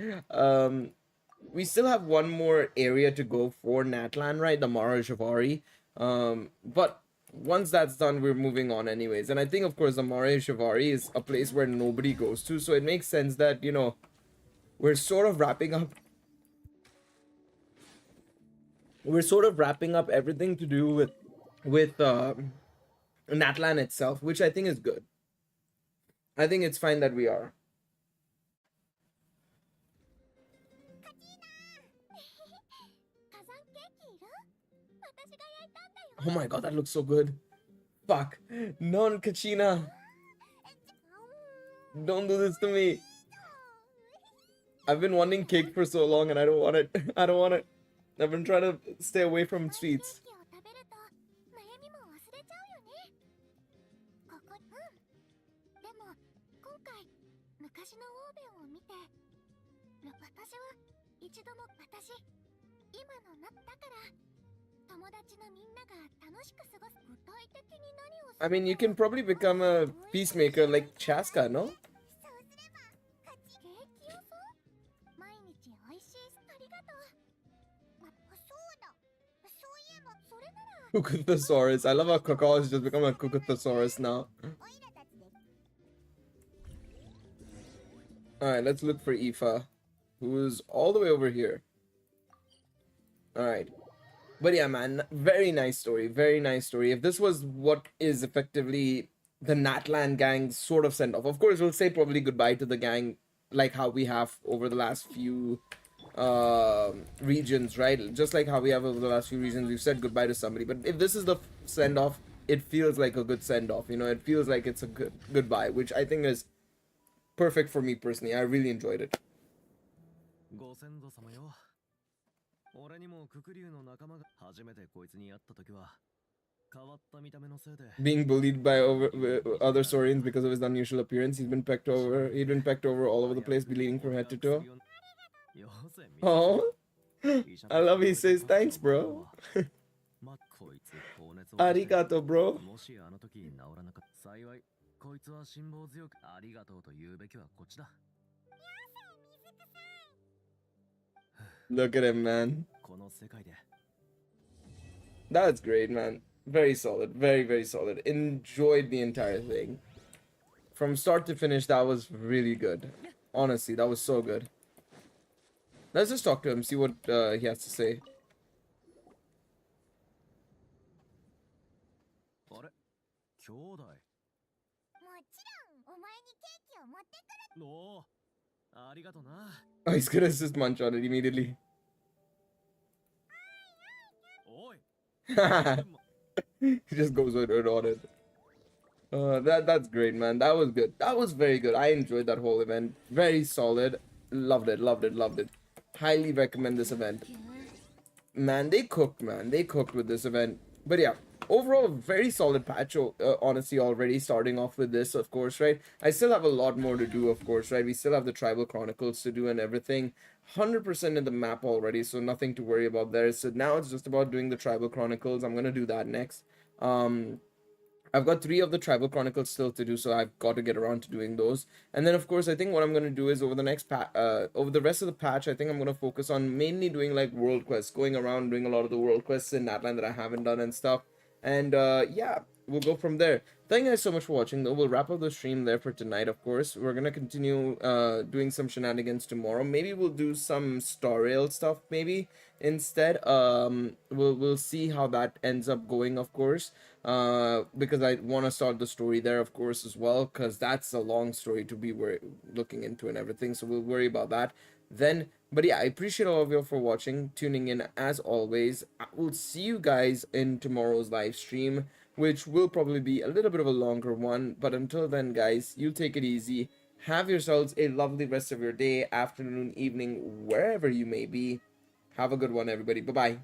We still have one more area to go for Natlan, right? The Mara Shivari. But once that's done, we're moving on anyways. And I think, of course, the Mara Shivari is a place where nobody goes to, so it makes sense that, you know, we're sort of wrapping up everything to do with Natlan itself, which I think is good. I think it's fine that we are. Oh my god, that looks so good. Fuck. Non Kachina. Don't do this to me. I've been wanting cake for so long and I don't want it. I don't want it. I've been trying to stay away from sweets. I mean, you can probably become a peacemaker like Chaska, no? Kukuthosaurus. I love how Kakao has just become a Kukuthosaurus now. Alright, let's look for Aoife, who's all the way over here. Alright. But yeah, man, very nice story. Very nice story. If this was what is effectively the Natlan gang sort of send off. Of course, we'll say probably goodbye to the gang like how we have over the last few regions, right? Just like how we have over the last few regions, we've said goodbye to somebody. But if this is the send off, it feels like a good send off. You know, it feels like it's a good goodbye, which I think is perfect for me personally. I really enjoyed it. ご先祖様よ。俺にもククリュウの仲間が初めてこいつに会った時は変わった見た目のせいで Being bullied by other Saurians because of his unusual appearance, he'd been pecked over all over the place, bleeding from head to toe. Oh, I love he says thanks, bro. まこいつ高熱を Arigato, bro. もしあの時治らなかった幸いこいつは辛抱強くありがとうと言うべきはこっちだ Look at him, man. この世界で That's great, man. Very solid. Very, very solid. Enjoyed the entire thing. From start to finish, that was really good. Honestly, that was so good. Let's just talk to him, see what he has to say. あれ兄弟もちろんお前にケーキを持ってくる。おおありがとな Oh, he's gonna just munch on it immediately. おい He just goes right on it. That's great, man. That was good. That was very good. I enjoyed that whole event. Very solid. Loved it. Loved it. Loved it. Highly recommend this event. Man, they cooked, man. They cooked with this event. But yeah, overall, very solid patch, honestly, already starting off with this, of course, right? I still have a lot more to do, of course, right? We still have the Tribal Chronicles to do and everything. 100% in the map already, so nothing to worry about there. So now it's just about doing the Tribal Chronicles. I'm going to do that next. I've got 3 of the Tribal Chronicles still to do, so I've got to get around to doing those. And then, of course, I think what I'm going to do is over the next over the rest of the patch, I think I'm going to focus on mainly doing like world quests, going around doing a lot of the world quests in Natlan that I haven't done and stuff. And yeah, we'll go from there. Thank you guys so much for watching, though. We'll wrap up the stream there for tonight, of course. We're going to continue doing some shenanigans tomorrow. Maybe we'll do some Star Rail stuff, maybe, instead. We'll see how that ends up going, of course. Because I want to start the story there, of course, as well. Because that's a long story to be looking into and everything. So we'll worry about that then. But yeah, I appreciate all of you for watching, tuning in as always. I will see you guys in tomorrow's live stream, which will probably be a little bit of a longer one. But until then, guys, you take it easy. Have yourselves a lovely rest of your day, afternoon, evening, wherever you may be. Have a good one, everybody. Bye-bye.